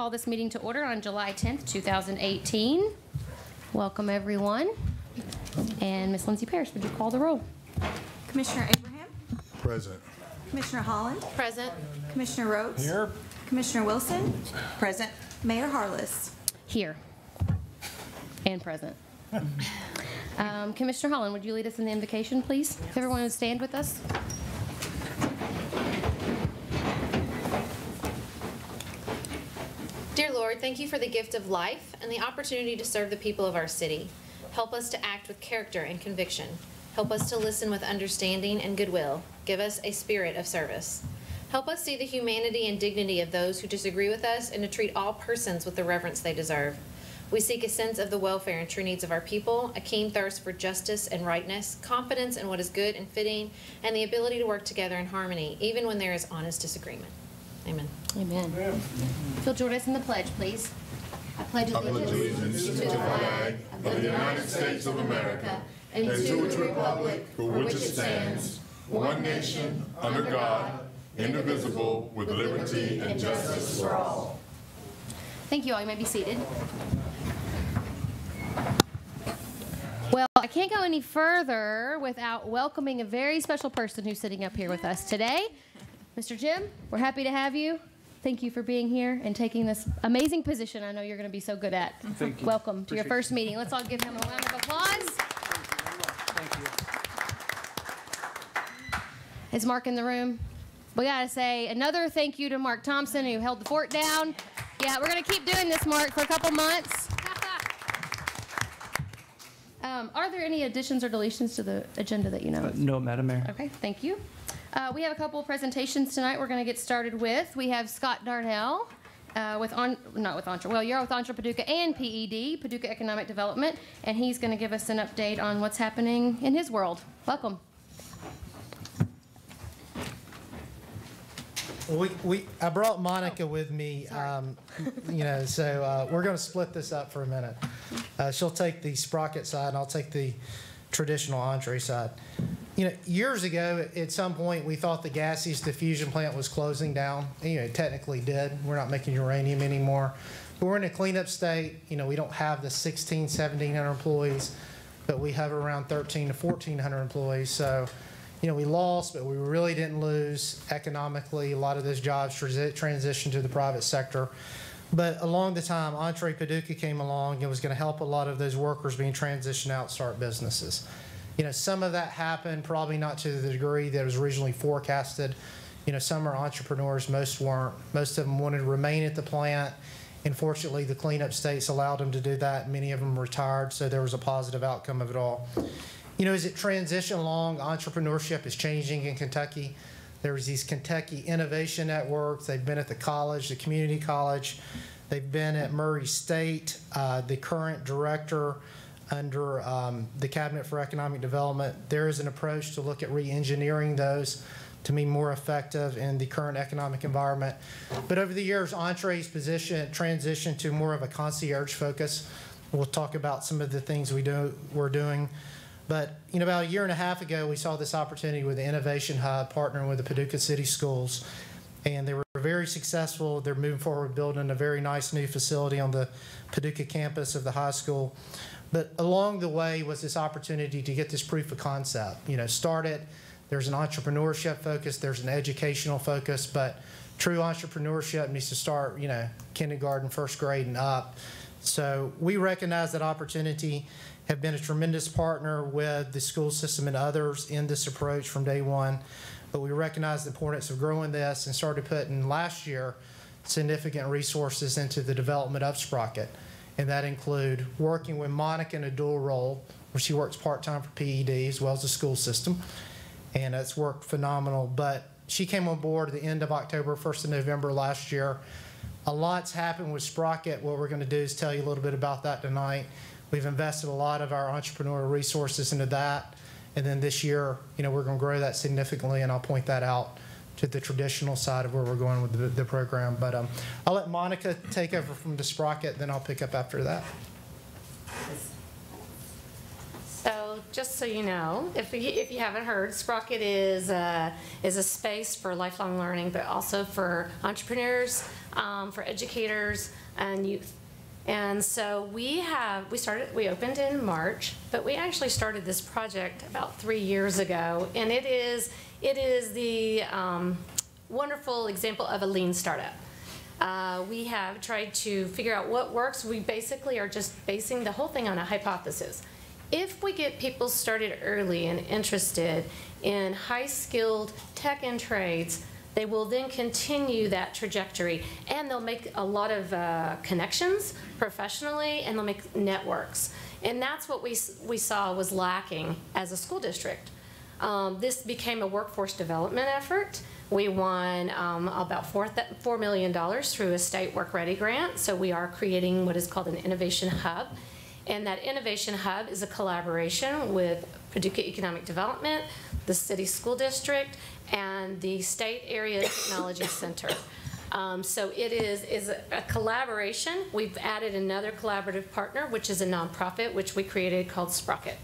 call this meeting to order on July 10th, 2018. Welcome, everyone. And Ms. Lindsay Parrish, would you call the roll? Commissioner Abraham? Present. Commissioner Holland? Present. Commissioner Rhodes? Here. Commissioner Wilson? Present. Mayor Harless? Here. And present. Commissioner Holland, would you lead us in the invocation, please? If everyone would stand with us. Dear Lord, thank you for the gift of life and the opportunity to serve the people of our city. Help us to act with character and conviction. Help us to listen with understanding and goodwill. Give us a spirit of service. Help us see the humanity and dignity of those who disagree with us and to treat all persons with the reverence they deserve. We seek a sense of the welfare and true needs of our people, a keen thirst for justice and rightness, confidence in what is good and fitting, and the ability to work together in harmony, even when there is honest disagreement. Amen. Amen. If you'll join us in the pledge, please. I pledge allegiance to the flag of the United States of America and to the republic for which it stands, one nation, under God, indivisible, with liberty and justice for all. Thank you all. You may be seated. Well, I can't go any further without welcoming a very special person who's sitting up here with us today. Mr. Jim, we're happy to have you. Thank you for being here and taking this amazing position I know you're going to be so good at. Thank you. Welcome to your first meeting. Let's all give him a round of applause. Thank you. Is Mark in the room? We got to say another thank you to Mark Thompson, who held the fort down. Yeah, we're going to keep doing this, Mark, for a couple months. Are there any additions or deletions to the agenda that you know? No, Madam Mayor. Okay, thank you. We have a couple of presentations tonight we're going to get started with. We have Scott Darnell you're with EntrePaducah and PED, Paducah Economic Development, and he's going to give us an update on what's happening in his world. Welcome. I brought Monica with me, so we're going to split this up for a minute. She'll take the sprocket side, and I'll take the traditional entree side. Years ago, at some point, we thought the gaseous diffusion plant was closing down. It technically did. We're not making uranium anymore. But we're in a cleanup state. We don't have the 1,700 employees, but we have around 1,300 to 1,400 employees. So, we lost, but we really didn't lose economically. A lot of those jobs transitioned to the private sector. But along the time, EntrePaducah came along and was going to help a lot of those workers being transitioned out, start businesses. Some of that happened, probably not to the degree that was originally forecasted. Some are entrepreneurs, most weren't. Most of them wanted to remain at the plant. Unfortunately, the cleanup states allowed them to do that. Many of them retired, so there was a positive outcome of it all. As it transitioned along, entrepreneurship is changing in Kentucky. There was these Kentucky Innovation Networks. They've been at the college, the community college. They've been at Murray State. The current director under the Cabinet for Economic Development, there is an approach to look at re-engineering those to be more effective in the current economic environment. But over the years, Entree's position transitioned to more of a concierge focus. We'll talk about some of the things we're doing. But about a year and a half ago, we saw this opportunity with the Innovation Hub partnering with the Paducah City Schools, and they were very successful. They're moving forward, building a very nice new facility on the Paducah campus of the high school. But along the way was this opportunity to get this proof of concept. There's an entrepreneurship focus, there's an educational focus, but true entrepreneurship needs to start, kindergarten, first grade, and up. So we recognize that opportunity, have been a tremendous partner with the school system and others in this approach from day one. But we recognize the importance of growing this and started putting last year significant resources into the development of Sprocket. And that include working with Monica in a dual role, where she works part-time for PED as well as the school system. And it's worked phenomenal. But she came on board at the end of October, 1st of November last year. A lot's happened with Sprocket. What we're going to do is tell you a little bit about that tonight. We've invested a lot of our entrepreneurial resources into that. And then this year, we're going to grow that significantly, and I'll point that out to the traditional side of where we're going with the program. But I'll let Monica take over from the Sprocket, then I'll pick up after that. So just so you know, if you haven't heard, Sprocket is a space for lifelong learning, but also for entrepreneurs, for educators and youth. And so we opened in March, but we actually started this project about 3 years ago, and it is the wonderful example of a lean startup. We have tried to figure out what works. We basically are just basing the whole thing on a hypothesis. If we get people started early and interested in high-skilled tech and trades, they will then continue that trajectory, and they'll make a lot of connections professionally, and they'll make networks. And that's what we saw was lacking as a school district. This became a workforce development effort. We won about $4 million through a state Work Ready grant, so we are creating what is called an innovation hub. And that innovation hub is a collaboration with Paducah Economic Development, the city school district, and the State Area Technology Center. So it is a collaboration. We've added another collaborative partner, which is a nonprofit, which we created called Sprocket.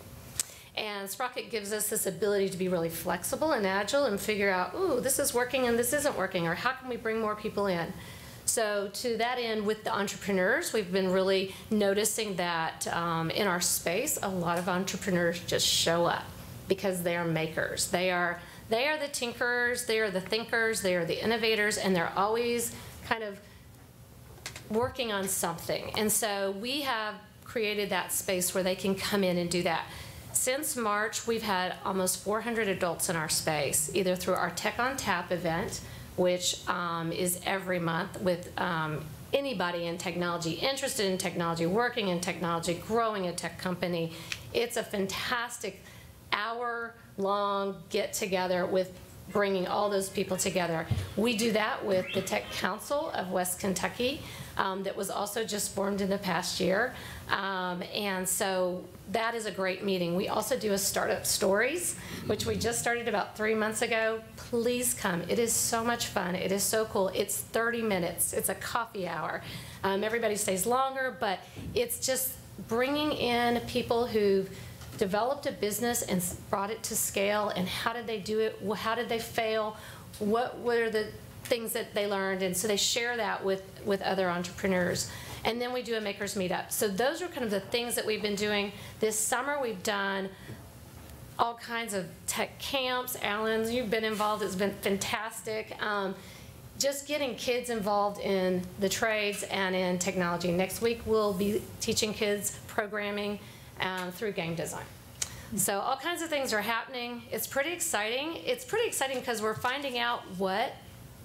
And Sprocket gives us this ability to be really flexible and agile and figure out, ooh, this is working and this isn't working, or how can we bring more people in? So to that end, with the entrepreneurs, we've been really noticing that in our space, a lot of entrepreneurs just show up because they are makers. They are the tinkerers, they are the thinkers, they are the innovators, and they're always kind of working on something. And so we have created that space where they can come in and do that. Since March, we've had almost 400 adults in our space, either through our Tech on Tap event, which is every month with anybody in technology, interested in technology, working in technology, growing a tech company. It's a fantastic hour-long get-together with bringing all those people together. We do that with the Tech Council of West Kentucky that was also just formed in the past year. And so that is a great meeting. We also do a Startup Stories, which we just started about 3 months ago. Please come. It is so much fun. It is so cool. It's 30 minutes. It's a coffee hour. Everybody stays longer, but it's just bringing in people who've developed a business and brought it to scale, and how did they do it? How did they fail? What were the things that they learned? And so they share that with other entrepreneurs. And then we do a makers meetup. So those are kind of the things that we've been doing. This summer we've done all kinds of tech camps. Alan, you've been involved. It's been fantastic. Just getting kids involved in the trades and in technology. Next week we'll be teaching kids programming through game design. So all kinds of things are happening. It's pretty exciting. It's pretty exciting because we're finding out what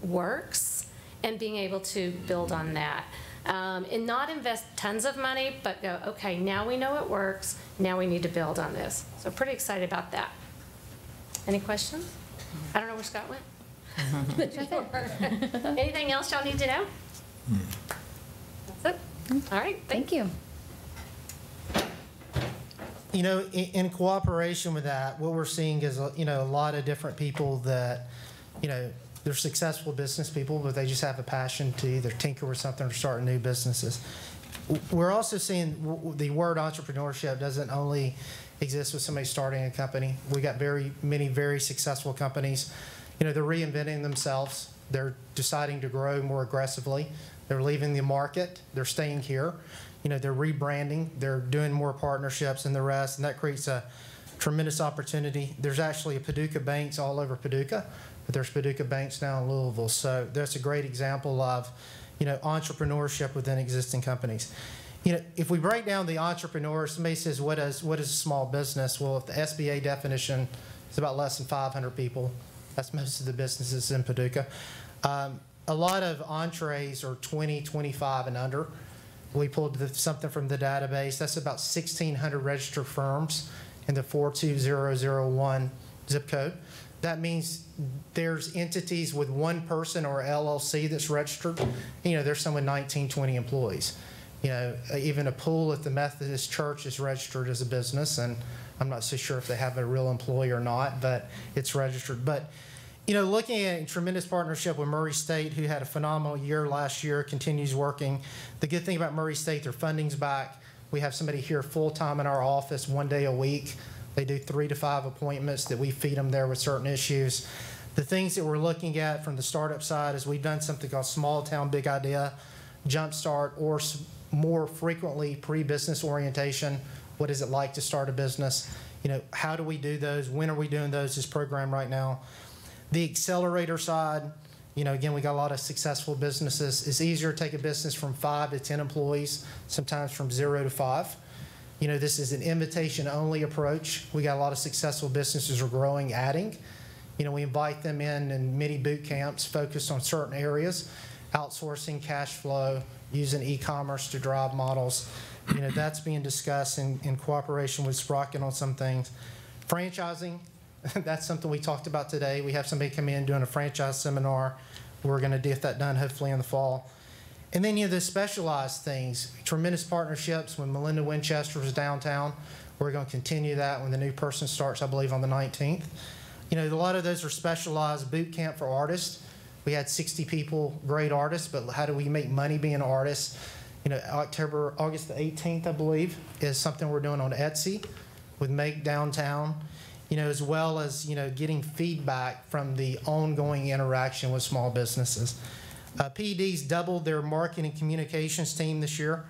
works and being able to build on that. And not invest tons of money, but go, okay, now we know it works. Now we need to build on this. So pretty excited about that. Any questions? I don't know where Scott went. Anything else y'all need to know? That's it. All right, thank you. You know, in cooperation with that, what we're seeing is, you know, a lot of different people that, you know, they're successful business people, but they just have a passion to either tinker with something or start new businesses. We're also seeing the word entrepreneurship doesn't only exist with somebody starting a company. We got many very successful companies. You know, they're reinventing themselves. They're deciding to grow more aggressively. They're leaving the market. They're staying here. You know, they're rebranding. They're doing more partnerships and the rest, and that creates a tremendous opportunity. There's actually a Paducah banks all over Paducah, but there's Paducah banks now in Louisville. So that's a great example of, you know, entrepreneurship within existing companies. You know, if we break down the entrepreneur, somebody says, what is a small business? Well, if the SBA definition is about less than 500 people, that's most of the businesses in Paducah. A lot of entrees are 20, 25 and under. We pulled something from the database. That's about 1,600 registered firms in the 42001 zip code. That means there's entities with one person or LLC that's registered. You know, there's some with 19, 20 employees. You know, even a pool at the Methodist Church is registered as a business, and I'm not so sure if they have a real employee or not, but it's registered. But, you know, looking at a tremendous partnership with Murray State, who had a phenomenal year last year, continues working. The good thing about Murray State, their funding's back. We have somebody here full-time in our office 1 day a week. They do 3 to 5 appointments that we feed them there with certain issues. The things that we're looking at from the startup side is we've done something called Small Town Big Idea, Jumpstart, or more frequently pre-business orientation. What is it like to start a business? You know, how do we do those? When are we doing those? This program right now. The accelerator side, you know, again, we got a lot of successful businesses. It's easier to take a business from 5 to 10 employees, sometimes from 0 to 5. You know, this is an invitation-only approach. We got a lot of successful businesses are growing, adding. You know, we invite them in mini boot camps focused on certain areas, outsourcing, cash flow, using e-commerce to drive models. You know, that's being discussed in cooperation with Sprocket on some things. Franchising, that's something we talked about today. We have somebody come in doing a franchise seminar. We're going to get that done hopefully in the fall. And then, you know, the specialized things, tremendous partnerships. When Melinda Winchester was downtown, we're going to continue that when the new person starts, I believe, on the 19th. You know, a lot of those are specialized boot camp for artists. We had 60 people, great artists, but how do we make money being artists? You know, August the 18th, I believe, is something we're doing on Etsy with Make Downtown, you know, as well as, you know, getting feedback from the ongoing interaction with small businesses. PED's doubled their marketing and communications team this year.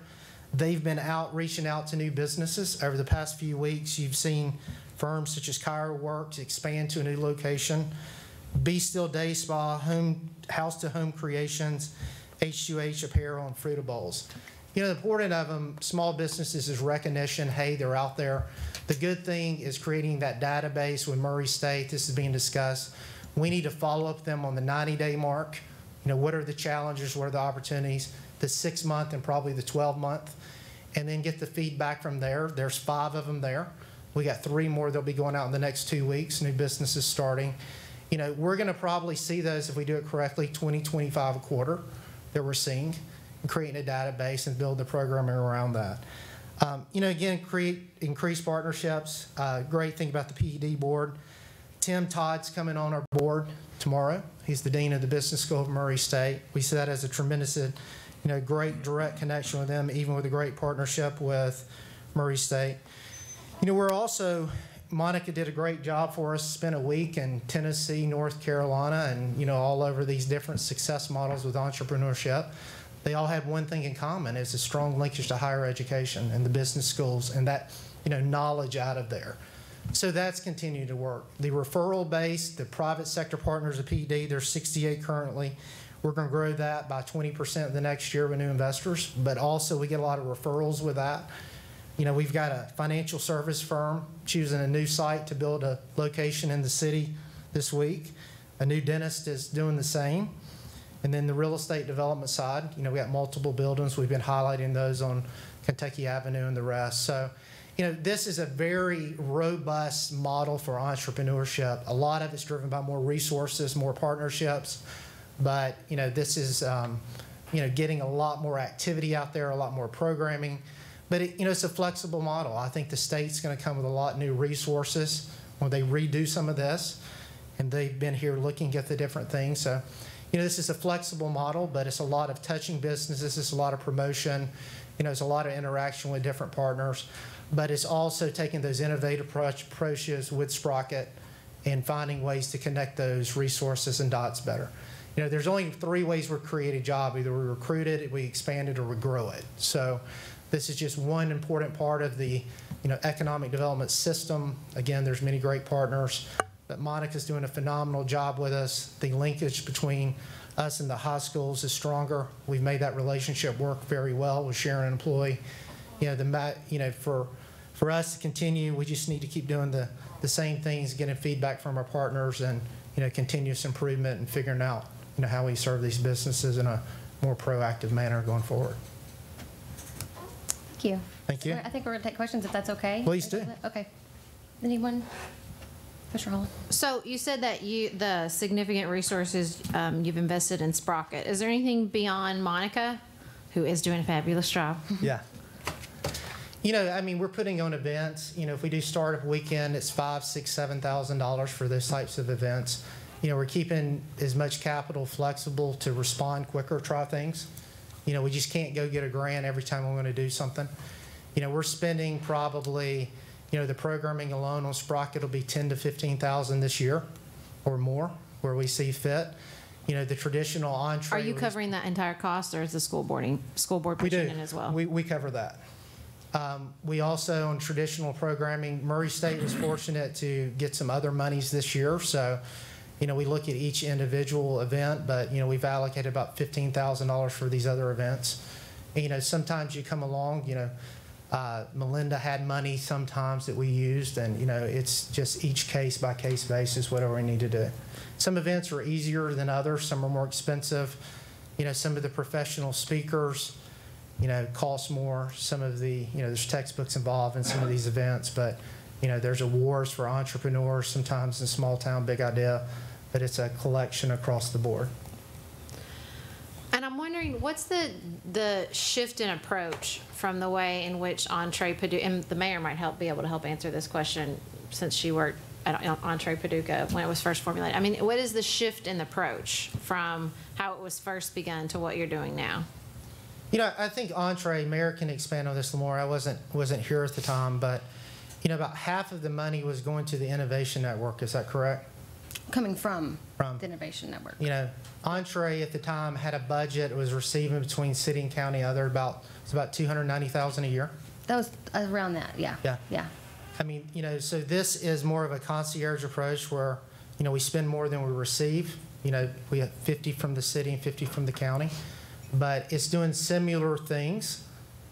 They've been reaching out to new businesses. Over the past few weeks, you've seen firms such as Kyra Works expand to a new location. Be Still Day Spa, House to Home Creations, H2H Apparel, and Fruita Bowls. You know, the important of them, small businesses, is recognition. Hey, they're out there. The good thing is creating that database with Murray State. This is being discussed. We need to follow up them on the 90-day mark. You know, what are the challenges? What are the opportunities? The 6-month and probably the 12-month. And then get the feedback from there. There's 5 of them there. We got 3 more that'll be going out in the next 2 weeks, new businesses starting. You know, we're going to probably see those, if we do it correctly, 20-25 a quarter that we're seeing, and creating a database and build the programming around that. You know, again, create increased partnerships. Great thing about the PED board. Tim Todd's coming on our board tomorrow. He's the dean of the business school of Murray State. We see that as a tremendous, you know, great direct connection with them, even with a great partnership with Murray State. You know, we're also, Monica did a great job for us, spent a week in Tennessee, North Carolina, and, you know, all over these different success models with entrepreneurship. They all had one thing in common, is a strong linkage to higher education and the business schools and that, you know, knowledge out of there. So that's continued to work. The referral base, the private sector partners of PED, there's 68 currently. We're going to grow that by 20% the next year with new investors, but also we get a lot of referrals with that. You know, we've got a financial service firm choosing a new site to build a location in the city this week. A new dentist is doing the same. And then the real estate development side, you know, we got multiple buildings. We've been highlighting those on Kentucky Avenue and the rest. So, you know, this is a very robust model for entrepreneurship. A lot of it's driven by more resources, more partnerships. But, you know, this is, you know, getting a lot more activity out there, a lot more programming. But, you know, it's a flexible model. I think the state's going to come with a lot of new resources when they redo some of this. And they've been here looking at the different things. So, you know, this is a flexible model, but it's a lot of touching businesses. It's a lot of promotion. You know, it's a lot of interaction with different partners. But it's also taking those innovative approaches with Sprocket and finding ways to connect those resources and dots better. You know, there's only 3 ways we create a job. Either we recruit it, we expand it, or we grow it. So this is just one important part of the, you know, economic development system. Again, there's many great partners, but Monica's doing a phenomenal job with us. The linkage between us and the high schools is stronger. We've made that relationship work very well with sharing an employee. You know, for us to continue, we just need to keep doing the same things, getting feedback from our partners, and, you know, continuous improvement and figuring out, you know, how we serve these businesses in a more proactive manner going forward. Thank you. Thank you. I think we're going to take questions if that's okay. Please do. Okay. Anyone? Mr. Holland? So you said that the significant resources you've invested in Sprocket. Is there anything beyond Monica, who is doing a fabulous job? Yeah. You know, I mean, we're putting on events. You know, if we do startup weekend, it's $5,000, $6,000, $7,000 for those types of events. You know, we're keeping as much capital flexible to respond quicker, try things. You know, we just can't go get a grant every time we want to do something. You know, we're spending probably, you know, the programming alone on Sprocket will be $10,000 to $15,000 this year or more. where we see fit. You know, the traditional entree. Are you was- covering that entire cost, or is the school board We pitching do. in as well? We cover that. We also, on traditional programming, Murray State was fortunate to get some other monies this year. So, you know, we look at each individual event, but, you know, we've allocated about $15,000 for these other events. And, you know, sometimes you come along, you know, Melinda had money sometimes that we used, and, you know, it's just each case by case basis, whatever we need to do. Some events are easier than others. Some are more expensive. You know, some of the professional speakers, you know, cost more. Some of the, you know, there's textbooks involved in some of these events, but, you know, there's awards for entrepreneurs sometimes in small town, big idea, but it's a collection across the board. And I'm wondering, what's the shift in approach from the way in which EntrePaducah, and the mayor might be able to help answer this question since she worked at EntrePaducah when it was first formulated. I mean, what is the shift in the approach from how it was first begun to what you're doing now? You know, I think Mayor can expand on this more. I wasn't here at the time, but, you know, about half of the money was going to the Innovation Network. Is that correct? Coming from the Innovation Network. You know, Entree at the time had a budget. It was receiving between city and county other it's about $290,000 a year. That was around that, yeah. Yeah. Yeah. I mean, you know, so this is more of a concierge approach where, you know, we spend more than we receive. You know, we have 50 from the city and 50 from the county, but it's doing similar things.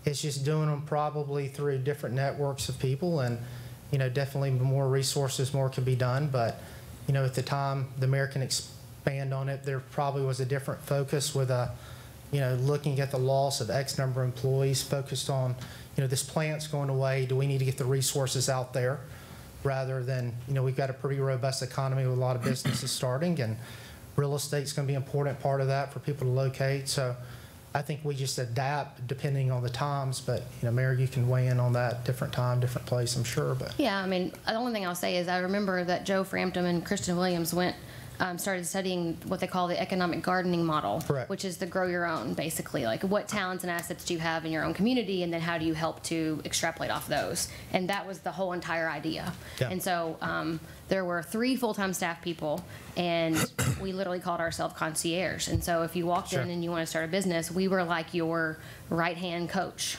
It's just doing them probably through different networks of people, and, you know, definitely more resources, more can be done. But, you know, at the time, the mayor can expand on it. There probably was a different focus with you know, looking at the loss of X number of employees, focused on, you know, this plant's going away. Do we need to get the resources out there? Rather than, you know, we've got a pretty robust economy with a lot of businesses starting, and real estate's going to be an important part of that for people to locate. So I think we just adapt depending on the times. But, you know, Mayor, you can weigh in on that. Different time, different place, I'm sure. But Yeah, I mean, the only thing I'll say is I remember that Joe Frampton and Kristen Williams started studying what they call the economic gardening model. Correct. Which is the grow your own, basically. Like, what talents and assets do you have in your own community, and then how do you help to extrapolate off those? And that was the whole entire idea. Yeah. And so there were 3 full-time staff people, and we literally called ourselves concierge. And so if you walked Sure. in and you want to start a business, we were like your right-hand coach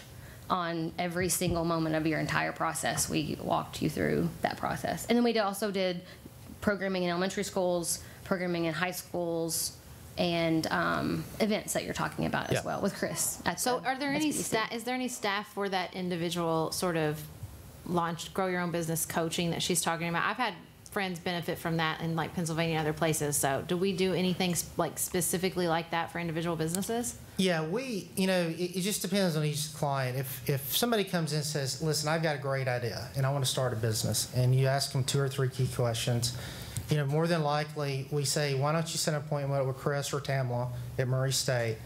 on every single moment of your entire process. We walked you through that process. And then we also did programming in elementary schools, programming in high schools, and events that you're talking about as Yeah. well with Chris. So are there any SBDC. staff, is there any staff for that individual sort of launched grow your own business coaching that she's talking about? I've had friends benefit from that in like Pennsylvania and other places. So do we do anything like specifically like that for individual businesses? yeah, you know, it just depends on each client. If somebody comes in and says, listen, I've got a great idea and I want to start a business, and you ask them 2 or 3 key questions, you know, more than likely we say, why don't you set an appointment with Chris or Tamla at Murray State,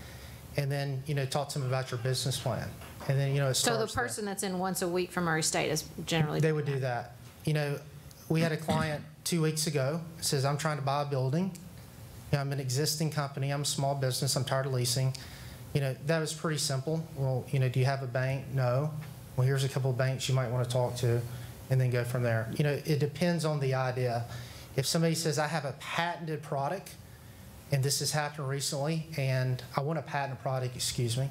and then, you know, talk to them about your business plan. And then, you know, it So starts the person that's in once a week from Murray State is generally. They would do that. You know, we had a client 2 weeks ago, says, I'm trying to buy a building. You know, I'm an existing company. I'm a small business. I'm tired of leasing. You know, that was pretty simple. Well, you know, do you have a bank? No. Well, here's a couple of banks you might want to talk to, and then go from there. You know, it depends on the idea. If somebody says, I have a patented product, and this has happened recently, and I want a patented product, excuse me,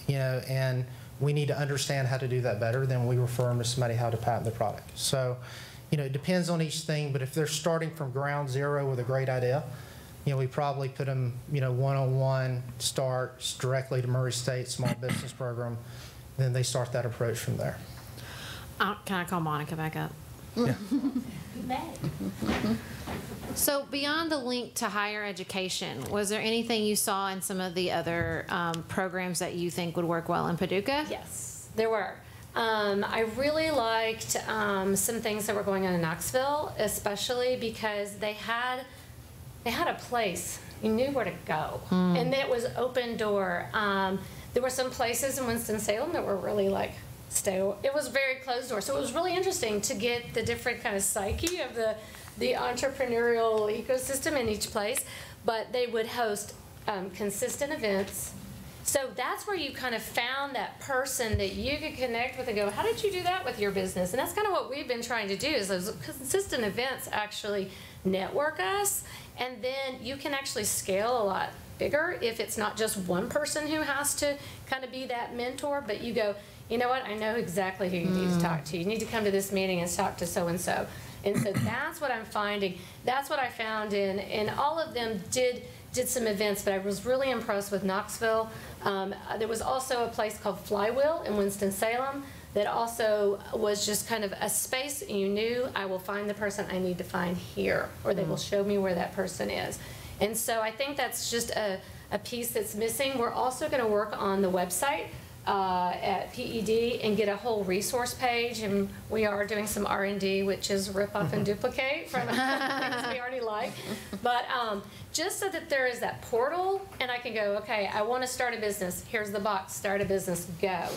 you know, and we need to understand how to do that better, then we refer them to somebody how to patent the product. So, you know, it depends on each thing, but if they're starting from ground zero with a great idea, you know, we probably put them, you know, one-on-one, starts directly to Murray State Small Business Program, then they start that approach from there. Can I call Monica back up? Yeah. So beyond the link to higher education, was there anything you saw in some of the other programs that you think would work well in Paducah? Yes, there were. I really liked some things that were going on in Knoxville, especially because they had a place. You knew where to go, and it was open door. There were some places in Winston-Salem that were really like it was very closed door, so it was really interesting to get the different kind of psyche of the entrepreneurial ecosystem in each place. But they would host consistent events, So that's where you kind of found that person that you could connect with and go, how did you do that with your business? And that's kind of what we've been trying to do, is those consistent events actually network us, and then you can actually scale a lot bigger if it's not just one person who has to kind of be that mentor, but you go, you know what, I know exactly who you need to talk to. You need to come to this meeting and talk to so-and-so. And so that's what I'm finding. That's what I found and all of them did some events, but I was really impressed with Knoxville. There was also a place called Flywheel in Winston-Salem that also was just kind of a space, and you knew, I will find the person I need to find here, or they will show me where that person is. And so I think that's just a piece that's missing. We're also going to work on the website at PED and get a whole resource page, and we are doing some R&D, which is rip off and duplicate from things we already like. But just so that there is that portal, and I can go, okay, I want to start a business. Here's the box, start a business, go.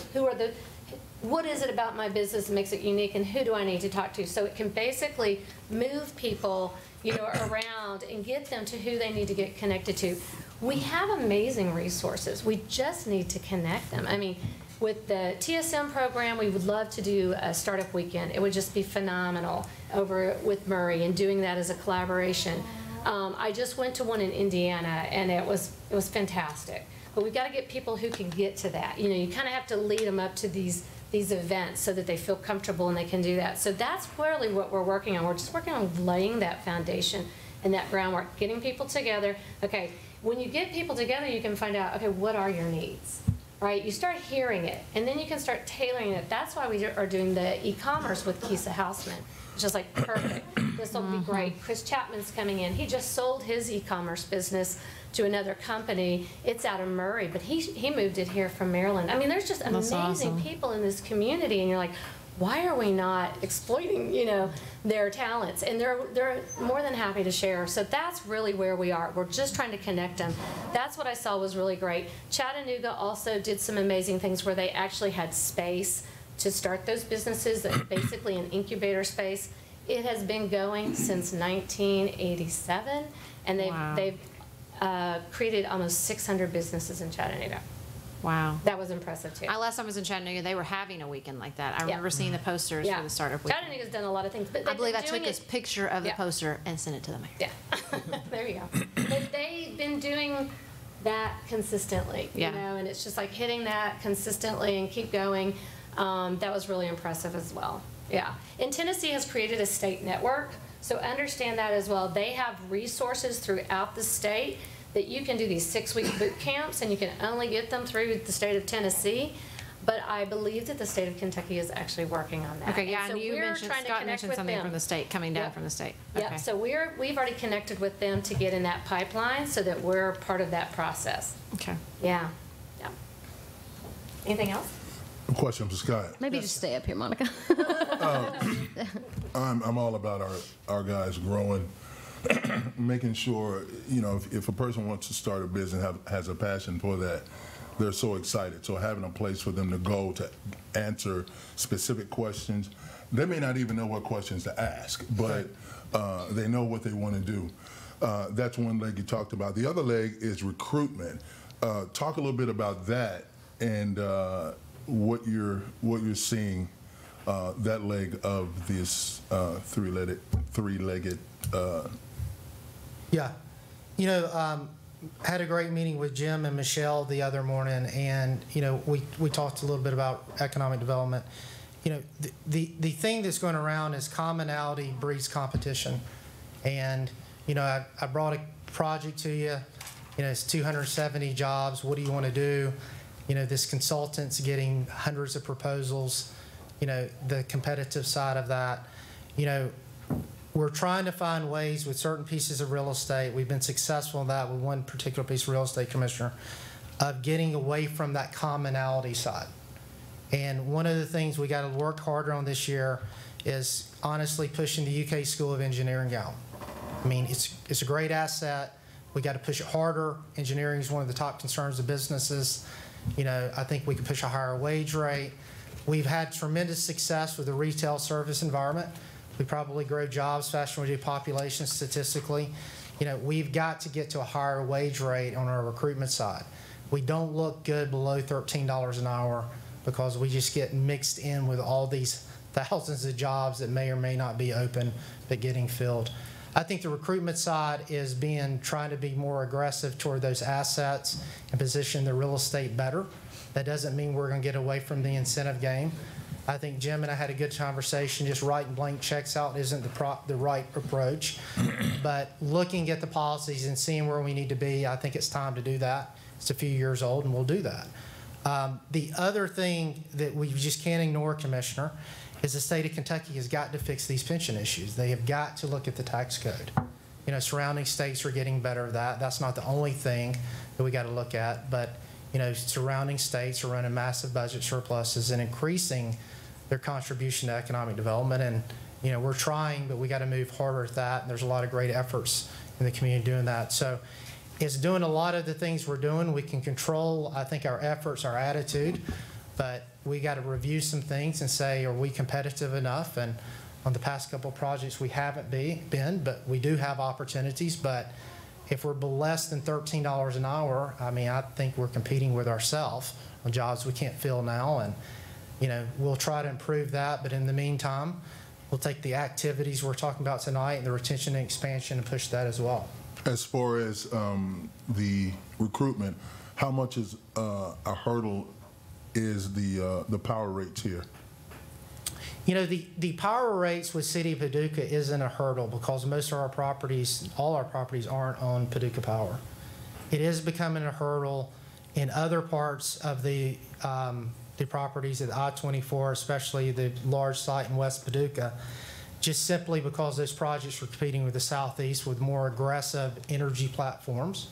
What is it about my business that makes it unique, and who do I need to talk to? So it can basically move people, you know, around and get them to who they need to get connected to. We have amazing resources. We just need to connect them. I mean, with the TSM program, we would love to do a startup weekend. It would just be phenomenal over with Murray and doing that as a collaboration. I just went to one in Indiana, and it was fantastic. But we've got to get people who can get to that. You know, you kind of have to lead them up to these events so that they feel comfortable and they can do that. So that's really what we're working on. We're just working on laying that foundation and that groundwork, getting people together. Okay, when you get people together, you can find out, okay, what are your needs, right? You start hearing it, and then you can start tailoring it. That's why we are doing the e-commerce with Kisa Hausman. It's just like, perfect. This will be great. Chris Chapman's coming in. He just sold his e-commerce business to another company. It's out of Murray, but he moved it here from Maryland. I mean, there's just amazing people in this community, and you're like, why are we not exploiting, you know, their talents? And they're more than happy to share. So that's really where we are. We're just trying to connect them. That's what I saw was really great. Chattanooga also did some amazing things where they actually had space to start those businesses, basically an incubator space. It has been going since 1987, and they've created almost 600 businesses in Chattanooga. Wow. That was impressive too. Last time I was in Chattanooga, they were having a weekend like that. I remember seeing the posters for the startup weekend. Chattanooga's done a lot of things, but I believe I took a picture of the poster and sent it to the mayor. Yeah, there you go. But they've been doing that consistently, you know, and it's just like hitting that consistently and keep going. That was really impressive as well. Yeah. And Tennessee has created a state network, so understand that as well. They have resources throughout the state that you can do these 6-week boot camps, and you can only get them through the state of Tennessee. But I believe that the state of Kentucky is actually working on that. Okay, yeah, and and you mentioned, Scott mentioned something from the state, coming down from the state. Okay. Yeah, so we've already connected with them to get in that pipeline so that we're part of that process. Okay. Yeah, yeah. Anything else? A question for Scott. Maybe just stay up here, Monica. I'm all about our guys growing, making sure, you know, if a person wants to start a business, has a passion for that, they're so excited. So having a place for them to go to answer specific questions, they may not even know what questions to ask, but they know what they want to do. That's one leg you talked about. The other leg is recruitment. Talk a little bit about that and what you're seeing, that leg of this three-legged. Yeah, you know, had a great meeting with Jim and Michelle the other morning, and you know, we talked a little bit about economic development. You know, the thing that's going around is commonality breeds competition, and you know, I brought a project to you. You know, it's 270 jobs. What do you want to do? You know, this consultant's getting hundreds of proposals. You know, the competitive side of that. You know, we're trying to find ways with certain pieces of real estate. We've been successful in that with one particular piece of real estate, Commissioner, of getting away from that commonality side. And one of the things we got to work harder on this year is honestly pushing the UK School of Engineering out. I mean, it's a great asset. We got to push it harder. Engineering is one of the top concerns of businesses. You know, I think we can push a higher wage rate. We've had tremendous success with the retail service environment. We probably grow jobs faster than we do population statistically. You know, we've got to get to a higher wage rate on our recruitment side. We don't look good below $13 an hour because we just get mixed in with all these thousands of jobs that may or may not be open but getting filled. I think the recruitment side is trying to be more aggressive toward those assets and position the real estate better. That doesn't mean we're going to get away from the incentive game. I think Jim and I had a good conversation. Just writing blank checks out isn't the right approach. But looking at the policies and seeing where we need to be, I think it's time to do that. It's a few years old, and we'll do that. The other thing that we just can't ignore, Commissioner, is the state of Kentucky has got to fix these pension issues. They have got to look at the tax code. You know, surrounding states are getting better at that. That's not the only thing that we got to look at, but you know, surrounding states are running massive budget surpluses and increasing their contribution to economic development. And you know, we're trying, but we got to move harder at that. And there's a lot of great efforts in the community doing that. So it's doing a lot of the things we're doing. We can control, I think, our efforts, our attitude, but we got to review some things and say, are we competitive enough? And on the past couple of projects, we haven't been, but we do have opportunities. But if we're less than $13 an hour, I mean, I think we're competing with ourselves on jobs we can't fill now. And, you know, we'll try to improve that. But in the meantime, we'll take the activities we're talking about tonight and the retention and expansion and push that as well. As far as the recruitment, how much is a hurdle is the power rates here? You know, the power rates with City of Paducah isn't a hurdle because most of our properties, all our properties aren't on Paducah Power. It is becoming a hurdle in other parts of the properties at I-24, especially the large site in West Paducah, just simply because those projects are competing with the Southeast with more aggressive energy platforms.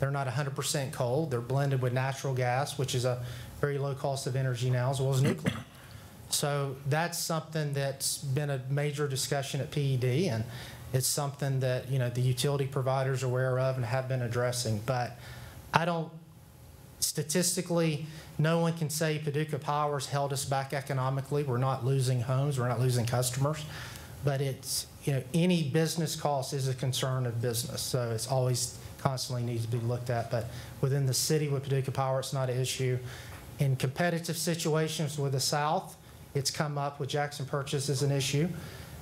They're not 100% coal. They're blended with natural gas, which is a very low cost of energy now, as well as nuclear. So that's something that's been a major discussion at PED, and it's something that, you know, the utility providers are aware of and have been addressing. But I don't, statistically, no one can say Paducah Power's held us back economically. We're not losing homes. We're not losing customers. But it's, you know, any business cost is a concern of business. So it's always constantly needs to be looked at. But within the city with Paducah Power, it's not an issue. In competitive situations with the South, it's come up with Jackson Purchase as an issue.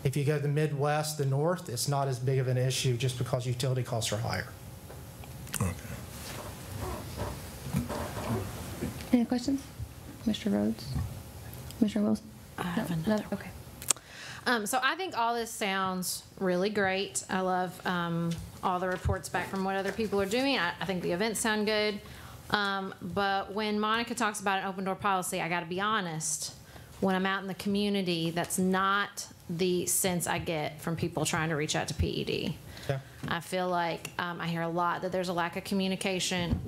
If you go to the Midwest, the North, it's not as big of an issue just because utility costs are higher. Okay. Any questions? Mr. Rhodes? Mr. Wilson? I have No? another. Okay. So I think all this sounds really great. I love all the reports back from what other people are doing. I think the events sound good. But when Monica talks about an open door policy, I got to be honest. When I'm out in the community, that's not the sense I get from people trying to reach out to PED. Okay. I feel like I hear a lot that there's a lack of communication,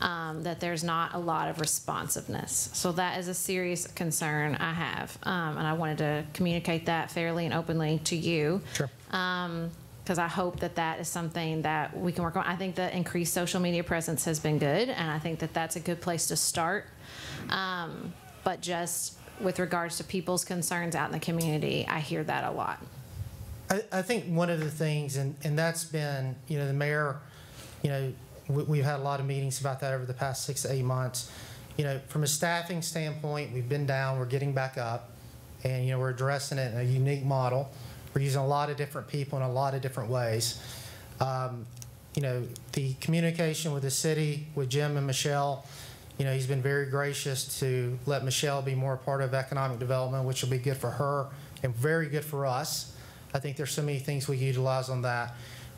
that there's not a lot of responsiveness. So that is a serious concern I have. And I wanted to communicate that fairly and openly to you. Sure. Because I hope that that is something that we can work on. I think the increased social media presence has been good, and I think that that's a good place to start. But just with regards to people's concerns out in the community, I hear that a lot. I think one of the things, and that's been, you know, the mayor, you know, we've had a lot of meetings about that over the past 6 to 8 months. You know, from a staffing standpoint, we've been down, we're getting back up, and, you know, we're addressing it in a unique model. We're using a lot of different people in a lot of different ways. You know, the communication with the city, with Jim and Michelle, you know, he's been very gracious to let Michelle be more a part of economic development, which will be good for her and very good for us. I think there's so many things we utilize on that.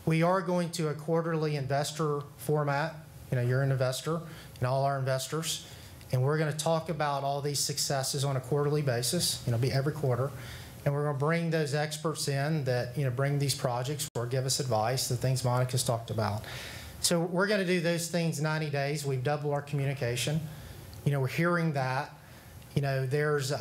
We are going to a quarterly investor format. You know, you're an investor and all our investors. And we're going to talk about all these successes on a quarterly basis. You know, be every quarter. And we're going to bring those experts in that, you know, bring these projects or give us advice, the things Monica's talked about. So we're going to do those things 90 days. We've doubled our communication. You know, we're hearing that. You know, there's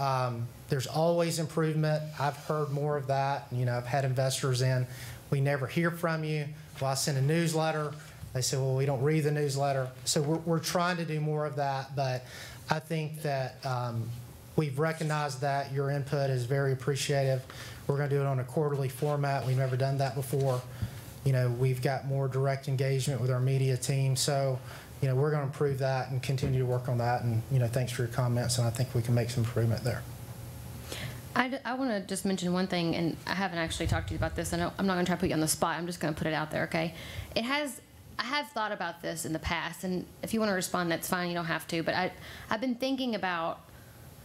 always improvement. I've heard more of that. You know, I've had investors in. We never hear from you. Well, I send a newsletter. They say, well, we don't read the newsletter. So we're trying to do more of that. But I think that we've recognized that your input is very appreciative. We're going to do it on a quarterly format. We've never done that before. You know, we've got more direct engagement with our media team. So, we're going to improve that and continue to work on that. And, thanks for your comments, and I think we can make some improvement there. I want to just mention one thing, and I haven't actually talked to you about this. I'm not going to try to put you on the spot. I'm just going to put it out there, okay? I have thought about this in the past, and if you want to respond, that's fine. You don't have to. But I've been thinking about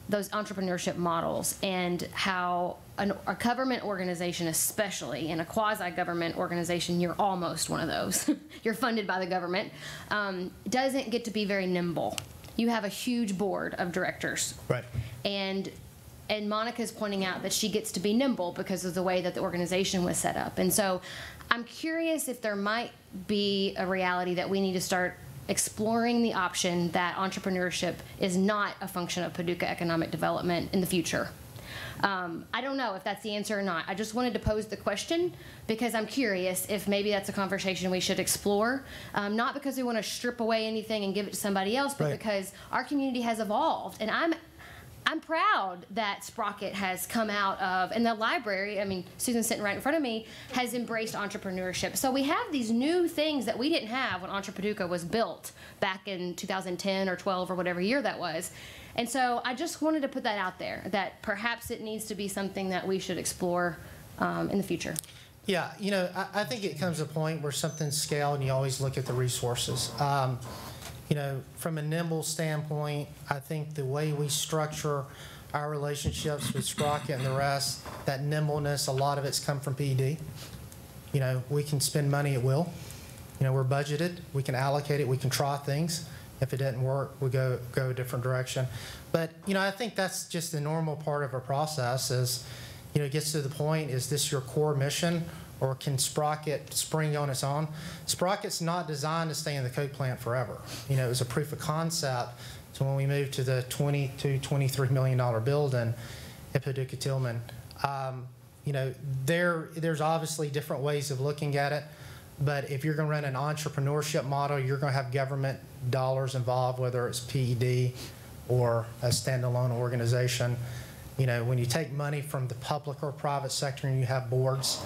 those entrepreneurship models and how a government organization, especially, and a quasi-government organization, you're almost one of those. You're funded by the government, doesn't get to be very nimble. You have a huge board of directors. Right. And Monica's pointing out that she gets to be nimble because of the way that the organization was set up. And so I'm curious if there might be a reality that we need to start exploring the option that entrepreneurship is not a function of Paducah economic development in the future. I don't know if that's the answer or not. I just wanted to pose the question because I'm curious if maybe that's a conversation we should explore. Not because we want to strip away anything and give it to somebody else, but because our community has evolved. And I'm proud that Sprocket has come out of, and the library, I mean, Susan's sitting right in front of me, has embraced entrepreneurship. So we have these new things that we didn't have when EntrePaducah was built back in 2010 or 12 or whatever year that was. And so I just wanted to put that out there, that perhaps it needs to be something that we should explore in the future. Yeah, I think it comes to a point where something's scaled and you always look at the resources. From a nimble standpoint, I think the way we structure our relationships with Sprocket and the rest, that nimbleness, a lot of it's come from PED. We can spend money at will. We're budgeted. We can allocate it. We can try things. If it doesn't work, we go a different direction. But, I think that's just the normal part of our process is, it gets to the point, is this your core mission? Or can Sprocket spring on its own? Sprocket's not designed to stay in the code plant forever. It was a proof of concept. So when we moved to the $22, $23 million building at Paducah Tillman, there's obviously different ways of looking at it. But if you're going to run an entrepreneurship model, you're going to have government dollars involved, whether it's PED or a standalone organization. When you take money from the public or private sector and you have boards,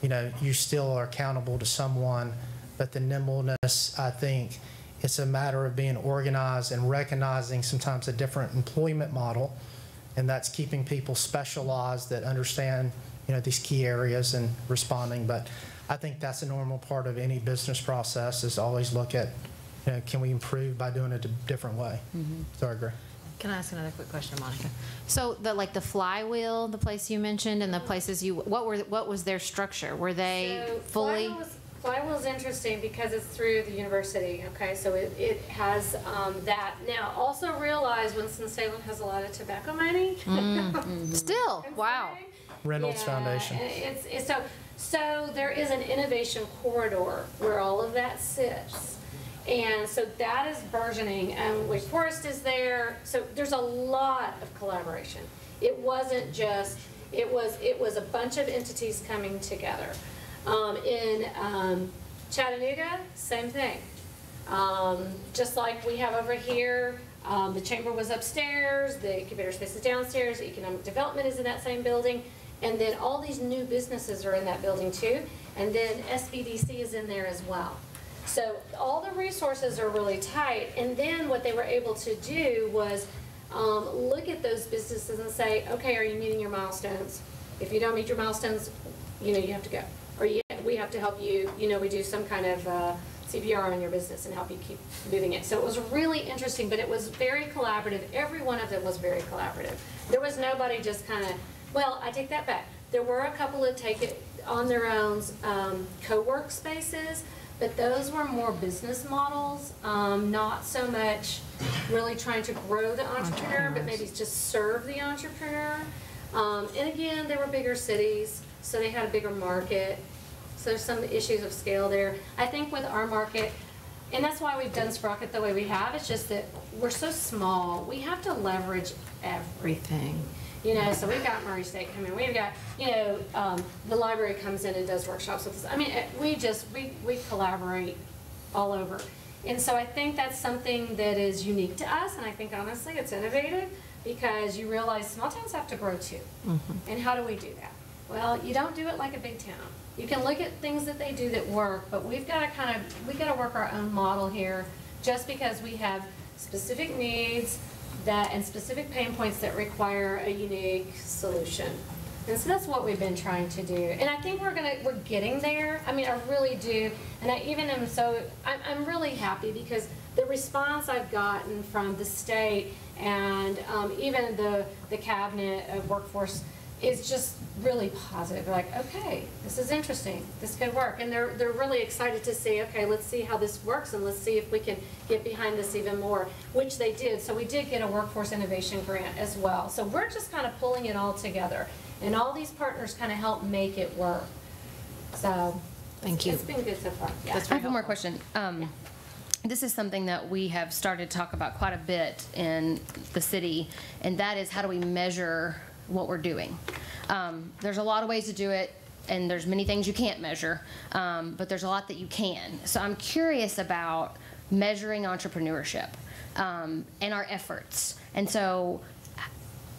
you still are accountable to someone, but the nimbleness, I think, it's a matter of being organized and recognizing sometimes a different employment model, and that's keeping people specialized that understand, these key areas and responding. But I think that's a normal part of any business process is always look at, can we improve by doing it a different way? Mm-hmm. So I agree. Can I ask another quick question, Monica? So the flywheel, the place you mentioned, and the places what was their structure? Were they fully? Flywheel's interesting because it's through the university. Okay, so it has that. Now, also realize Winston-Salem has a lot of tobacco mining. Still, wow. Reynolds Foundation. So there is an innovation corridor where all of that sits. And so that is burgeoning, and Wake Forest is there. So there's a lot of collaboration. It wasn't just, it was a bunch of entities coming together. In Chattanooga, same thing. Just like we have over here, the chamber was upstairs, the incubator space is downstairs, economic development is in that same building, and then all these new businesses are in that building too, and then SBDC is in there as well. So all the resources are really tight, and then what they were able to do was look at those businesses and say, okay, are you meeting your milestones? If you don't meet your milestones, you have to go. Or we have to help you, we do some kind of CPR on your business and help you keep moving it. So it was really interesting, but it was very collaborative. Every one of them was very collaborative. There was nobody just kind of, well, I take that back. There were a couple that take it on their own co-work spaces, but those were more business models, not so much really trying to grow the entrepreneur, but maybe just serve the entrepreneur. And again, they were bigger cities, so they had a bigger market. So there's some issues of scale there. I think with our market, and that's why we've done Sprocket the way we have, it's just that we're so small, we have to leverage everything. So we've got Murray State coming. We've got, the library comes in and does workshops with us. I mean, we collaborate all over. And so I think that's something that is unique to us, and I think honestly it's innovative because you realize small towns have to grow too. Mm-hmm. And how do we do that? Well, you don't do it like a big town. You can look at things that they do that work, but we've got to work our own model here just because we have specific needs and specific pain points that require a unique solution. And so that's what we've been trying to do. And I think we're getting there. I mean, I really do. And I'm really happy because the response I've gotten from the state and even the cabinet of workforce is just really positive. Like, okay, this is interesting. This could work. And they're really excited to see, okay, let's see how this works and let's see if we can get behind this even more, which they did. So we did get a workforce innovation grant as well. So we're just kind of pulling it all together. And all these partners kind of help make it work. So Thank you. It's been good so far. Yeah. I have one more question. This is something that we have started to talk about quite a bit in the city, and that is how do we measure what we're doing. There's a lot of ways to do it, and there's many things you can't measure, but there's a lot that you can. So I'm curious about measuring entrepreneurship and our efforts.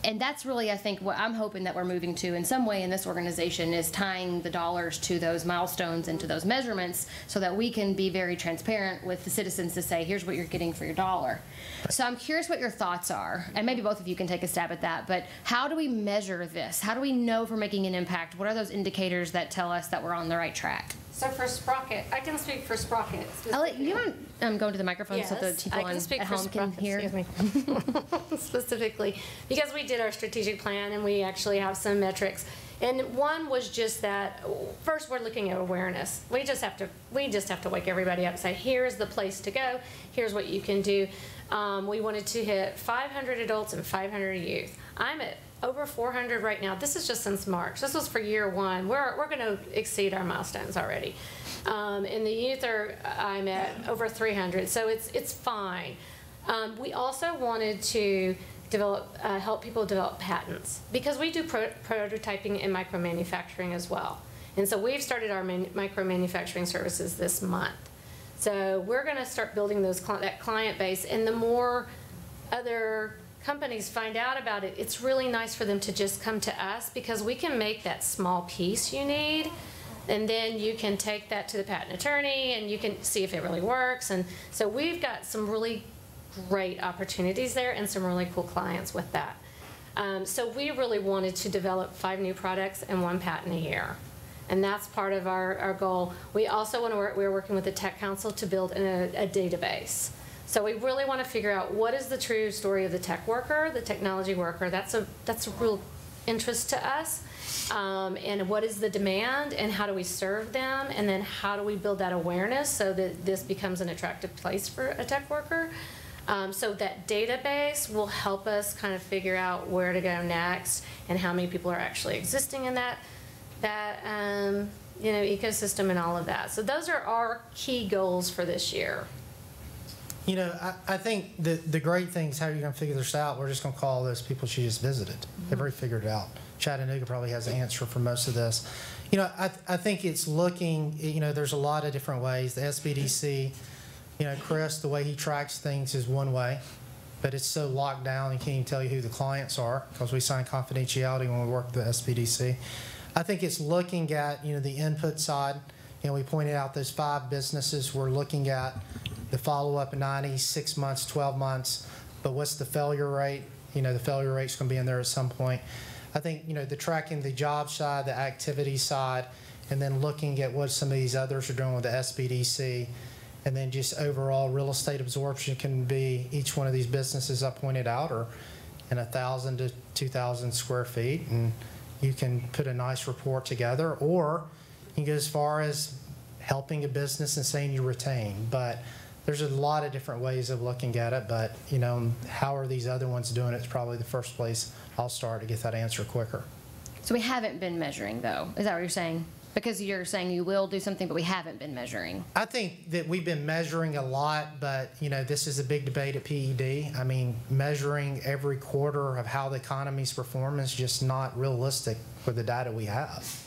And that's really, I think, what I'm hoping that we're moving to in some way in this organization is tying the dollars to those milestones and to those measurements so that we can be very transparent with the citizens to say, here's what you're getting for your dollar. So I'm curious what your thoughts are, and maybe both of you can take a stab at that, but how do we measure this? How do we know if we're making an impact? What are those indicators that tell us that we're on the right track? So for Sprocket, I can speak for Sprocket. I'll let you go into the microphone so the people at home can hear. Excuse me. Specifically, because we did our strategic plan and we actually have some metrics. And one was just that, first we're looking at awareness. We just have to wake everybody up and say, here's the place to go, here's what you can do. We wanted to hit 500 adults and 500 youth. I'm at over 400 right now. This is just since March. This was for year one. We're going to exceed our milestones already. And the youth I'm at over 300, so it's fine. We also wanted to help people develop patents because we do prototyping and micro-manufacturing as well. And so we've started our micro-manufacturing services this month. So we're going to start building that client base, and the more other companies find out about it, it's really nice for them to just come to us because we can make that small piece you need, and then you can take that to the patent attorney and you can see if it really works. And so we've got some really great opportunities there and some really cool clients with that. So we really wanted to develop 5 new products and 1 patent a year. And that's part of our goal. We also want to we're working with the Tech Council to build a database. So we really want to figure out what is the true story of the tech worker, the technology worker. That's a real interest to us. And what is the demand and how do we serve them? And then how do we build that awareness so that this becomes an attractive place for a tech worker? So that database will help us kind of figure out where to go next and how many people are actually existing in that ecosystem and all of that. So those are our key goals for this year. You know, I think the great thing is how you're going to figure this out. We're just going to call those people she just visited. They've already figured it out. Chattanooga probably has the answer for most of this. You know, I think it's looking, you know, there's a lot of different ways. The SBDC, you know, Chris, the way he tracks things is one way, but it's so locked down he can't even tell you who the clients are because we sign confidentiality when we work with the SBDC. I think it's looking at, you know, the input side. You know, we pointed out those 5 businesses. We're looking at the follow-up in 90, 6 months, 12 months, but what's the failure rate? You know, the failure rate's going to be in there at some point. I think, you know, the tracking the job side, the activity side, and then looking at what some of these others are doing with the SBDC, and then just overall real estate absorption can be each one of these businesses I pointed out are in 1,000 to 2,000 square feet, and you can put a nice report together, or you can go as far as helping a business and saying you retain. But there's a lot of different ways of looking at it, but, you know, how are these other ones doing it is probably the first place I'll start to get that answer quicker. So we haven't been measuring, though. Is that what you're saying? Because you're saying you will do something, but we haven't been measuring. I think that we've been measuring a lot, but, you know, this is a big debate at PED. I mean, measuring every quarter of how the economy's performing is just not realistic with the data we have.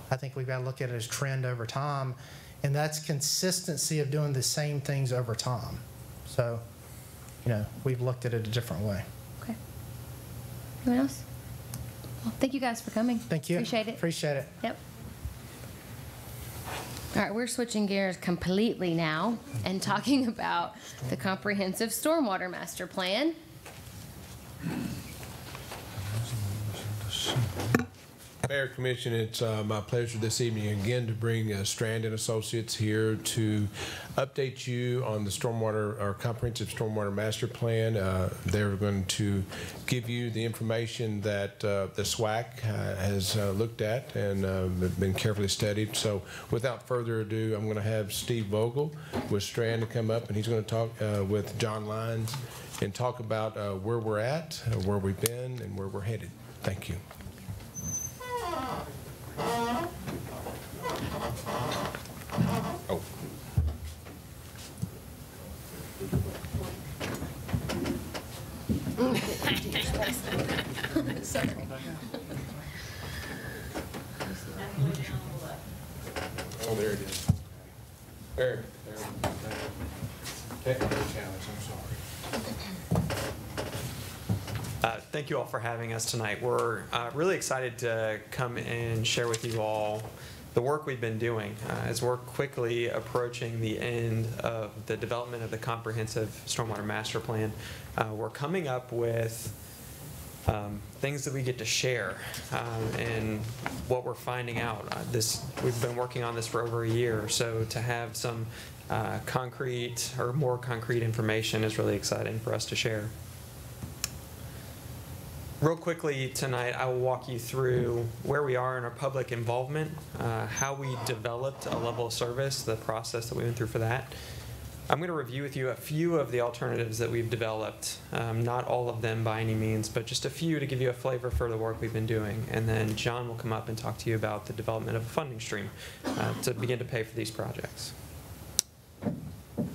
I think we've got to look at it as trend over time, and that's consistency of doing the same things over time. So, you know, we've looked at it a different way. Okay. Anyone else? Well, thank you guys for coming. Thank you. Appreciate it. Appreciate it. Yep. All right, we're switching gears completely now and talking about the comprehensive stormwater master plan. Mayor, Commission, it's my pleasure this evening again to bring Strand and Associates here to update you on the stormwater or comprehensive stormwater master plan. They're going to give you the information that the SWAC has looked at and been carefully studied. So without further ado, I'm going to have Steve Vogel with Strand to come up, and he's going to talk with John Lyons and talk about where we're at, where we've been, and where we're headed. Thank you. Oh. Sorry. Oh, there it is. There. Technical challenge, I'm sorry. Thank you all for having us tonight. We're really excited to come and share with you all the work we've been doing as we're quickly approaching the end of the development of the comprehensive stormwater master plan. We're coming up with things that we get to share and what we're finding out. We've been working on this for over a year, so to have some concrete or more concrete information is really exciting for us to share. Real quickly tonight, I will walk you through where we are in our public involvement, how we developed a level of service, the process that we went through for that. I'm going to review with you a few of the alternatives that we've developed, not all of them by any means, but just a few to give you a flavor for the work we've been doing. And then John will come up and talk to you about the development of a funding stream to begin to pay for these projects.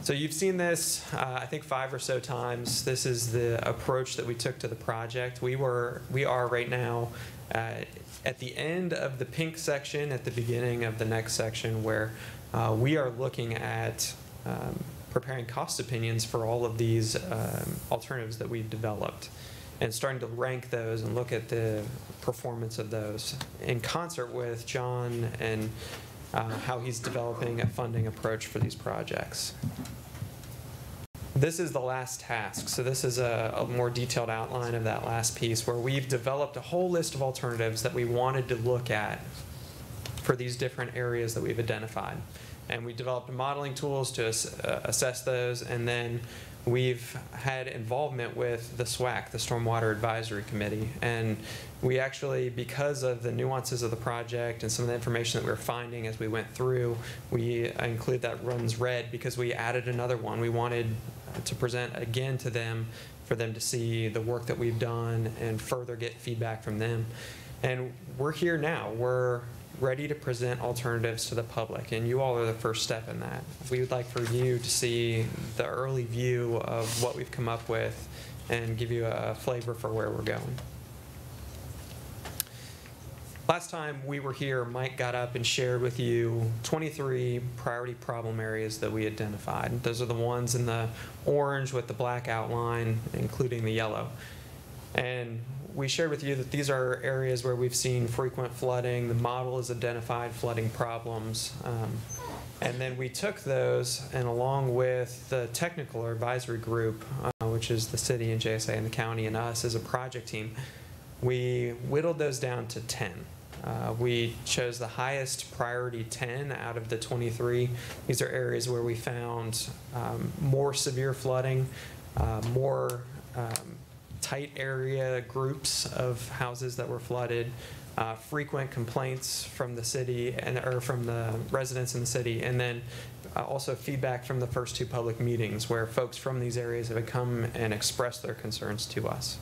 So you've seen this, I think 5 or so times. This is the approach that we took to the project. We are right now at the end of the pink section, at the beginning of the next section, where we are looking at preparing cost opinions for all of these alternatives that we've developed, and starting to rank those and look at the performance of those in concert with John and how he's developing a funding approach for these projects. This is the last task. So this is a more detailed outline of that last piece, where we've developed a whole list of alternatives that we wanted to look at for these different areas that we've identified. And we developed modeling tools to assess those, and then we've had involvement with the SWAC, the Stormwater Advisory Committee. And we actually, because of the nuances of the project and some of the information that we were finding as we went through, we include that runs red because we added another one. We wanted to present again to them for them to see the work that we've done and further get feedback from them. And we're here now. We're ready to present alternatives to the public, and you all are the first step in that. We would like for you to see the early view of what we've come up with and give you a flavor for where we're going. Last time we were here, Mike got up and shared with you 23 priority problem areas that we identified. Those are the ones in the orange with the black outline, including the yellow. And we shared with you that these are areas where we've seen frequent flooding. The model has identified flooding problems. And then we took those, and along with the technical or advisory group, which is the city and JSA and the county and us as a project team, we whittled those down to 10. We chose the highest priority 10 out of the 23. These are areas where we found more severe flooding, more tight area groups of houses that were flooded, frequent complaints from the city or from the residents in the city, and then also feedback from the first 2 public meetings where folks from these areas have come and expressed their concerns to us.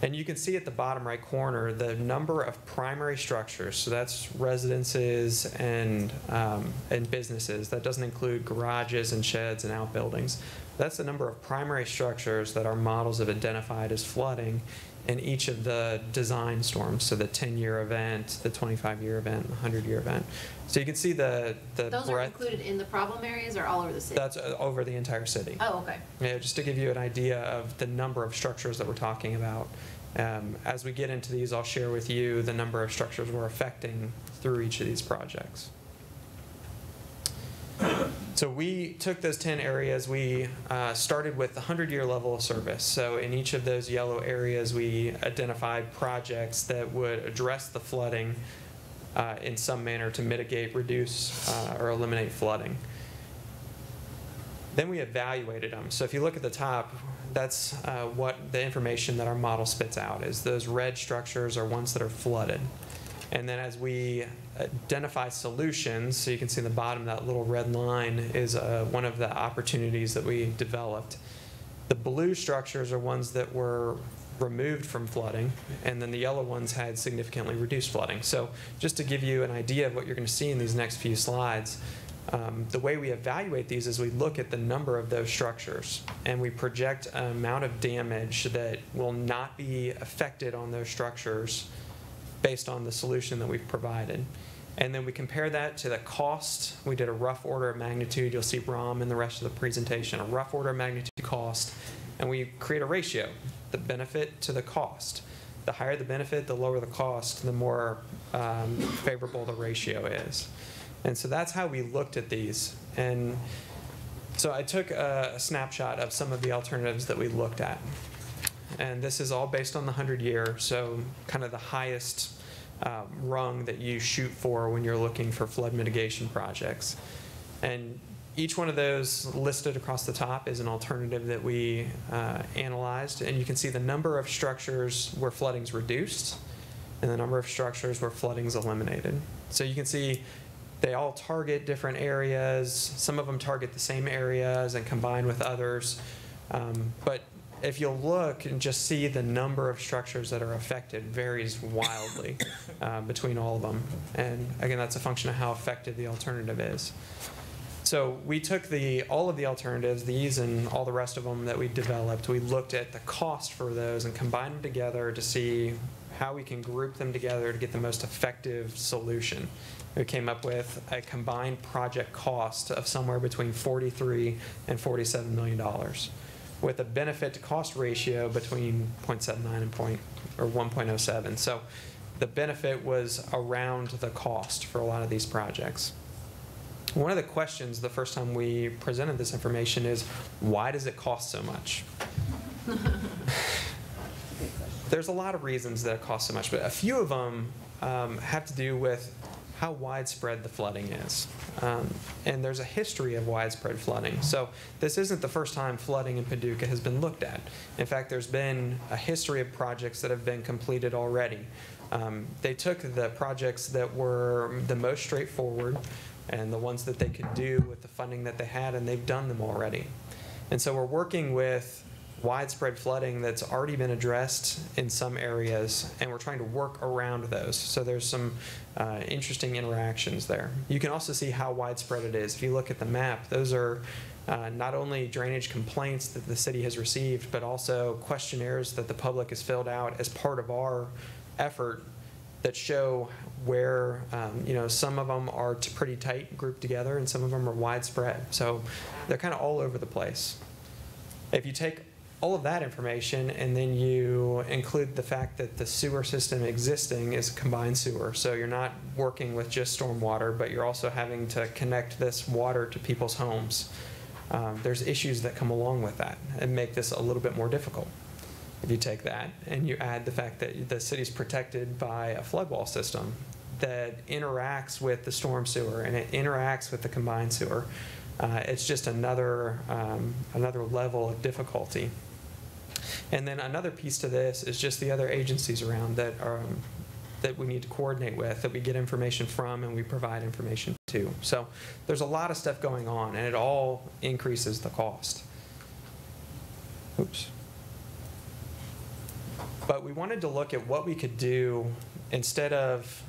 And you can see at the bottom right corner the number of primary structures. So that's residences and businesses. That doesn't include garages and sheds and outbuildings. That's the number of primary structures that our models have identified as flooding in each of the design storms. So the 10-year event, the 25-year event, the 100-year event. So you can see the Those breadth. are included in the problem areas or all over the city? That's over the entire city. Oh, okay. Yeah, just to give you an idea of the number of structures that we're talking about. As we get into these, I'll share with you the number of structures we're affecting through each of these projects. So we took those 10 areas. We started with the 100-year level of service. So in each of those yellow areas, we identified projects that would address the flooding in some manner to mitigate, reduce, or eliminate flooding. Then we evaluated them. So if you look at the top, that's what the information that our model spits out is. Those red structures are ones that are flooded. And then as we identify solutions, so you can see in the bottom, that little red line is one of the opportunities that we developed. The blue structures are ones that were removed from flooding, and then the yellow ones had significantly reduced flooding. So just to give you an idea of what you're going to see in these next few slides, the way we evaluate these is we look at the number of those structures, and we project an amount of damage that will not be affected on those structures based on the solution that we've provided. And then we compare that to the cost. We did a rough order of magnitude. You'll see ROM in the rest of the presentation, a rough order of magnitude cost. And we create a ratio, the benefit to the cost. The higher the benefit, the lower the cost, the more favorable the ratio is. And so that's how we looked at these. And so I took a snapshot of some of the alternatives that we looked at. And this is all based on the 100-year, so kind of the highest rung that you shoot for when you're looking for flood mitigation projects. And each one of those listed across the top is an alternative that we analyzed. And you can see the number of structures where flooding's reduced and the number of structures where flooding's eliminated. So you can see they all target different areas. Some of them target the same areas and combine with others. But if you'll look and just see the number of structures that are affected varies wildly between all of them. And again, that's a function of how effective the alternative is. So we took all of the alternatives, these and all the rest of them that we developed, we looked at the cost for those and combined them together to see how we can group them together to get the most effective solution. We came up with a combined project cost of somewhere between $43 and $47 million, with a benefit to cost ratio between 0.79 and 1.07. So the benefit was around the cost for a lot of these projects. One of the questions the first time we presented this information is, why does it cost so much? There's a lot of reasons that it costs so much, but a few of them have to do with how widespread the flooding is. And there's a history of widespread flooding. So this isn't the first time flooding in Paducah has been looked at. In fact, there's been a history of projects that have been completed already. They took the projects that were the most straightforward and the ones that they could do with the funding that they had, and they've done them already. And so we're working with widespread flooding that's already been addressed in some areas, and we're trying to work around those. So there's some interesting interactions there. You can also see how widespread it is. If you look at the map, those are not only drainage complaints that the city has received, but also questionnaires that the public has filled out as part of our effort that show where, some of them are pretty tight grouped together and some of them are widespread. So they're kind of all over the place. If you take all of that information and then you include the fact that the sewer system existing is a combined sewer, so you're not working with just stormwater, but you're also having to connect this water to people's homes. There's issues that come along with that and make this a little bit more difficult. If you take that and you add the fact that the city's protected by a flood wall system that interacts with the storm sewer and it interacts with the combined sewer, it's just another level of difficulty. And then another piece to this is just the other agencies around that we need to coordinate with, that we get information from and we provide information to. So there's a lot of stuff going on, and it all increases the cost. Oops. But we wanted to look at what we could do instead of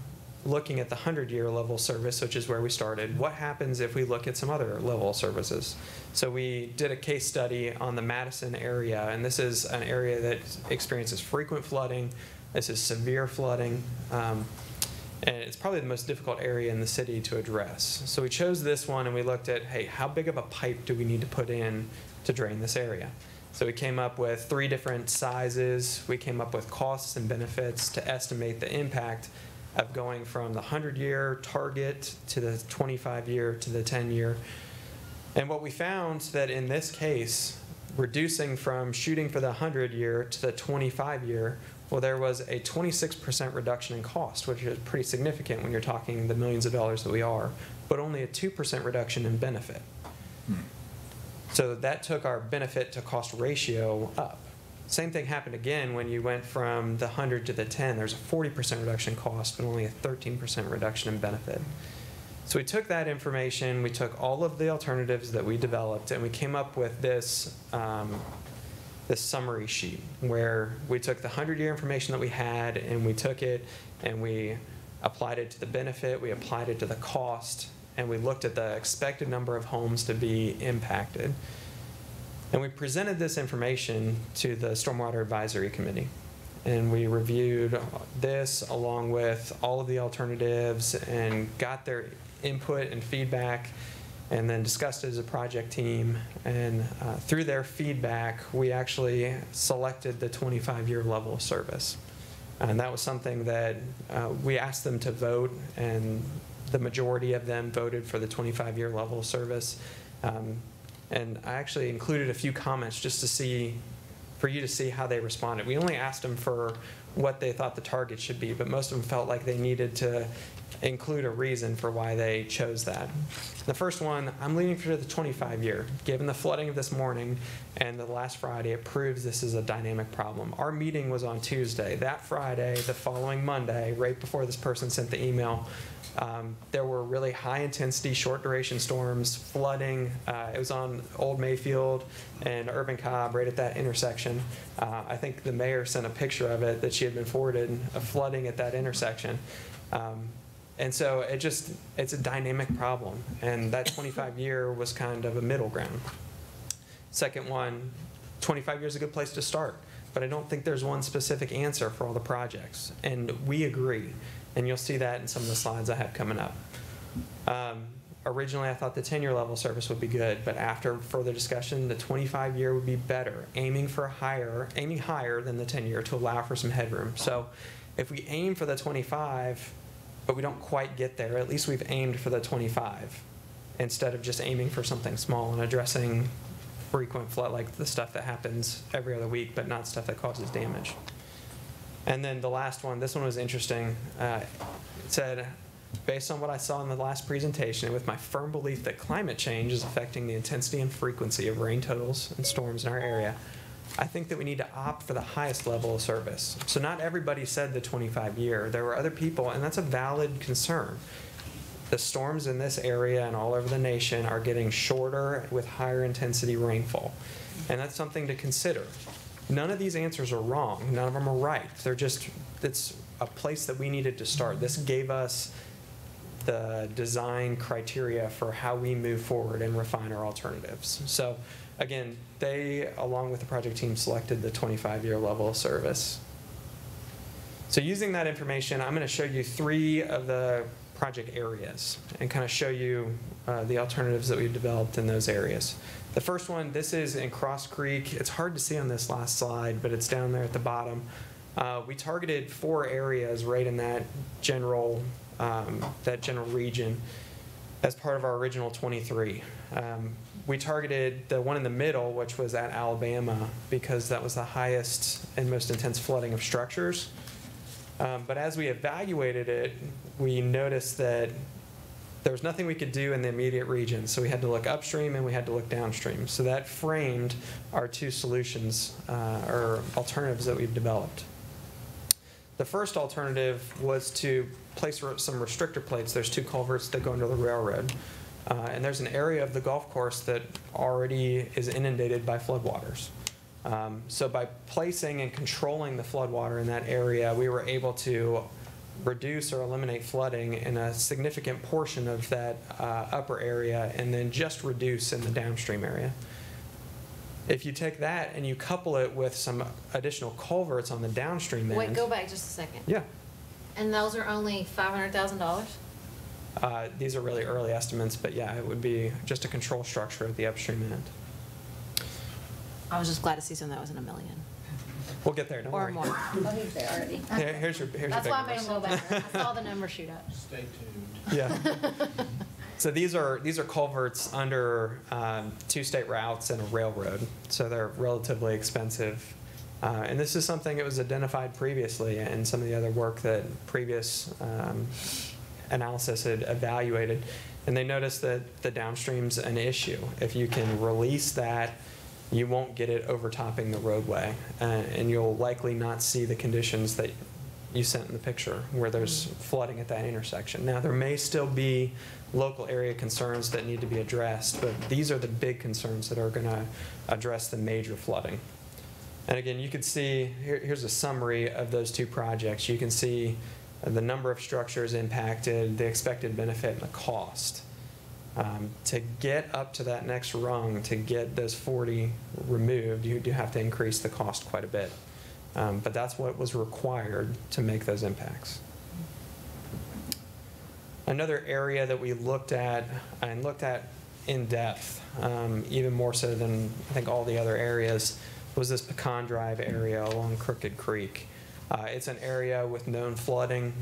looking at the 100-year level service, which is where we started. What happens if we look at some other level services? So we did a case study on the Madison area, and this is an area that experiences frequent flooding. This is severe flooding, and it's probably the most difficult area in the city to address. So we chose this one, and we looked at, hey, how big of a pipe do we need to put in to drain this area? So we came up with 3 different sizes. We came up with costs and benefits to estimate the impact of going from the 100-year target to the 25-year to the 10-year. And what we found that in this case, reducing from shooting for the 100-year to the 25-year, well, there was a 26% reduction in cost, which is pretty significant when you're talking the millions of dollars that we are, but only a 2% reduction in benefit. So that took our benefit to cost ratio up. Same thing happened again when you went from the 100 to the 10. There's a 40% reduction in cost, but only a 13% reduction in benefit. So we took that information, we took all of the alternatives that we developed, and we came up with this, this summary sheet where we took the 100-year information that we had, and we took it and we applied it to the benefit, we applied it to the cost, and we looked at the expected number of homes to be impacted. And we presented this information to the Stormwater Advisory Committee. And we reviewed this along with all of the alternatives and got their input and feedback, and then discussed it as a project team. And through their feedback, we actually selected the 25-year level of service. And that was something that we asked them to vote, and the majority of them voted for the 25-year level of service. And I actually included a few comments just to see, for you to see how they responded. We only asked them for what they thought the target should be, but most of them felt like they needed to include a reason for why they chose that. The first one, I'm leaning for the 25-year. Given the flooding of this morning and the last Friday, it proves this is a dynamic problem. Our meeting was on Tuesday. That Friday, the following Monday, right before this person sent the email, there were really high-intensity, short-duration storms, flooding. It was on Old Mayfield and Urban Cobb, right at that intersection. I think the mayor sent a picture of it that she had been forwarded, of flooding at that intersection. And so it's a dynamic problem, and that 25-year was kind of a middle ground. Second one, 25 years is a good place to start, but I don't think there's one specific answer for all the projects, and we agree. And you'll see that in some of the slides I have coming up. Originally, I thought the 10-year level service would be good, but after further discussion, the 25-year would be better, aiming higher than the 10-year to allow for some headroom. So if we aim for the 25, but we don't quite get there, at least we've aimed for the 25, instead of just aiming for something small and addressing frequent flood, like the stuff that happens every other week, but not stuff that causes damage. And then the last one, this one was interesting. It said, based on what I saw in the last presentation, and with my firm belief that climate change is affecting the intensity and frequency of rain totals and storms in our area, I think that we need to opt for the highest level of service. So not everybody said the 25-year. There were other people, and that's a valid concern. The storms in this area and all over the nation are getting shorter with higher intensity rainfall. And that's something to consider. None of these answers are wrong. None of them are right. They're just, it's a place that we needed to start. This gave us the design criteria for how we move forward and refine our alternatives. So again, they, along with the project team, selected the 25-year level of service. So using that information, I'm going to show you 3 of the project areas and kind of show you the alternatives that we've developed in those areas. The first one, this is in Cross Creek. It's hard to see on this last slide, but it's down there at the bottom. We targeted 4 areas right in that general region as part of our original 23. We targeted the one in the middle, which was at Alabama, because that was the highest and most intense flooding of structures. But as we evaluated it, we noticed that there was nothing we could do in the immediate region, so we had to look upstream and we had to look downstream. So that framed our 2 solutions or alternatives that we've developed. The first alternative was to place some restrictor plates. There's 2 culverts that go under the railroad. And there's an area of the golf course that already is inundated by floodwaters. So by placing and controlling the floodwater in that area, we were able to reduce or eliminate flooding in a significant portion of that upper area, and then just reduce in the downstream area. If you take that and you couple it with some additional culverts on the downstream end. Wait, go back just a second. Yeah. And those are only $500,000? These are really early estimates, but yeah, it would be just a control structure at the upstream end. I was just glad to see something that wasn't $1 million. We'll get there, don't Or worry. more. Oh, he's there already. Here's your That's big why I made numbers. him go back. I saw the number shoot up. Stay tuned. Yeah. So these are culverts under 2 state routes and a railroad, so they're relatively expensive. And this is something that was identified previously in some of the other work that previous analysis had evaluated. And they noticed that the downstream's an issue. If you can release that, you won't get it overtopping the roadway, and you'll likely not see the conditions that you sent in the picture where there's flooding at that intersection. Now, there may still be local area concerns that need to be addressed, but these are the big concerns that are going to address the major flooding. And again, you can see, here's a summary of those 2 projects. You can see the number of structures impacted, the expected benefit, and the cost. To get up to that next rung, to get those 40 removed, you do have to increase the cost quite a bit. But that's what was required to make those impacts. Another area that we looked at, and looked at in depth, even more so than I think all the other areas, was this Pecan Drive area along Crooked Creek. It's an area with known flooding.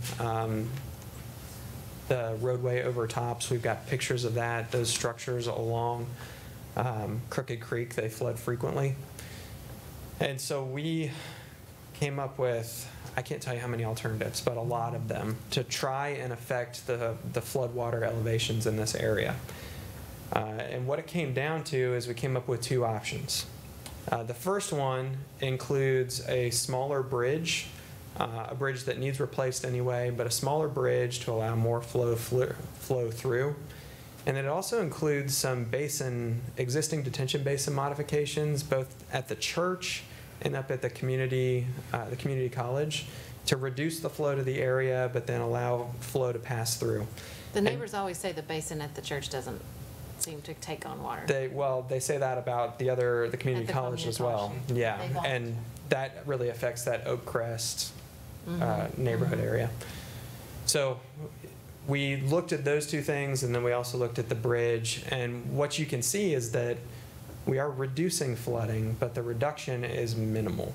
The roadway overtops, we've got pictures of that. Those structures along Crooked Creek, they flood frequently. And so we came up with, I can't tell you how many alternatives, but a lot of them, to try and affect the floodwater elevations in this area. And what it came down to is we came up with 2 options. The first one includes a smaller bridge, a bridge that needs replaced anyway, but a smaller bridge to allow more flow through. And it also includes some existing detention basin modifications, both at the church and up at the community college, to reduce the flow to the area, but then allow flow to pass through. The neighbors always say the basin at the church doesn't seem to take on water. They say that about the community college as well. Yeah, and that really affects that Oak Crest neighborhood area. So we looked at those 2 things, and then we also looked at the bridge. And what you can see is that we are reducing flooding, but the reduction is minimal,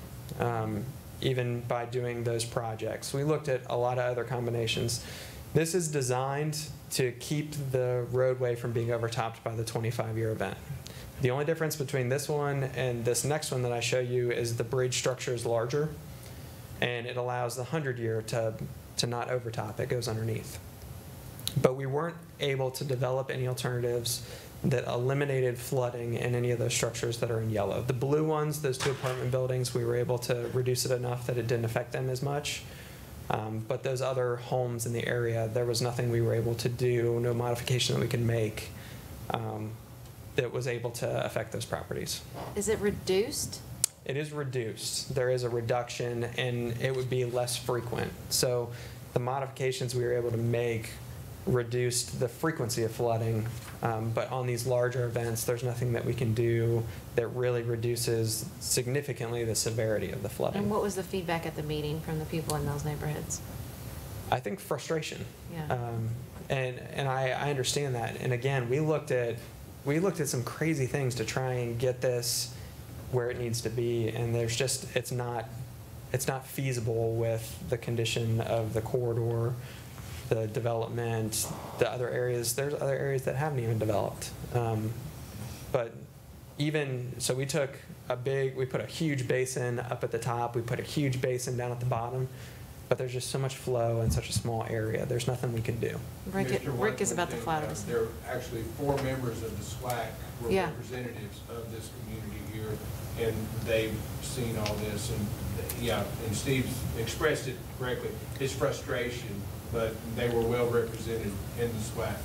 even by doing those projects. We looked at a lot of other combinations. This is designed to keep the roadway from being overtopped by the 25-year event. The only difference between this one and this next one that I show you is the bridge structure is larger, and it allows the 100-year to not overtop. It goes underneath. But we weren't able to develop any alternatives that eliminated flooding in any of those structures that are in yellow. The blue ones, those 2 apartment buildings, we were able to reduce it enough that it didn't affect them as much. But those other homes in the area, there was nothing we were able to do, no modification that we could make that was able to affect those properties. Is it reduced? It is reduced. There is a reduction, and it would be less frequent. So the modifications we were able to make reduced the frequency of flooding, but on these larger events, there's nothing that we can do that really reduces significantly the severity of the flooding. And what was the feedback at the meeting from the people in those neighborhoods? I think frustration. Yeah. And I understand that. And again, we looked at some crazy things to try and get this where it needs to be, and there's just it's not feasible with the condition of the corridor, the development, the other areas. There's other areas that haven't even developed. But even so, we put a huge basin up at the top. We put a huge basin down at the bottom. But there's just so much flow in such a small area. There's nothing we can do. Rick is about to fly to us. There are actually 4 members of the SWAC were Yeah. representatives of this community here, and they've seen all this. And yeah, and Steve's expressed it correctly, his frustration, but they were well represented in the SWAC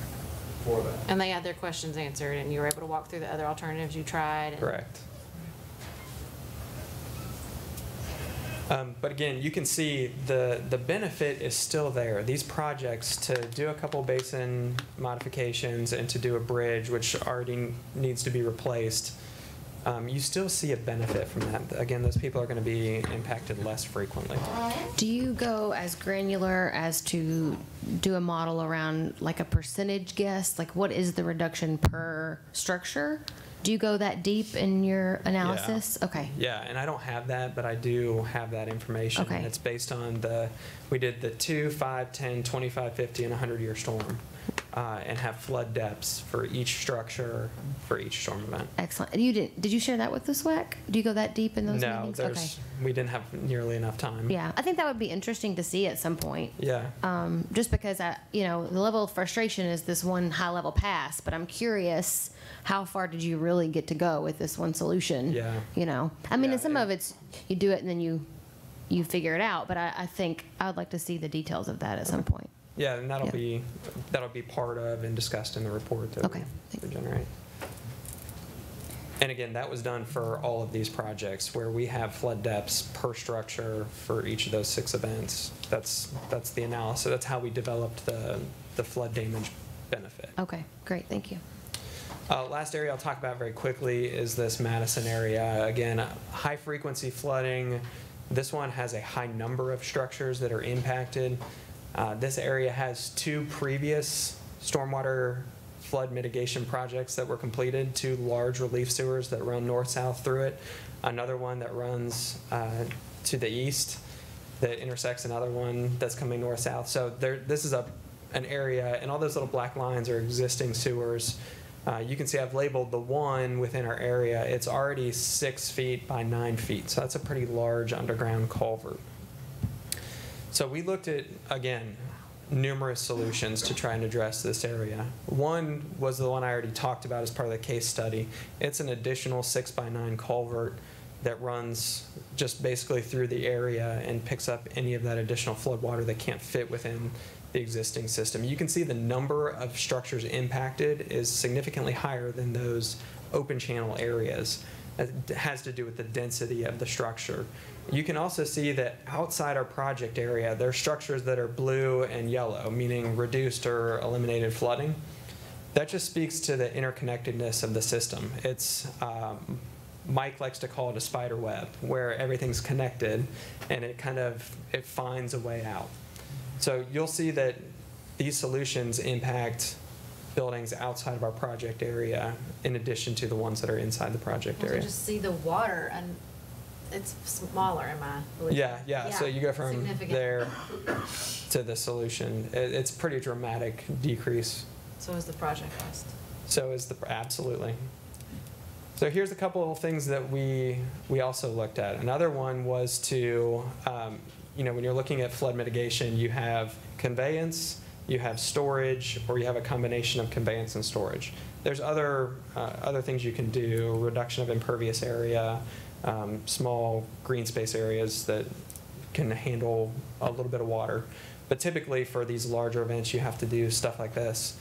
for that. And they had their questions answered, and you were able to walk through the other alternatives you tried. And Correct. But again, you can see the benefit is still there. These projects, to do a couple basin modifications and to do a bridge, which already needs to be replaced, you still see a benefit from that. Again, those people are going to be impacted less frequently. Do you go as granular as to do a model around like a percentage guess? Like what is the reduction per structure? Do you go that deep in your analysis? Yeah. Okay. Yeah, and I don't have that, but I do have that information. Okay. And it's based on we did the 2, 5, 10, 25, 50, and 100-year storm. and have flood depths for each structure for each storm event. Excellent. Did you share that with the SWAC? Do you go that deep in those No, meetings? we didn't have nearly enough time. Yeah, I think that would be interesting to see at some point. Yeah. Just because the level of frustration is this one high level pass, but I'm curious, how far did you really get to go with this one solution? Yeah. I mean, Yeah, and some of it's you do it and then you figure it out, but I think I would like to see the details of that at some point. Yeah, and that'll be part of and discussed in the report that we generate. And again, that was done for all of these projects where we have flood depths per structure for each of those 6 events. That's the analysis. That's how we developed the flood damage benefit. Okay, great, thank you. Last area I'll talk about very quickly is this Madison area. Again, high frequency flooding. This one has a high number of structures that are impacted. This area has 2 previous stormwater flood mitigation projects that were completed, 2 large relief sewers that run north-south through it, another one that runs to the east that intersects another one that's coming north-south. So this is an area, and all those little black lines are existing sewers. You can see I've labeled the one within our area. It's already 6 feet by 9 feet, so that's a pretty large underground culvert. So we looked at, again, numerous solutions to try and address this area. One was the one I already talked about as part of the case study. It's an additional 6 by 9 culvert that runs just basically through the area and picks up any of that additional flood water that can't fit within the existing system. You can see the number of structures impacted is significantly higher than those open channel areas. It has to do with the density of the structure. You can also see that outside our project area, there are structures that are blue and yellow, meaning reduced or eliminated flooding. That just speaks to the interconnectedness of the system. It's, Mike likes to call it a spider web, where everything's connected and it finds a way out. So you'll see that these solutions impact buildings outside of our project area in addition to the ones that are inside the project area. Just see the water, and it's smaller, am I believing? Yeah. So you go from significant. there to the solution. It's a pretty dramatic decrease. So is the project cost. So is absolutely. So here's a couple of things that we also looked at. Another one was to, when you're looking at flood mitigation, you have conveyance, you have storage, or you have a combination of conveyance and storage. There's other things you can do, reduction of impervious area, small green space areas that can handle a little bit of water. But typically for these larger events, you have to do stuff like this,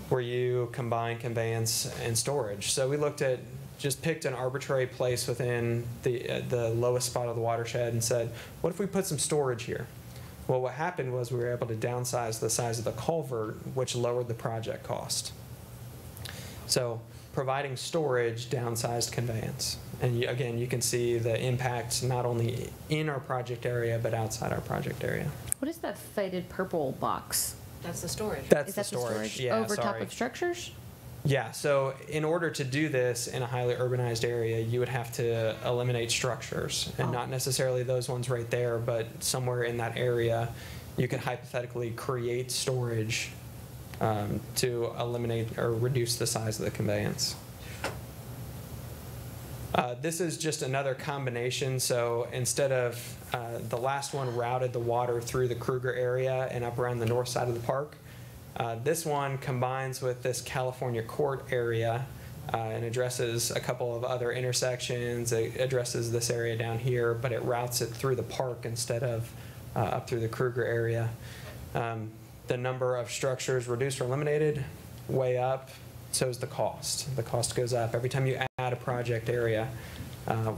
where you combine conveyance and storage. So we just picked an arbitrary place within the lowest spot of the watershed and said, what if we put some storage here? Well, what happened was we were able to downsize the size of the culvert, which lowered the project cost. So providing storage downsized conveyance. And again, you can see the impact not only in our project area, but outside our project area. What is that faded purple box? That's the storage. That's Is that the storage. the Yeah, over top sorry. of structures? Yeah, so in order to do this in a highly urbanized area, you would have to eliminate structures, and not necessarily those ones right there, but somewhere in that area, you could hypothetically create storage to eliminate or reduce the size of the conveyance. This is just another combination. So instead of the last one routed the water through the Kruger area and up around the north side of the park, this one combines with this California Court area and addresses a couple of other intersections. It addresses this area down here, but it routes it through the park instead of up through the Kruger area. The number of structures reduced or eliminated, way up. So is the cost. The cost goes up every time you add a project area.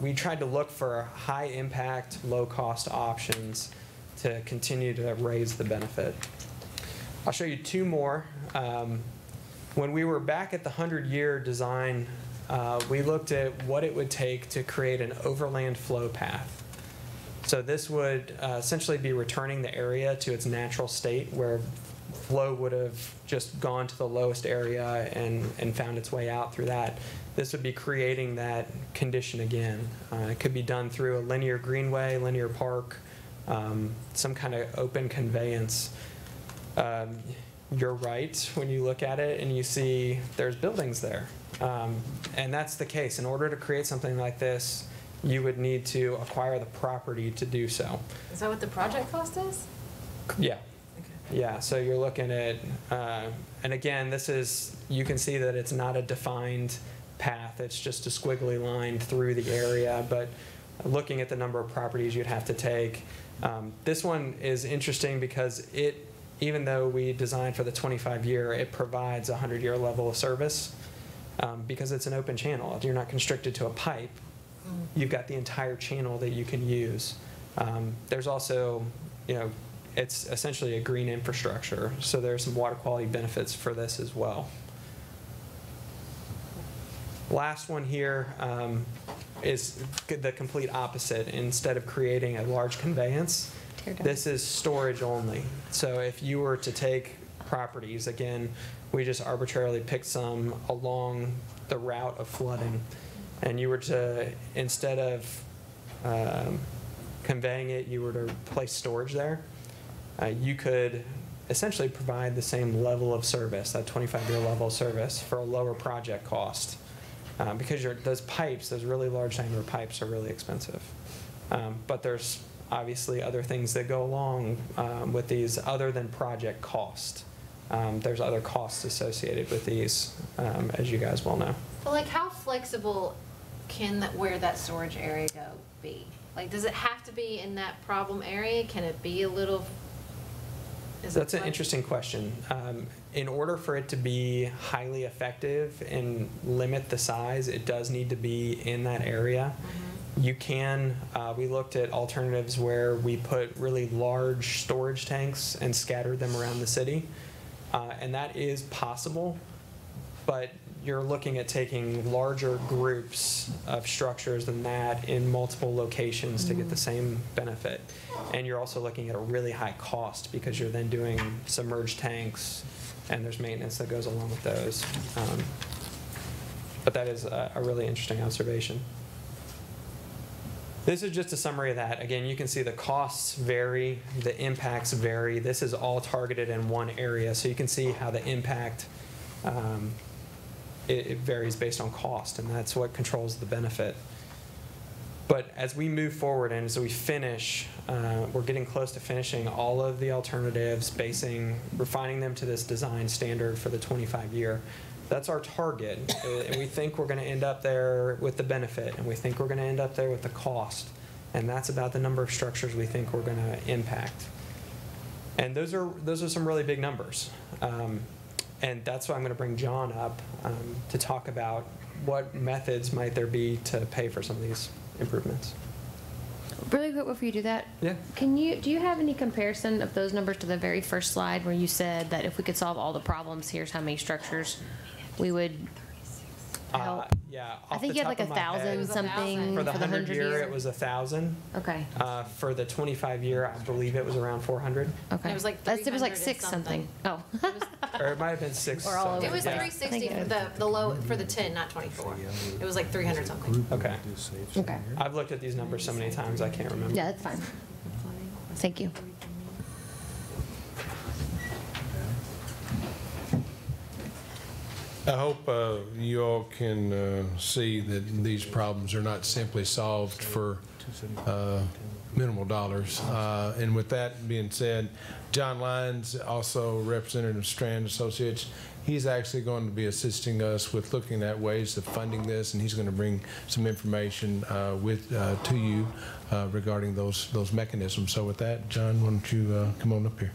We tried to look for high impact, low cost options to continue to raise the benefit. I'll show you 2 more. When we were back at the 100-year design, we looked at what it would take to create an overland flow path. So this would essentially be returning the area to its natural state, where flow would have just gone to the lowest area and found its way out through that. This would be creating that condition again. It could be done through a linear greenway, linear park, some kind of open conveyance. you're right when you look at it and you see there's buildings there. And that's the case. In order to create something like this, you would need to acquire the property to do so. Is that what the project cost is? Yeah. Yeah, so you're looking at, and again, this is, you can see that it's not a defined path. It's just a squiggly line through the area, but looking at the number of properties you'd have to take. This one is interesting because it, even though we designed for the 25-year, it provides a 100-year level of service because it's an open channel. You're not constricted to a pipe. You've got the entire channel that you can use. There's also, you know, it's essentially a green infrastructure, so there's some water quality benefits for this as well. Last one here is the complete opposite. Instead of creating a large conveyance, this is storage only. So if you were to take properties, again, we just arbitrarily picked some along the route of flooding, and you were to, instead of conveying it, you were to place storage there, you could essentially provide the same level of service, that 25-year level of service, for a lower project cost. Because those pipes, those really large diameter pipes, are really expensive. But there's obviously other things that go along with these other than project cost. There's other costs associated with these, as you guys well know. But like, how flexible can where that storage area be? Like, does it have to be in that problem area? Can it be a little? That's an interesting question. In order for it to be highly effective and limit the size, it does need to be in that area. You can, we looked at alternatives where we put really large storage tanks and scattered them around the city. And that is possible, but you're looking at taking larger groups of structures than that in multiple locations to get the same benefit. And you're also looking at a really high cost because you're then doing submerged tanks and there's maintenance that goes along with those. But that is a really interesting observation. This is just a summary of that. Again, you can see the costs vary, the impacts vary. This is all targeted in one area, so you can see how the impact it varies based on cost, and that's what controls the benefit. But as we move forward and as we finish, we're getting close to finishing all of the alternatives, refining them to this design standard for the 25-year. That's our target, and we think we're going to end up there with the benefit, and we think we're going to end up there with the cost, and that's about the number of structures we think we're going to impact. And those are some really big numbers. And that's why I'm going to bring John up to talk about what methods might there be to pay for some of these improvements. Really quick before you do that, Yeah. do you have any comparison of those numbers to the very first slide where you said that if we could solve all the problems, here's how many structures we would help? Yeah. I think you had like 1,000 something For the 100 year, 100-year. it was 1,000. Okay. For the 25-year, I believe it was around 400. Okay. It was like It was like 300 6 and something. Oh. Or it might have been 6. Or all over. It was Yeah. 360 Thank for you. the low, for the 10, not 24. It was like 300 something. Okay. Okay. I've looked at these numbers so many times, I can't remember. Yeah, that's fine. Thank you. I hope you all can see that these problems are not simply solved for minimal dollars. And with that being said, John Lyons, also Representative Strand Associates, he's actually going to be assisting us with looking at ways of funding this, and he's going to bring some information to you regarding those mechanisms. So with that, John, why don't you come on up here?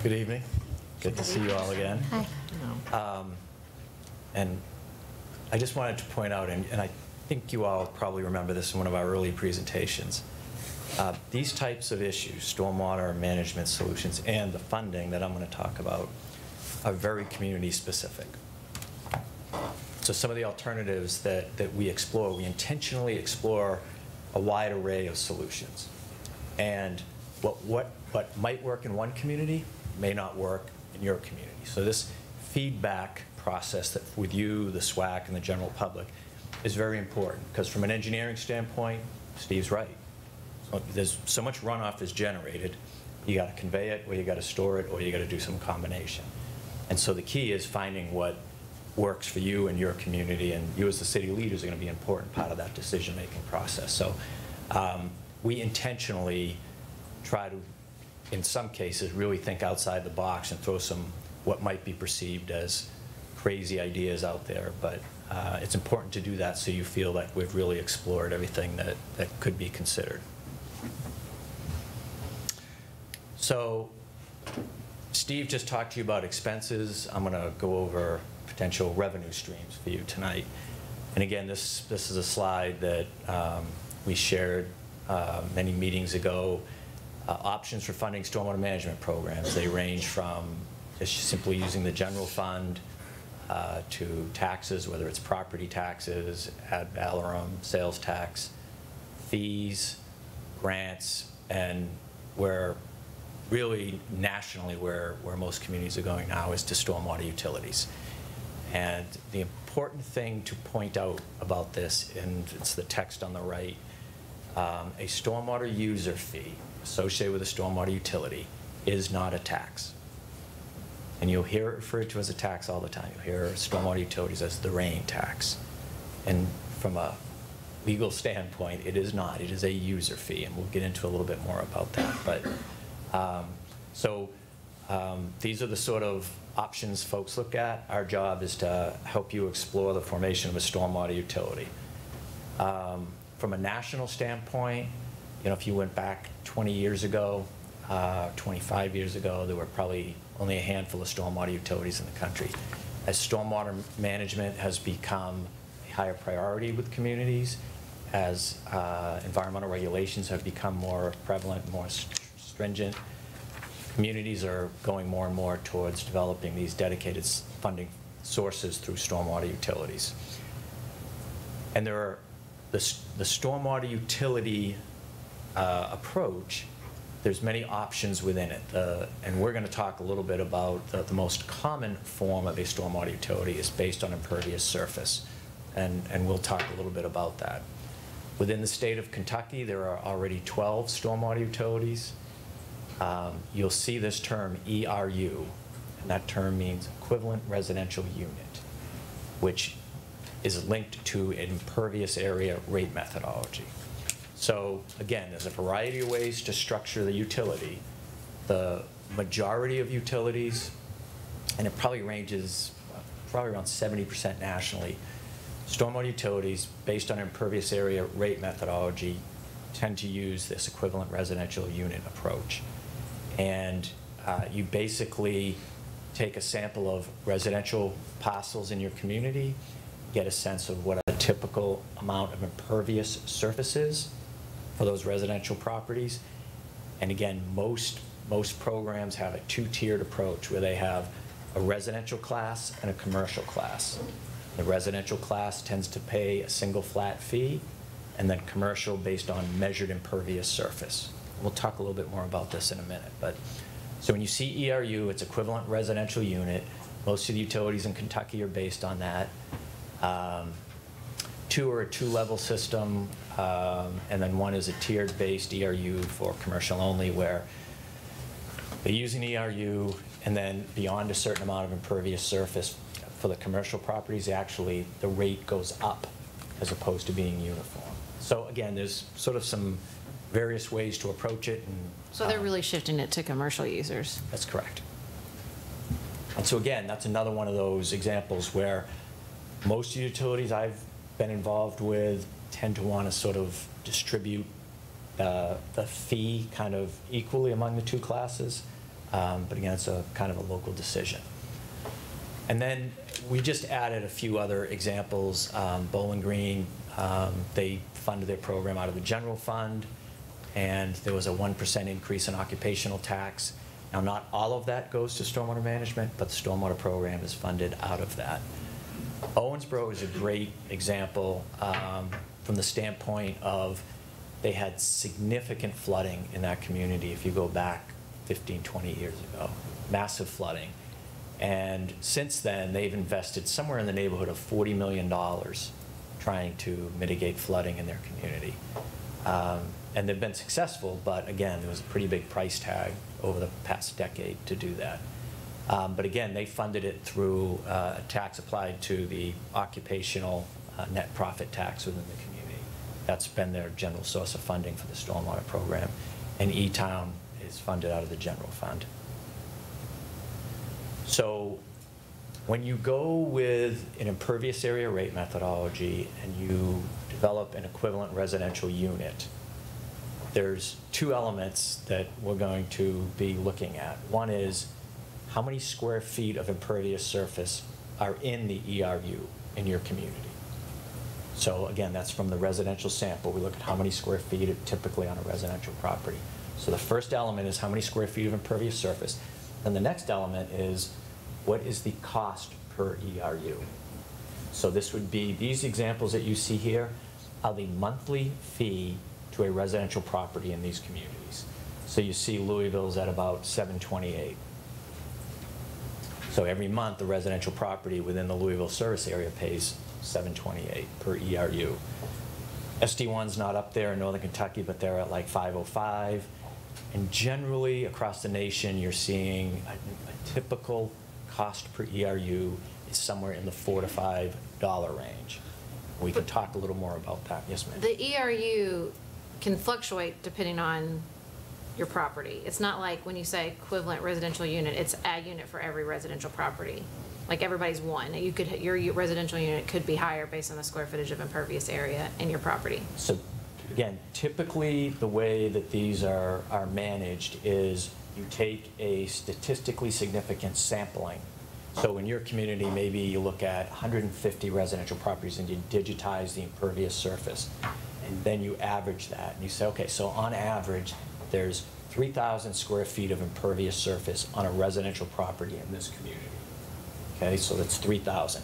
Good evening. Good to see you all again. Hi. And I just wanted to point out, and I think you all probably remember this in one of our early presentations, these types of issues, stormwater management solutions and the funding that I'm going to talk about, are very community specific. So some of the alternatives that we explore, we intentionally explore a wide array of solutions. And what might work in one community may not work in your community. So this feedback process that with you, the SWAC, and the general public is very important, because from an engineering standpoint, Steve's right. There's so much runoff is generated. You got to convey it, or you got to store it, or you got to do some combination. And so the key is finding what works for you and your community, and you as the city leaders are going to be an important part of that decision-making process. So we intentionally try to, in some cases, really think outside the box and throw some what might be perceived as crazy ideas out there, but it's important to do that so you feel like we've really explored everything that could be considered. So Steve just talked to you about expenses. I'm going to go over potential revenue streams for you tonight. And again, this is a slide that we shared many meetings ago. Options for funding stormwater management programs. They range from just simply using the general fund to taxes, whether it's property taxes, ad valorem, sales tax, fees, grants, and where really nationally where most communities are going now is to stormwater utilities. And the important thing to point out about this, and it's the text on the right, a stormwater user fee associated with a stormwater utility is not a tax. And you'll hear it referred to as a tax all the time. You'll hear stormwater utilities as the rain tax. And from a legal standpoint, it is not. It is a user fee, and we'll get into a little bit more about that. But these are the sort of options folks look at. Our job is to help you explore the formation of a stormwater utility. From a national standpoint, you know, if you went back 20 years ago, 25 years ago, there were probably only a handful of stormwater utilities in the country. As stormwater management has become a higher priority with communities, as environmental regulations have become more prevalent, more stringent, communities are going more and more towards developing these dedicated funding sources through stormwater utilities. And there are the stormwater utility approach, there's many options within it. And we're going to talk a little bit about the most common form of a stormwater utility is based on impervious surface. And we'll talk a little bit about that. Within the state of Kentucky, there are already 12 stormwater utilities. You'll see this term ERU, and that term means equivalent residential unit, which is linked to an impervious area rate methodology. So again, there's a variety of ways to structure the utility. The majority of utilities, and it probably ranges probably around 70% nationally, stormwater utilities based on impervious area rate methodology tend to use this equivalent residential unit approach. And you basically take a sample of residential parcels in your community, get a sense of what a typical amount of impervious surface is for those residential properties. And again, most programs have a two-tiered approach where they have a residential class and a commercial class. The residential class tends to pay a single flat fee, and then commercial based on measured impervious surface. We'll talk a little bit more about this in a minute. But so when you see ERU, it's equivalent residential unit. Most of the utilities in Kentucky are based on that. Two are a two-level system, and then one is a tiered-based ERU for commercial only, where they're using ERU, and then beyond a certain amount of impervious surface for the commercial properties, actually the rate goes up as opposed to being uniform. So again, there's sort of some various ways to approach it. And, so they're really shifting it to commercial users. That's correct. And so again, that's another one of those examples where most utilities I've been involved with tend to want to sort of distribute the fee kind of equally among the two classes. But again, it's a kind of a local decision. And then we just added a few other examples. Bowling Green, they funded their program out of the general fund, and there was a 1% increase in occupational tax. Now, not all of that goes to stormwater management, but the stormwater program is funded out of that. Owensboro is a great example from the standpoint of they had significant flooding in that community if you go back 15, 20 years ago, massive flooding. And since then, they've invested somewhere in the neighborhood of $40 million trying to mitigate flooding in their community. And they've been successful, but again, there was a pretty big price tag over the past decade to do that. But again, they funded it through a tax applied to the occupational net profit tax within the community. That's been their general source of funding for the stormwater program. And E-Town is funded out of the general fund. So when you go with an impervious area rate methodology and you develop an equivalent residential unit, there's two elements that we're going to be looking at. One is how many square feet of impervious surface are in the ERU in your community. So again, that's from the residential sample. We look at how many square feet are typically on a residential property. So the first element is how many square feet of impervious surface. And the next element is what is the cost per ERU. So this would be, these examples that you see here are the monthly fee to a residential property in these communities. So you see Louisville's at about $728. So every month, the residential property within the Louisville service area pays $728 per ERU. SD1's not up there in Northern Kentucky, but they're at like $505. And generally, across the nation, you're seeing a typical cost per ERU is somewhere in the $4 to $5 range. We can talk a little more about that. Yes, ma'am. The ERU can fluctuate depending on your property. It's not like when you say equivalent residential unit, it's a unit for every residential property. Like everybody's one. You could, your residential unit could be higher based on the square footage of impervious area in your property. So again, typically the way that these are managed is you take a statistically significant sampling. So in your community, maybe you look at 150 residential properties and you digitize the impervious surface. And then you average that. And you say, okay, so on average, there's 3,000 square feet of impervious surface on a residential property in this community. Okay, so that's 3,000.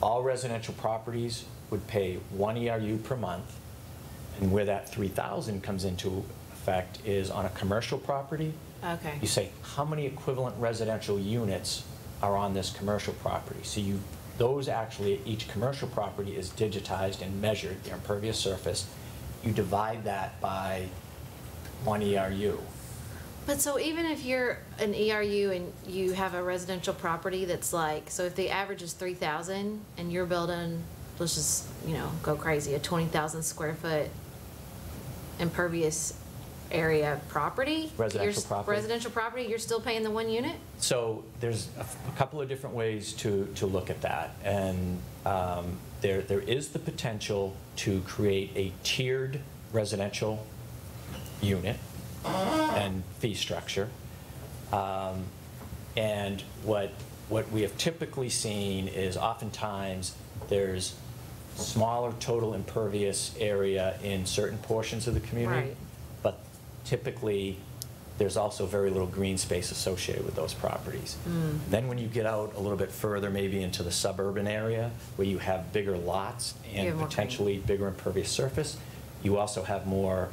All residential properties would pay 1 ERU per month. And where that 3,000 comes into effect is on a commercial property. Okay. You say, how many equivalent residential units are on this commercial property? So those actually, each commercial property is digitized and measured, their impervious surface. You divide that by 1 ERU. But so even if you're an ERU and you have a residential property that's like, so if the average is 3,000 and you're building, let's just, go crazy, a 20,000 square foot impervious area property? Residential property, you're still paying the 1 unit? So there's a couple of different ways to look at that. And there is the potential to create a tiered residential unit and fee structure. And what we have typically seen is oftentimes there's smaller total impervious area in certain portions of the community. Right. But typically, there's also very little green space associated with those properties. Then when you get out a little bit further, maybe into the suburban area, where you have bigger lots and potentially bigger impervious surface, you also have more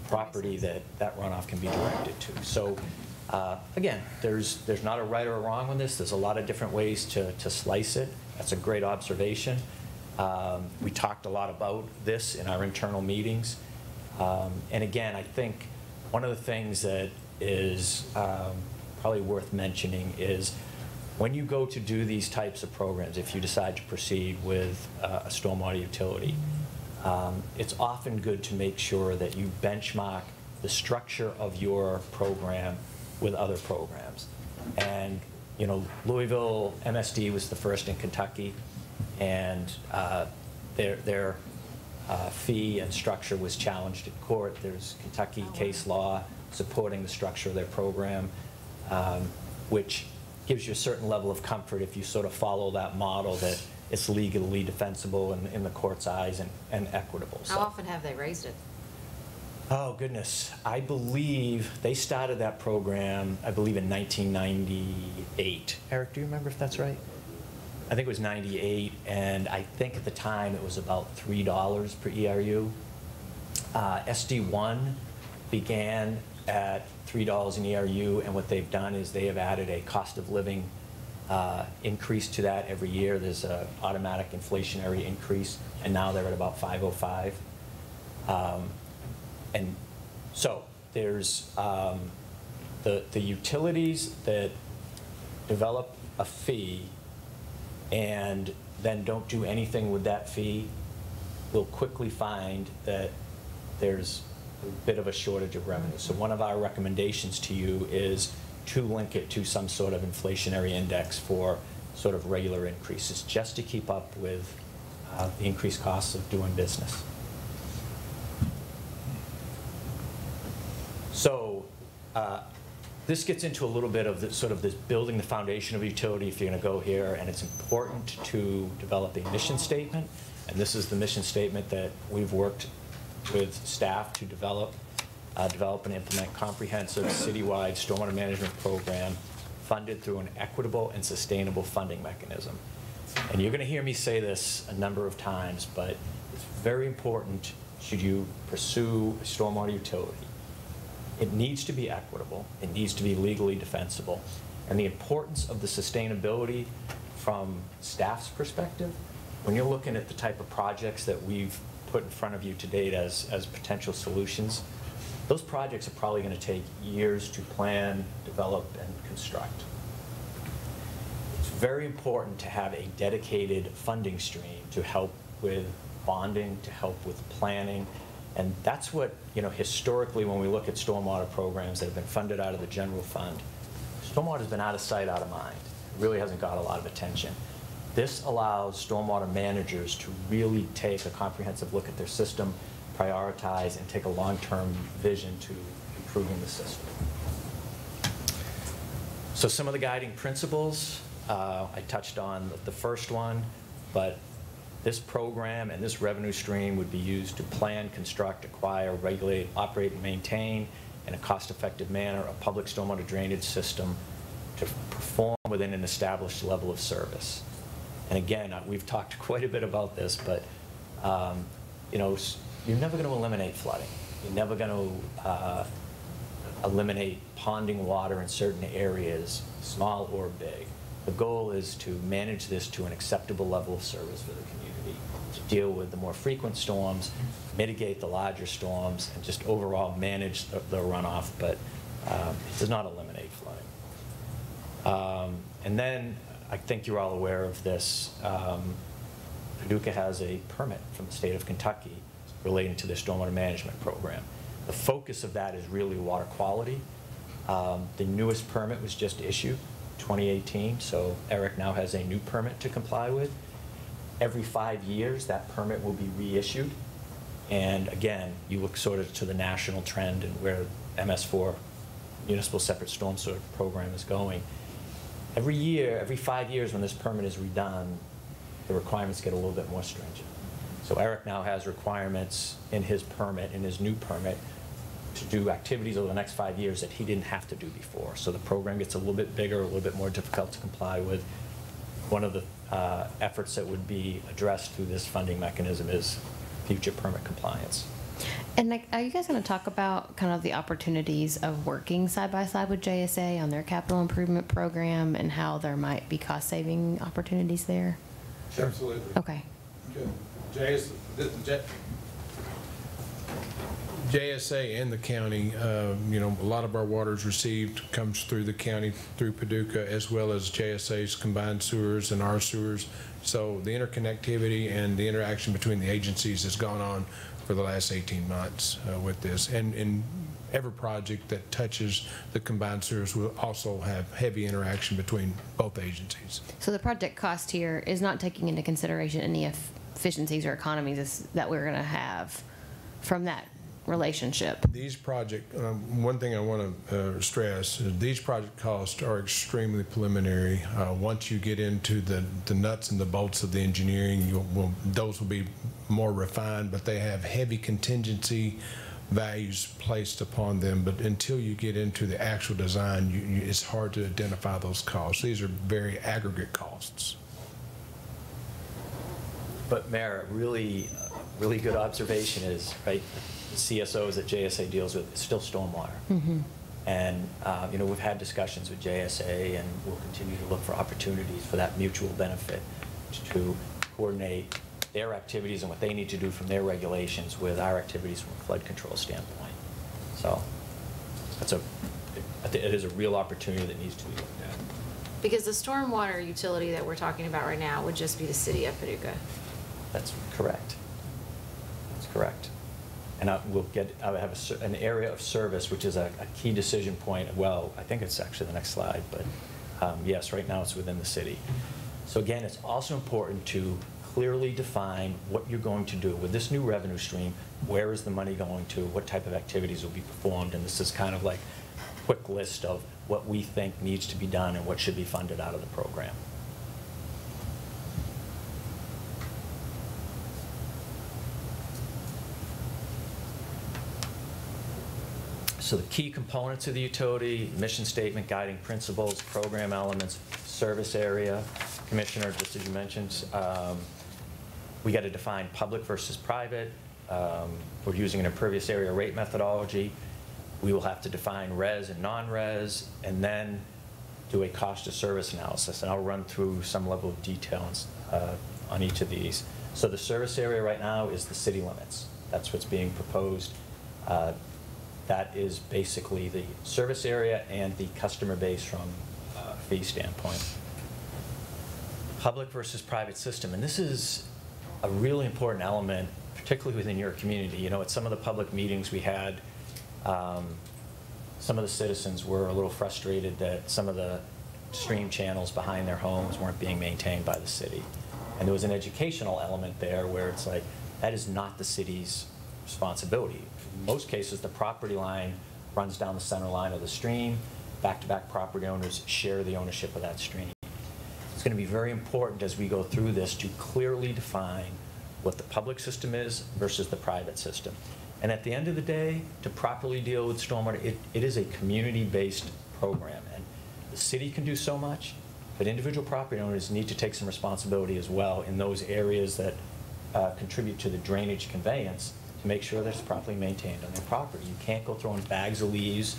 property that runoff can be directed to. So again, there's not a right or a wrong on this. There's a lot of different ways to slice it. That's a great observation. We talked a lot about this in our internal meetings. And again, I think one of the things that is probably worth mentioning is when you go to do these types of programs, if you decide to proceed with a stormwater utility, it's often good to make sure that you benchmark the structure of your program with other programs. And Louisville MSD was the first in Kentucky, and their fee and structure was challenged in court. There's Kentucky case law supporting the structure of their program, which gives you a certain level of comfort if you sort of follow that model that it's legally defensible in the court's eyes and equitable. How often have they raised it? Oh, goodness. I believe they started that program, I believe, in 1998. Eric, do you remember if that's right? I think it was 98, and I think at the time it was about $3 per ERU. SD1 began at $3 an ERU, and what they've done is they have added a cost of living increase to that every year. There's an automatic inflationary increase, and now they're at about $5.05. And so there's the utilities that develop a fee and then don't do anything with that fee will quickly find that there's a bit of a shortage of revenue. So one of our recommendations to you is to link it to some sort of inflationary index for sort of regular increases, just to keep up with the increased costs of doing business. So this gets into a little bit of the, sort of this building the foundation of utility if you're going to go here, and it's important to develop a mission statement. And this is the mission statement that we've worked with staff to develop and implement comprehensive citywide stormwater management program funded through an equitable and sustainable funding mechanism. And you're going to hear me say this a number of times, but it's very important should you pursue a stormwater utility. It needs to be equitable. It needs to be legally defensible. And the importance of the sustainability from staff's perspective, when you're looking at the type of projects that we've put in front of you to date as potential solutions, those projects are probably going to take years to plan, develop, and construct. It's very important to have a dedicated funding stream to help with bonding, to help with planning. And that's what, you know, historically when we look at stormwater programs that have been funded out of the general fund, stormwater's been out of sight, out of mind. It really hasn't got a lot of attention. This allows stormwater managers to really take a comprehensive look at their system, prioritize, and take a long-term vision to improving the system. So some of the guiding principles, I touched on the first one, but this program and this revenue stream would be used to plan, construct, acquire, regulate, operate, and maintain in a cost-effective manner a public stormwater drainage system to perform within an established level of service. And again, we've talked quite a bit about this, but you know, you're never going to eliminate flooding. You're never going to eliminate ponding water in certain areas, small or big. The goal is to manage this to an acceptable level of service for the community, to deal with the more frequent storms, mitigate the larger storms, and just overall manage the runoff, but it does not eliminate flooding. And then, I think you're all aware of this, Paducah has a permit from the state of Kentucky relating to the stormwater management program. The focus of that is really water quality. The newest permit was just issued, 2018, so Eric now has a new permit to comply with. Every 5 years, that permit will be reissued. And again, you look sort of to the national trend and where MS4, Municipal Separate Storm Sewer Program, is going. Every year, every 5 years when this permit is redone, the requirements get a little bit more stringent. So Eric now has requirements in his permit, in his new permit, to do activities over the next 5 years that he didn't have to do before. So the program gets a little bit bigger, a little bit more difficult to comply with. One of the efforts that would be addressed through this funding mechanism is future permit compliance. And like, are you guys going to talk about kind of the opportunities of working side by side with JSA on their capital improvement program and how there might be cost saving opportunities there? Sure. Absolutely. Okay. Good. JSA and the county, you know, a lot of our water is received, comes through the county, through Paducah, as well as JSA's combined sewers and our sewers. So the interconnectivity and the interaction between the agencies has gone on for the last 18 months with this. And in every project that touches the combined sewers will also have heavy interaction between both agencies. So the project cost here is not taking into consideration any efficiencies or economies that we're going to have from that relationship. These project, one thing I want to stress is these project costs are extremely preliminary. Once you get into the nuts and the bolts of the engineering, those will be more refined, but they have heavy contingency values placed upon them. But until you get into the actual design, it's hard to identify those costs. These are very aggregate costs. But Mayor, really good observation is, right, the CSOs that JSA deals with is still stormwater. Mm-hmm. And you know, we've had discussions with JSA, and we'll continue to look for opportunities for that mutual benefit to coordinate their activities and what they need to do from their regulations with our activities from a flood control standpoint. So it is a real opportunity that needs to be looked at. Because the stormwater utility that we're talking about right now would just be the city of Paducah. That's correct. That's correct. And I have an area of service, which is a key decision point. Well, I think it's actually the next slide, but yes, right now it's within the city. So again, it's also important to clearly define what you're going to do with this new revenue stream. Where is the money going to? What type of activities will be performed? And this is kind of like a quick list of what we think needs to be done and what should be funded out of the program. So the key components of the utility: mission statement, guiding principles, program elements, service area. Commissioner, just as you mentioned, we got to define public versus private. We're using an impervious area rate methodology. We will have to define res and non-res, and then do a cost of service analysis. And I'll run through some level of details on each of these. So the service area right now is the city limits. That's what's being proposed. That is basically the service area and the customer base from a fee standpoint. Public versus private system, and this is a really important element, particularly within your community. You know, at some of the public meetings we had, some of the citizens were a little frustrated that some of the stream channels behind their homes weren't being maintained by the city. And there was an educational element there where it's like, that is not the city's responsibility. In most cases, the property line runs down the center line of the stream. Back-to-back property owners share the ownership of that stream. It's going to be very important as we go through this to clearly define what the public system is versus the private system. And at the end of the day, to properly deal with stormwater, it is a community-based program. And the city can do so much, but individual property owners need to take some responsibility as well in those areas that contribute to the drainage conveyance to make sure that it's properly maintained on their property. You can't go throwing bags of leaves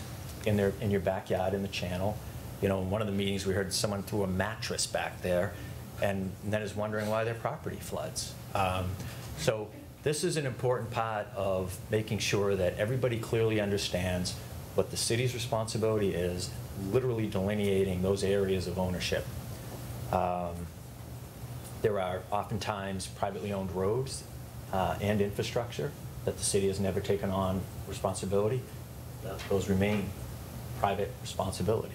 in your backyard in the channel. You know, in one of the meetings we heard someone threw a mattress back there and then is wondering why their property floods. So this is an important part of making sure that everybody clearly understands what the city's responsibility is, literally delineating those areas of ownership. There are oftentimes privately owned roads and infrastructure that the city has never taken on responsibility. Those remain private responsibility.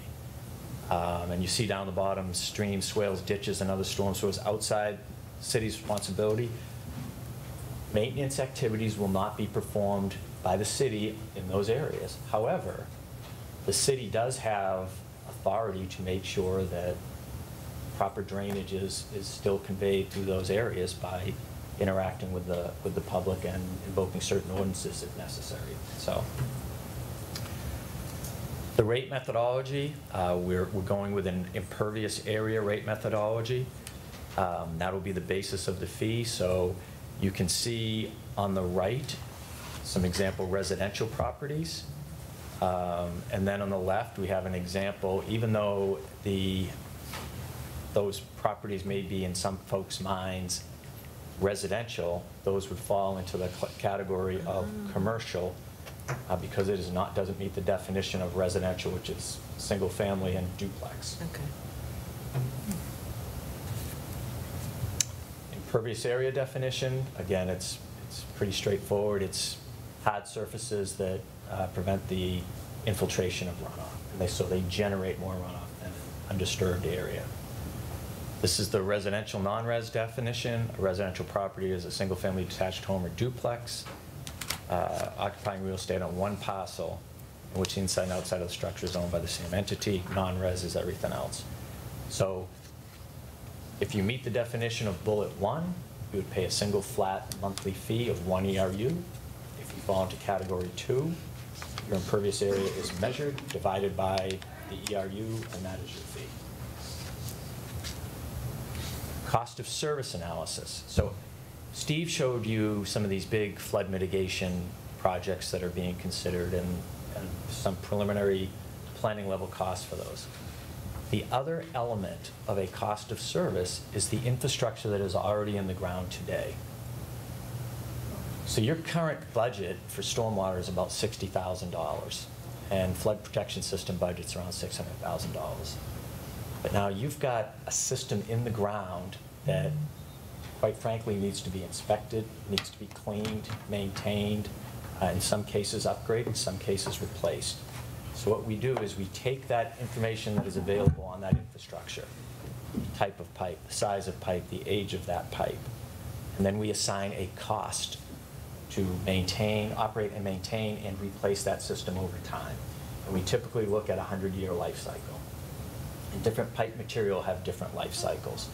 And you see down the bottom, streams, swales, ditches, and other storm sewers outside the city's responsibility. Maintenance activities will not be performed by the city in those areas. However, the city does have authority to make sure that proper drainage is still conveyed through those areas by interacting with the public and invoking certain ordinances if necessary. So the rate methodology, we're going with an impervious area rate methodology. That'll be the basis of the fee. So you can see on the right some example residential properties. And then on the left, we have an example, even though those properties may be in some folks' minds residential, those would fall into the category of commercial because it doesn't meet the definition of residential, which is single family and duplex. Okay. Impervious area definition, again, it's pretty straightforward. It's hard surfaces that prevent the infiltration of runoff. So they generate more runoff than an undisturbed area. This is the residential non-res definition. A residential property is a single-family detached home or duplex occupying real estate on one parcel in which the inside and outside of the structure is owned by the same entity. Non-res is everything else. So if you meet the definition of bullet 1, you would pay a single flat monthly fee of 1 ERU. If you fall into category 2, your impervious area is measured, divided by the ERU, and that is your fee. Cost of service analysis. So Steve showed you some of these big flood mitigation projects that are being considered and some preliminary planning level costs for those. The other element of a cost of service is the infrastructure that is already in the ground today. So your current budget for stormwater is about $60,000, and flood protection system budget's around $600,000. But now you've got a system in the ground that, quite frankly, needs to be inspected, needs to be cleaned, maintained, in some cases upgraded, in some cases replaced. So what we do is we take that information that is available on that infrastructure, type of pipe, the size of pipe, the age of that pipe, and then we assign a cost to maintain, operate and maintain and replace that system over time. And we typically look at a 100-year life cycle. And different pipe material have different life cycles.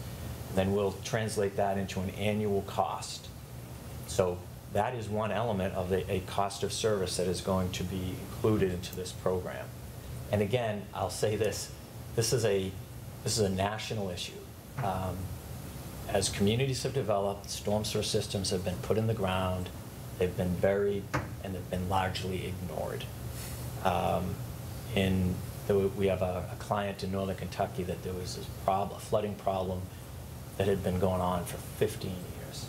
And then we'll translate that into an annual cost. So that is one element of a cost of service that is going to be included into this program. And again, I'll say this is a national issue. As communities have developed, storm sewer systems have been put in the ground, they've been buried, and they've been largely ignored. We have a client in northern Kentucky that there was this a flooding problem that had been going on for 15 years.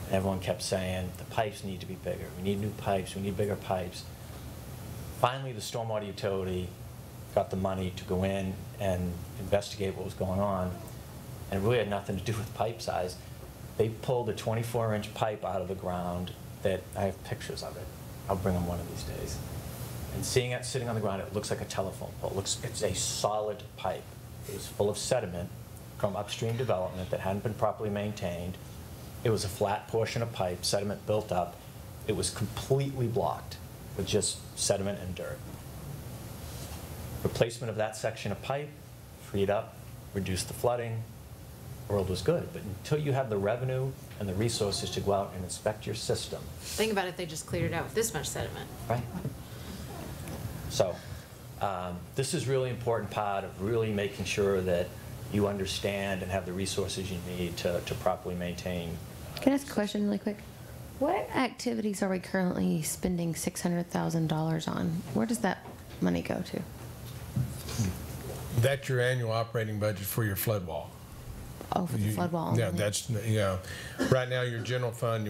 And everyone kept saying, the pipes need to be bigger. We need new pipes, we need bigger pipes. Finally, the stormwater utility got the money to go in and investigate what was going on, and it really had nothing to do with pipe size. They pulled a 24-inch pipe out of the ground that, I have pictures of it. I'll bring them one of these days. And seeing it sitting on the ground, it looks like a telephone pole. It's a solid pipe. It was full of sediment from upstream development that hadn't been properly maintained. It was a flat portion of pipe, sediment built up. It was completely blocked with just sediment and dirt. Replacement of that section of pipe, freed up, reduced the flooding, the world was good. But until you have the revenue and the resources to go out and inspect your system. Think about if they just cleared it out with this much sediment. Right. So this is really important part of really making sure that you understand and have the resources you need to properly maintain. Can I ask a question really quick? What activities are we currently spending $600,000 on? Where does that money go to? That's your annual operating budget for your flood wall. Oh, for the flood wall. Yeah, that's, right now your general fund,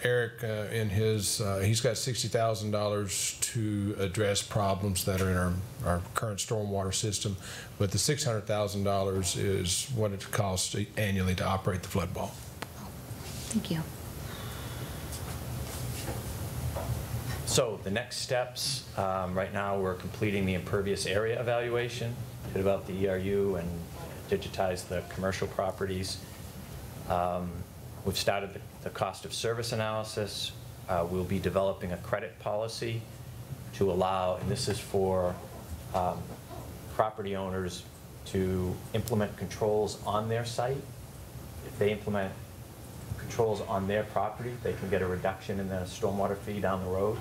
Eric in his, he's got $60,000 to address problems that are in our current stormwater system, but the $600,000 is what it costs annually to operate the flood wall. Thank you. So the next steps, right now we're completing the impervious area evaluation to develop the ERU and digitize the commercial properties. We've started the cost of service analysis. We'll be developing a credit policy to allow, and this is for property owners to implement controls on their site. If they implement controls on their property, they can get a reduction in the stormwater fee down the road.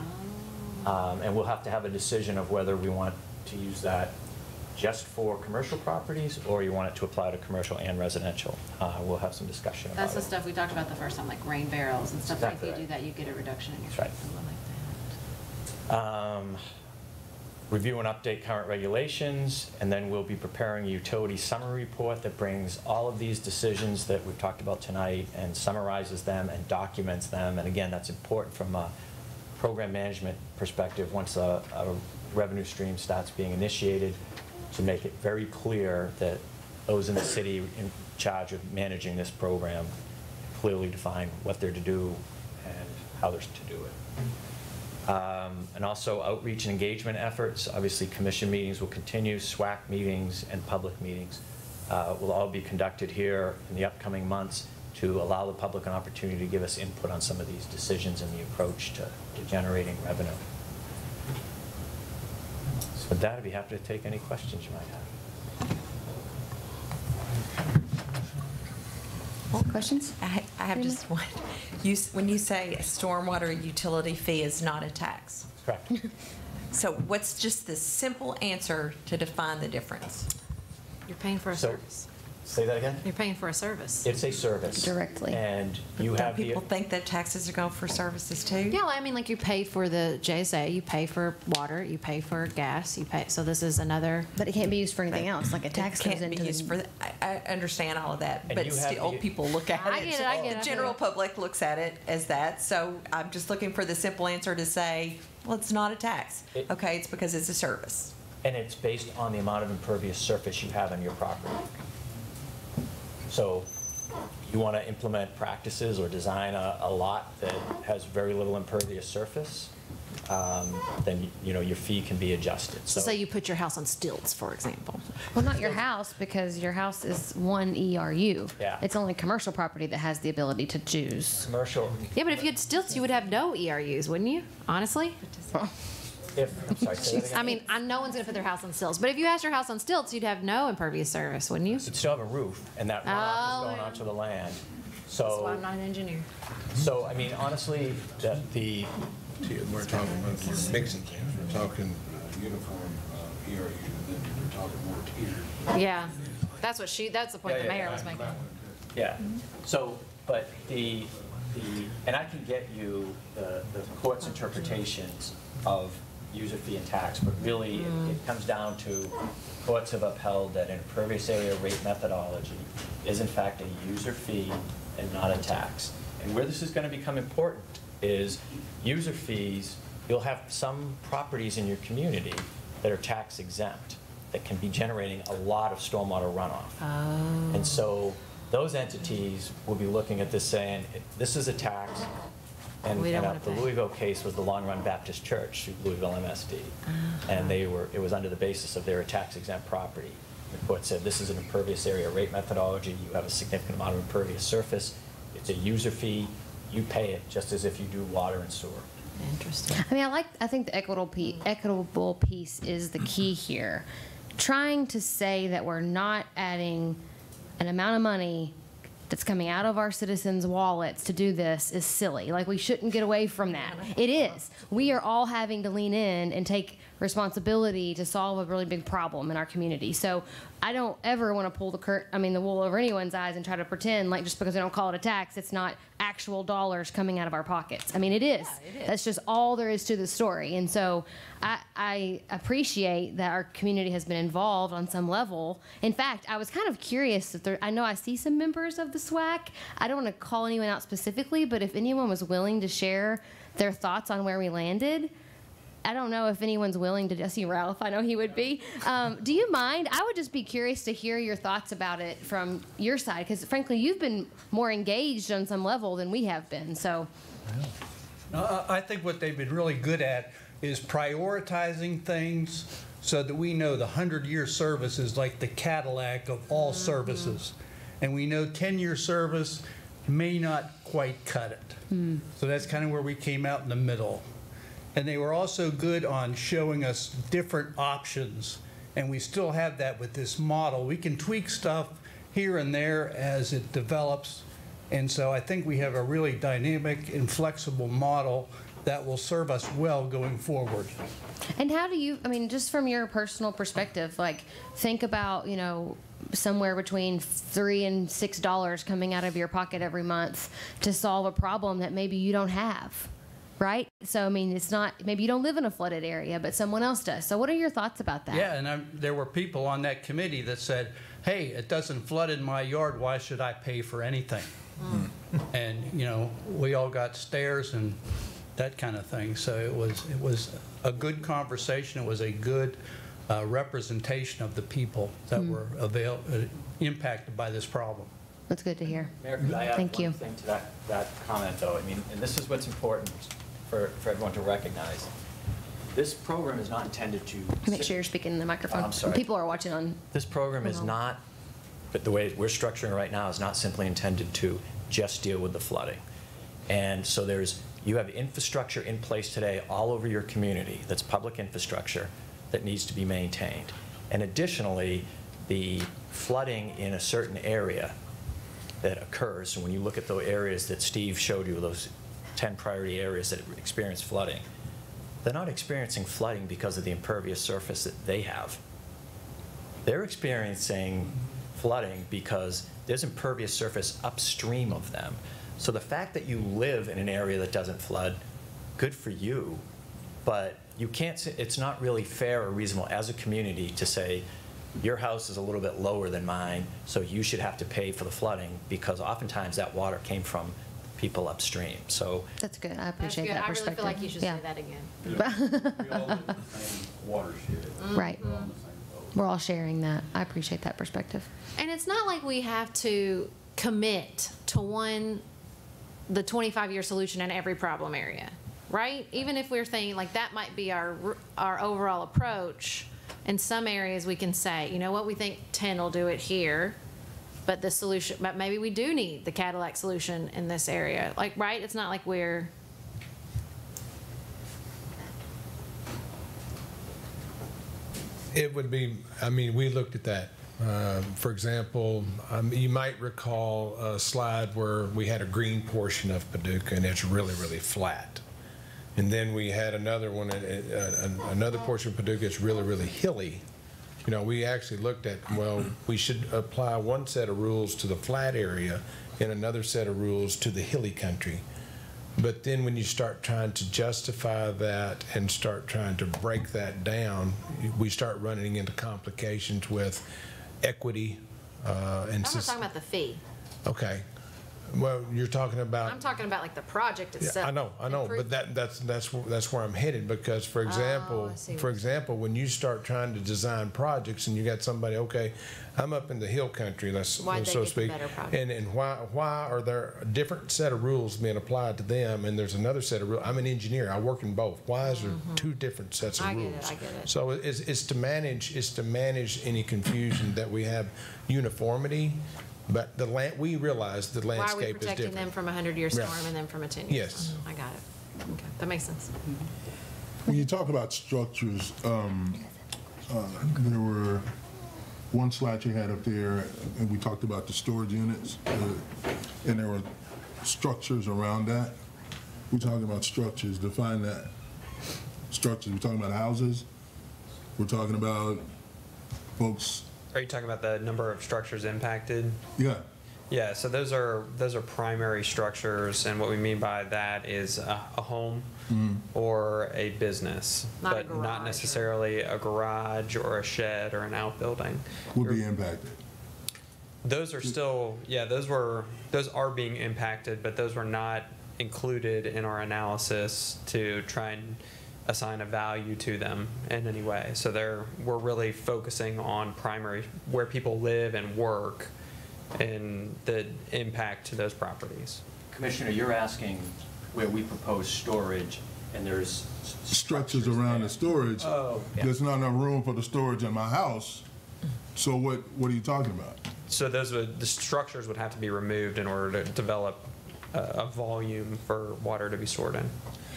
And we'll have to have a decision of whether we want to use that just for commercial properties, or you want it to apply to commercial and residential. We'll have some discussion about That's it. the stuff we talked about the first time, like rain barrels and stuff. Exactly Like if you right. do that, you get a reduction in your That's right. something like that. Review and update current regulations, and then we'll be preparing a utility summary report that brings all of these decisions that we've talked about tonight and summarizes them and documents them. And again, that's important from a program management perspective once a revenue stream starts being initiated, to make it very clear that those in the city in charge of managing this program clearly define what they're to do and how they're to do it. And also outreach and engagement efforts. Obviously, commission meetings will continue, SWAC meetings and public meetings will all be conducted here in the upcoming months to allow the public an opportunity to give us input on some of these decisions and the approach to generating revenue. So with that, I'd be happy to take any questions you might have. Questions? I have just one. When you say a stormwater utility fee is not a tax, Correct. so what's just the simple answer to define the difference? You're paying for a So- service. Say that again? You're paying for a service. It's a service. Directly. And you Don't have the... people think that taxes are going for services too? Yeah, well, I mean, like you pay for the JSA, you pay for water, you pay for gas, you pay. So this is another. But it can't be used for anything else, like a tax It goes can't into be used for. I understand all of that, And but you have still, the- people look at I it. get it, I get it, I The general get it. public looks at it as that, so I'm just looking for the simple answer to say, well, it's not a tax. It- Okay, it's because it's a service. And it's based on the amount of impervious surface you have on your property. So you want to implement practices or design a lot that has very little impervious surface, then, your fee can be adjusted. So say you put your house on stilts, for example. Well, not your house, because your house is one ERU. Yeah. It's only commercial property that has the ability to choose. Commercial, Yeah, but if you had stilts, you would have no ERUs, wouldn't you? Honestly? I'm sorry, say that again. I mean, no one's gonna put their house on stilts, but if you had your house on stilts, you'd have no impervious surface, wouldn't you? You'd still have a roof, and that runoff is going onto the land. That's why I'm So, not an engineer. I mean, honestly, the We're talking about mixing things, we're talking uniform ERU, and then we're talking more tiered. Yeah, that's the point the mayor was making. Yeah, so, but and I can get you the court's interpretations of user fee and tax, but really it comes down to courts have upheld that an impervious area rate methodology is in fact a user fee and not a tax. And where this is going to become important is user fees, you'll have some properties in your community that are tax exempt, that can be generating a lot of stormwater runoff. And so those entities will be looking at this saying, this is a tax, and We don't wanna the pay. Louisville case was the Long Run Baptist Church through Louisville MSD. And it was under the basis of their tax exempt property. The court said, this is an impervious area rate methodology, you have a significant amount of impervious surface, it's a user fee, you pay it just as if you do water and sewer. Interesting. I mean, I think the equitable piece is the key here. Trying to say that we're not adding an amount of money that's coming out of our citizens' wallets to do this is silly. Like, we shouldn't get away from that. It is. We are all having to lean in and take responsibility to solve a really big problem in our community. So I don't ever want to pull the wool over anyone's eyes and try to pretend like just because they don't call it a tax, it's not actual dollars coming out of our pockets. I mean, it is. Yeah, it is. That's just all there is to the story. And so I appreciate that our community has been involved on some level. In fact, I was kind of curious if I know I see some members of the SWAC. I don't want to call anyone out specifically, but if anyone was willing to share their thoughts on where we landed, I don't know if anyone's willing to. I see Ralph. I know he would be. Do you mind? I would just be curious to hear your thoughts about it from your side, because frankly, you've been more engaged on some level than we have been. So, I think what they've been really good at is prioritizing things so that we know the 100-year service is like the Cadillac of all services. And we know 10-year service may not quite cut it. So that's kind of where we came out in the middle. And they were also good on showing us different options. And we still have that with this model. We can tweak stuff here and there as it develops. And so I think we have a really dynamic and flexible model that will serve us well going forward. and how do you? I mean, just from your personal perspective, like think about somewhere between $3 and $6 coming out of your pocket every month to solve a problem that maybe you don't have. Right? So, I mean, it's not, maybe you don't live in a flooded area, but someone else does. So what are your thoughts about that? Yeah, and there were people on that committee that said, hey, it doesn't flood in my yard, why should I pay for anything? And, we all got stares and that kind of thing. So it was a good conversation. It was a good representation of the people that were impacted by this problem. That's good to hear. Mayor, could I add Thank you. one thing to that comment, though? I mean, and this is what's important for everyone to recognize. This program is not intended to... Make sure you're speaking in the microphone. I'm sorry. People are watching on... This program is not, but the way we're structuring it right now is not simply intended to just deal with the flooding. And so you have infrastructure in place today all over your community that's public infrastructure that needs to be maintained. And additionally, the flooding in a certain area that occurs, and when you look at those areas that Steve showed you, those 10 priority areas that experience flooding, they're not experiencing flooding because of the impervious surface that they have. They're experiencing flooding because there's impervious surface upstream of them. So the fact that you live in an area that doesn't flood, good for you, but you can't say, it's not really fair or reasonable as a community to say, your house is a little bit lower than mine, so you should have to pay for the flooding, because oftentimes that water came from people upstream. So That's good. I That's appreciate good. that I really perspective. feel like you should Yeah. say that again. We all live in the same watershed. Right. We're all in the same boat. We're all sharing that. I appreciate that perspective. And it's not like we have to commit to the 25-year solution in every problem area, right? Even if we're thinking like that might be our overall approach, in some areas we can say, you know what, we think 10 will do it here, but the solution, but maybe we do need the Cadillac solution in this area. Like, right? It's not like we're, It would be, I mean, we looked at that. For example, you might recall a slide where we had a green portion of Paducah and it's really, really flat. And then we had another one, another portion of Paducah that's really, really hilly. You know, we actually looked at, well, we should apply one set of rules to the flat area and another set of rules to the hilly country. But then when you start trying to justify that and start trying to break that down, we start running into complications with equity. I'm not talking about the fee. Okay. Well, you're talking about. I'm talking about like the project Yeah, itself. I know, but that's where I'm headed, because for example, I see what when you start trying to design projects and you got somebody, okay, I'm up in the hill country, Why'd they so to get the speak, better project? and why are there a different set of rules being applied to them, and there's another set of rules? I'm an engineer, I work in both. Why is there two different sets of I get it, rules? I get it. So it's to manage any confusion, that we have uniformity. But we realize the Why are we landscape is protecting different. them from a 100-year storm Right. and then from a 10-year Yes. storm? I got it. Okay, that makes sense. When you talk about structures, there were one slide you had up there, and we talked about the storage units, and there were structures around that. We're talking about structures. Define that. Structures. We're talking about houses. We're talking about folks. Are you talking about the number of structures impacted? Yeah. Yeah, so those are primary structures, and what we mean by that is a home or a businose, Not a but garage not or- necessarily a garage or a shed or an outbuilding. Would be impacted. Those are still, yeah, those are being impacted, but those were not included in our analysis to try and assign a value to them in any way. So we're really focusing on primary, where people live and work, and the impact to those properties. Commissioner, you're asking where we propose storage, and there's Structures around the storage. Oh, yeah. There's not enough room for the storage in my house. So what are you talking about? So the structures would have to be removed in order to develop a volume for water to be stored in.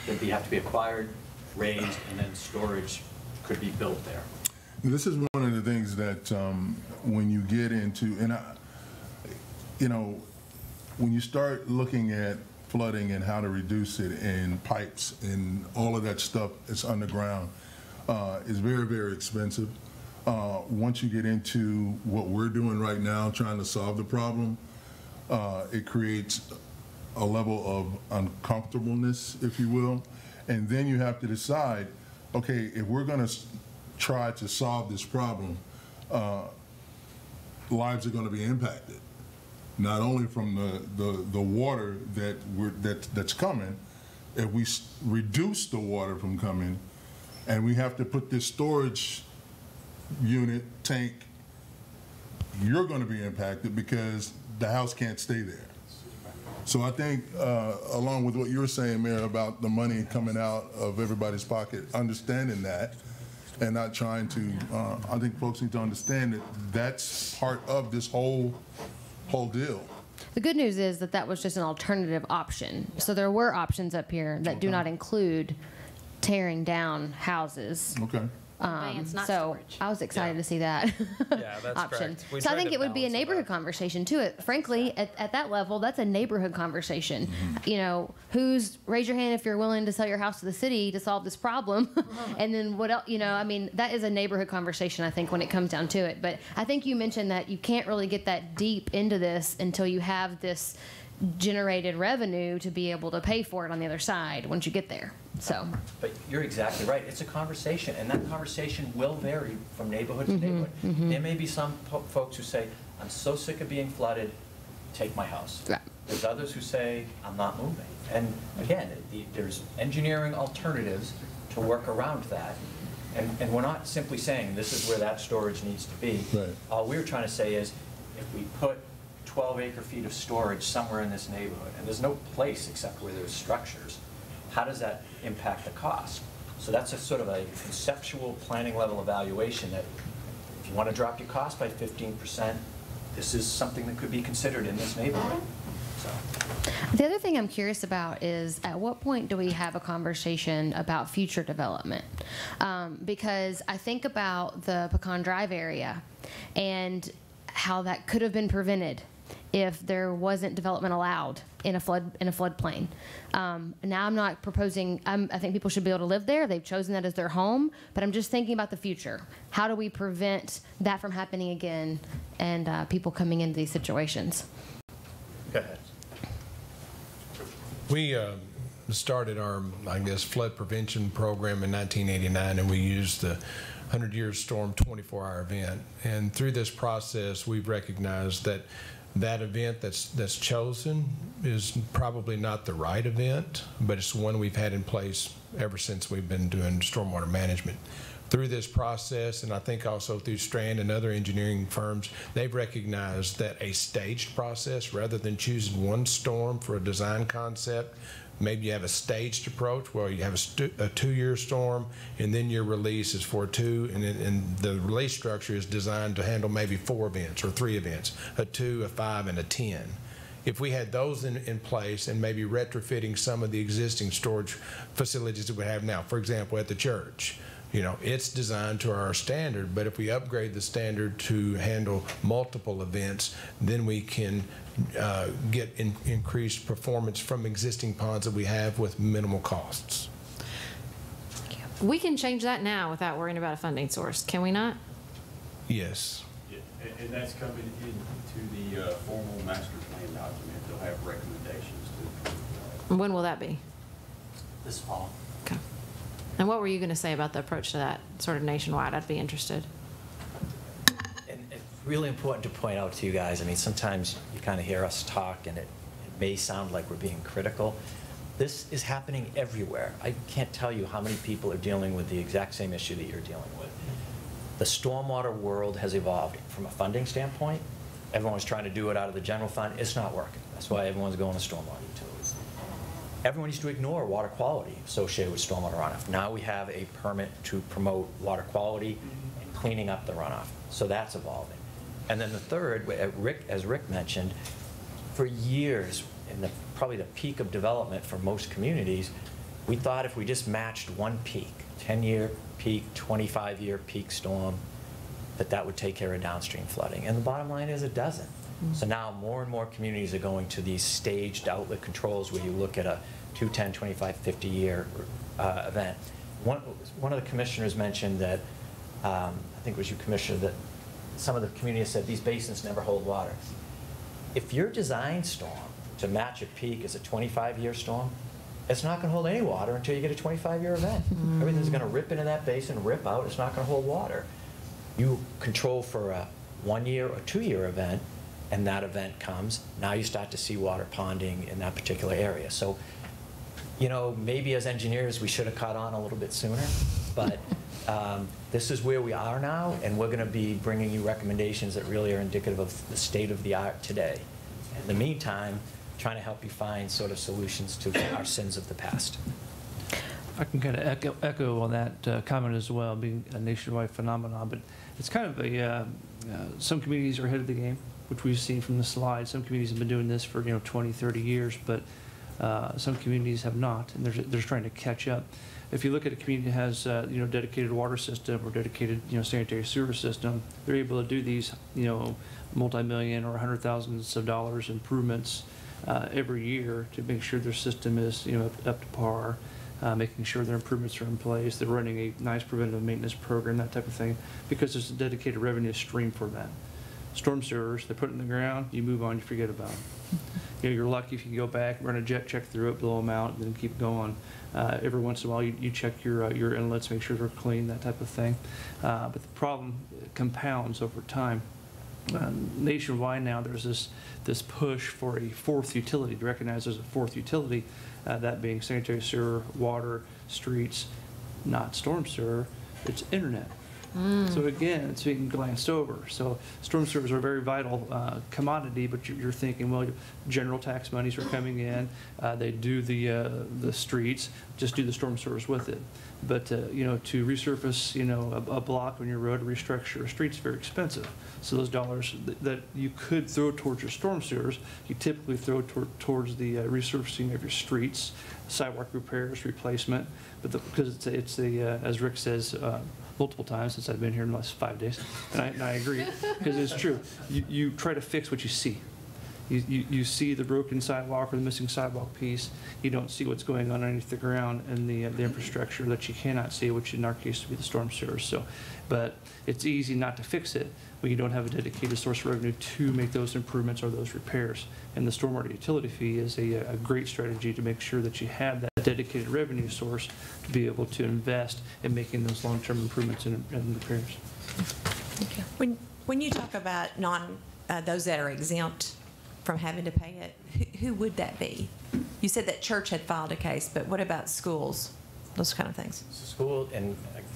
They'd have to be acquired, raised, and then storage could be built there. This is one of the things that when you get into, when you start looking at flooding and how to reduce it, and pipes and all of that stuff that's underground, is very, very expensive. Once you get into what we're doing right now, trying to solve the problem, it creates a level of uncomfortableness, if you will. And then you have to decide, okay, if we're going to try to solve this problem, lives are going to be impacted. Not only from the water that's coming, if we reduce the water from coming, and we have to put this storage unit, tank, you're going to be impacted because the house can't stay there. So I think, along with what you were saying, Mayor, about the money coming out of everybody's pocket, understanding that and not trying to, I think folks need to understand that that's part of this whole deal. The good news is that was just an alternative option. So there were options up here that do not include tearing down houses. Okay. Conveyance, not So storage. I was excited to see that Yeah, that's option. correct. We So I tried think to it would be a balance it neighborhood out. conversation too. Frankly, at that level, that's a neighborhood conversation. Mm-hmm. Raise your hand if you're willing to sell your house to the city to solve this problem. And then what else, that is a neighborhood conversation, I think, when it comes down to it. But I think you mentioned that you can't really get that deep into this until you have this generated revenue to be able to pay for it on the other side once you get there. So, But you're exactly right. It's a conversation, and that conversation will vary from neighborhood to neighborhood. There may be some folks who say, I'm so sick of being flooded, take my house. Right. There's others who say, I'm not moving. And again, there's engineering alternatives to work around that. And we're not simply saying this is where that storage needs to be. Right. All we're trying to say is, if we put 12 acre-feet of storage somewhere in this neighborhood, and there's no place except where there's structures, how does that impact the cost? So that's a sort of a conceptual planning level evaluation that if you want to drop your cost by 15%, this is something that could be considered in this neighborhood. So. the other thing I'm curious about is at what point do we have a conversation about future development? Because I think about the Pecan Drive area and how that could have been prevented if there wasn't development allowed in a floodplain. Now I'm not proposing. I think people should be able to live there. They've chosen that as their home. But I'm just thinking about the future. How do we prevent that from happening again and people coming into these situations? Go ahead. We started our, I guess, flood prevention program in 1989, and we used the 100-year storm 24-hour event. And through this process, we've recognized that that event that's chosen is probably not the right event, but it's one we've had in place ever since we've been doing stormwater management. Through this process, and I think also through Strand and other engineering firms, they've recognized that a staged process, rather than choosing one storm for a design concept, maybe you have a staged approach where you have a 2-year storm, and then your release is for 2, and the release structure is designed to handle maybe 4 events or 3 events, a 2, a 5, and a 10. If we had those in place and maybe retrofitting some of the existing storage facilities that we have now, for example, at the church, you know, it's designed to our standard, but if we upgrade the standard to handle multiple events, then we can get increased performance from existing ponds that we have with minimal costs. We can change that now without worrying about a funding source, can we not? Yes. Yeah, and that's coming into the formal master plan document. They'll have recommendations to. When will that be? This fall. Okay. And what were you going to say about the approach to that sort of nationwide? I'd be interested. And it's really important to point out to you guys, I mean, sometimes you kind of hear us talk and it may sound like we're being critical. This is happening everywhere. I can't tell you how many people are dealing with the exact same issue that you're dealing with. The stormwater world has evolved from a funding standpoint. Everyone's trying to do it out of the general fund. It's not working. That's why everyone's going to stormwater utilities. Everyone used to ignore water quality associated with stormwater runoff. Now we have a permit to promote water quality and cleaning up the runoff. So that's evolving. And then the third, as Rick mentioned, for years, in probably the peak of development for most communities, we thought if we just matched one peak, 10-year peak, 25-year peak storm, that would take care of downstream flooding. And the bottom line is it doesn't. So now more and more communities are going to these staged outlet controls where you look at a 2, 10, 25, 50-year event. One of the commissioners mentioned that, I think it was you, Commissioner, that some of the communities said these basins never hold water. If your design storm to match a peak is a 25-year storm, it's not going to hold any water until you get a 25-year event. Everything's going to rip into that basin, rip out. It's not going to hold water. You control for a 1-year or 2-year event, and that event comes, now you start to see water ponding in that particular area. So, you know, maybe as engineers we should have caught on a little bit sooner, but this is where we are now, and we're going to be bringing you recommendations that really are indicative of the state of the art today. In the meantime, trying to help you find sort of solutions to our sins of the past. I can kind of echo on that comment as well, being a nationwide phenomenon, but it's kind of a, some communities are ahead of the game, which we've seen from the slide. Some communities have been doing this for 20, 30 years, but some communities have not, and they're trying to catch up. If you look at a community that has dedicated water system or dedicated sanitary sewer system, they're able to do these multi-million or hundred thousands of dollars improvements every year to make sure their system is up to par, making sure their improvements are in place. They're running a nice preventative maintenance program, that type of thing, because there's a dedicated revenue stream for that. Storm sewers, they put it in the ground, you move on, you forget about it. you're lucky if you go back, run a jet check through it, blow them out, and then keep going. Every once in a while, you check your inlets, make sure they're clean, that type of thing. But the problem compounds over time. Nationwide now, there's this push for a fourth utility, to recognize as a fourth utility, that being sanitary sewer, water, streets, not storm sewer, it's internet. So again, it's being glanced over. So storm sewers are a very vital commodity, but you're thinking, well, general tax monies are coming in. They do the streets, just do the storm sewers with it. But you know, to resurface, you know, a block on your road, to restructure a street's very expensive. So those dollars that you could throw towards your storm sewers, you typically throw towards the resurfacing of your streets, sidewalk repairs, replacement. But because it's as Rick says multiple times since I've been here in the last 5 days, and I agree, because it's true. You try to fix what you see. You see the broken sidewalk or the missing sidewalk piece. You don't see what's going on underneath the ground and the infrastructure that you cannot see, which in our case would be the storm sewers. So, but it's easy not to fix it when you don't have a dedicated source of revenue to make those improvements or those repairs. And the stormwater utility fee is a great strategy to make sure that you have that dedicated revenue source to be able to invest in making those long-term improvements and repairs. Thank you. When you talk about those that are exempt from having to pay it, who would that be? You said that church had filed a case, but what about schools? Those kind of things.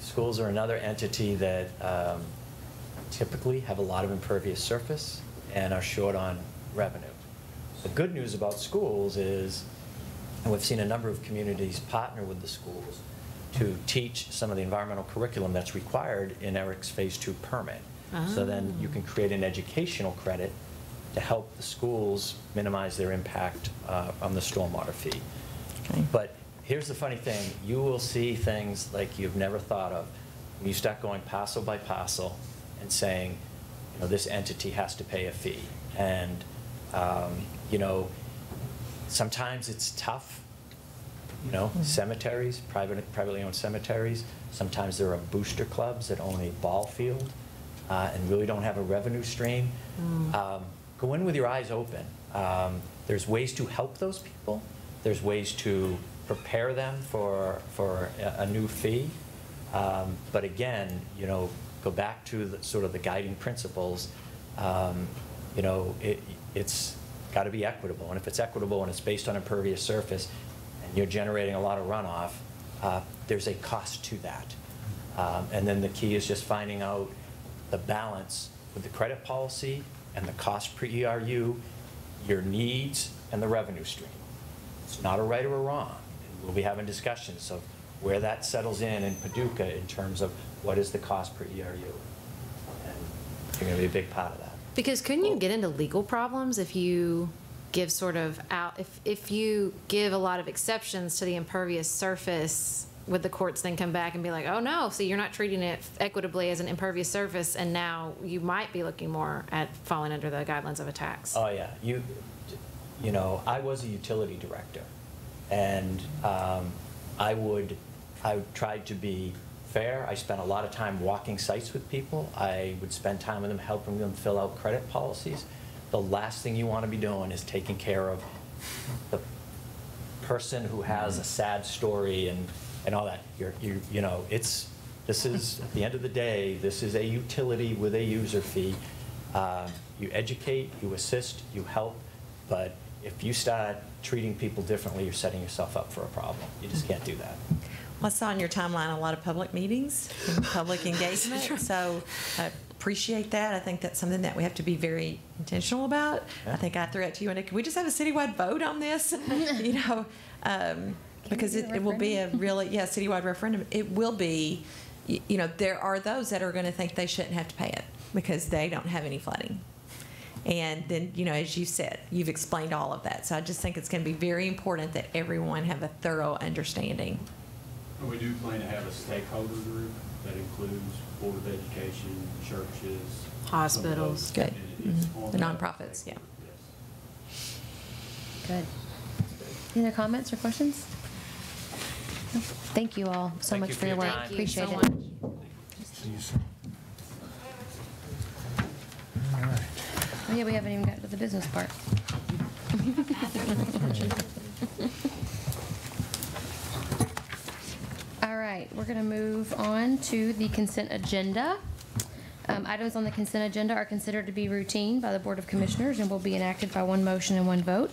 Schools are another entity that typically have a lot of impervious surface and are short on revenue. The good news about schools is, and we've seen a number of communities partner with the schools to teach some of the environmental curriculum that's required in Eric's Phase 2 permit. So then you can create an educational credit to help the schools minimize their impact on the stormwater fee. Okay. But here's the funny thing. You will see things like you've never thought of when you start going parcel by parcel and saying, you know, this entity has to pay a fee. And, you know, sometimes it's tough. You know, cemeteries, privately owned cemeteries, sometimes there are booster clubs that own a ball field and really don't have a revenue stream. Go in with your eyes open. There's ways to help those people. There's ways to prepare them for a new fee. But again, you know, go back to the, sort of the guiding principles. You know, it's got to be equitable. And if it's equitable and it's based on impervious surface and you're generating a lot of runoff, there's a cost to that. And then the key is just finding out the balance with the credit policy and the cost per ERU, your needs, and the revenue stream. It's not a right or a wrong. And we'll be having discussions of where that settles in Paducah in terms of what is the cost per ERU. And you're going to be a big part of that. Because couldn't you get into legal problems if you give sort of out, if you give a lot of exceptions to the impervious surface, would the courts then come back and be like, oh no, see, you're not treating it equitably as an impervious surface, and now you might be looking more at falling under the guidelines of a tax? Oh yeah, you know, I was a utility director, and I tried to be fair. I spent a lot of time walking sites with people. I would spend time with them, helping them fill out credit policies. The last thing you want to be doing is taking care of the person who has a sad story and all that. You know, this is, at the end of the day, this is a utility with a user fee. You educate, you assist, you help, but if you start treating people differently, you're setting yourself up for a problem. You just can't do that. Well, I saw on your timeline a lot of public meetings and public engagement, so I appreciate that. I think that's something that we have to be very intentional about. Yeah. I think I threw it to you, and can we just have a citywide vote on this? You know, because it will be a really, citywide referendum. It will be, you know, there are those that are going to think they shouldn't have to pay it because they don't have any flooding. And then, you know, as you said, you've explained all of that. So I just think it's going to be very important that everyone have a thorough understanding. We do plan to have a stakeholder group that includes Board of Education, churches, hospitals. Good. The nonprofits, yeah. Yes. Good. Any other comments or questions? No. Thank you all so much for your work. Appreciate it. Oh yeah, we haven't even got to the business part. All right, we're going to move on to the consent agenda. Items on the consent agenda are considered to be routine by the Board of Commissioners and will be enacted by one motion and one vote.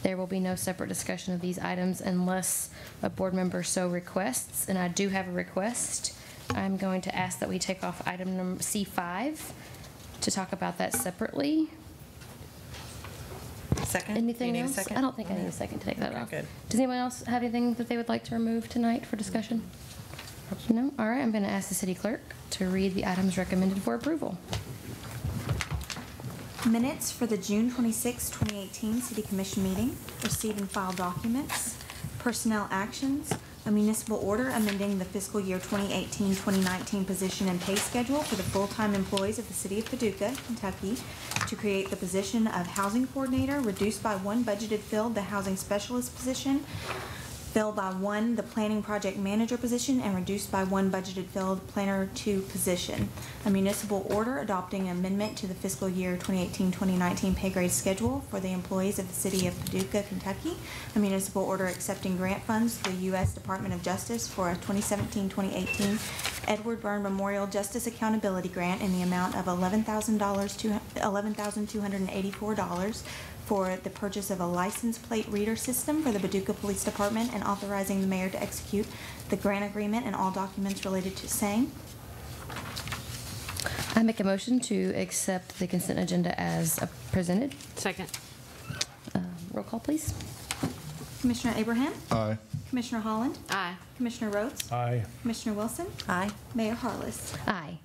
There will be no separate discussion of these items unless a board member so requests, and I do have a request. I'm going to ask that we take off item number C5 to talk about that separately. Second? Anything You need a else? second? I don't think I need a second to take that Okay, off. good. Does anyone else have anything that they would like to remove tonight for discussion? No? All right, I'm going to ask the city clerk to read the items recommended for approval. Minutes for the June 26, 2018 City Commission meeting. Receive and file documents. Personnel actions. A municipal order amending the fiscal year 2018-2019 position and pay schedule for the full-time employees of the City of Paducah, Kentucky, to create the position of housing coordinator, reduced by one budgeted field, the housing specialist position, filled by one, the planning project manager position, and reduced by one budgeted field, planner 2 position. A municipal order adopting an amendment to the fiscal year 2018-2019 pay grade schedule for the employees of the City of Paducah, Kentucky. A municipal order accepting grant funds to the U.S. Department of Justice for a 2017-2018 Edward Byrne Memorial Justice Accountability Grant in the amount of $11,284 for the purchase of a license plate reader system for the Paducah Police Department, and authorizing the mayor to execute the grant agreement and all documents related to same. I make a motion to accept the consent agenda as presented. Second. Roll call, please. Commissioner Abraham? Aye. Commissioner Holland? Aye. Commissioner Rhodes? Aye. Commissioner Wilson? Aye. Mayor Harless? Aye.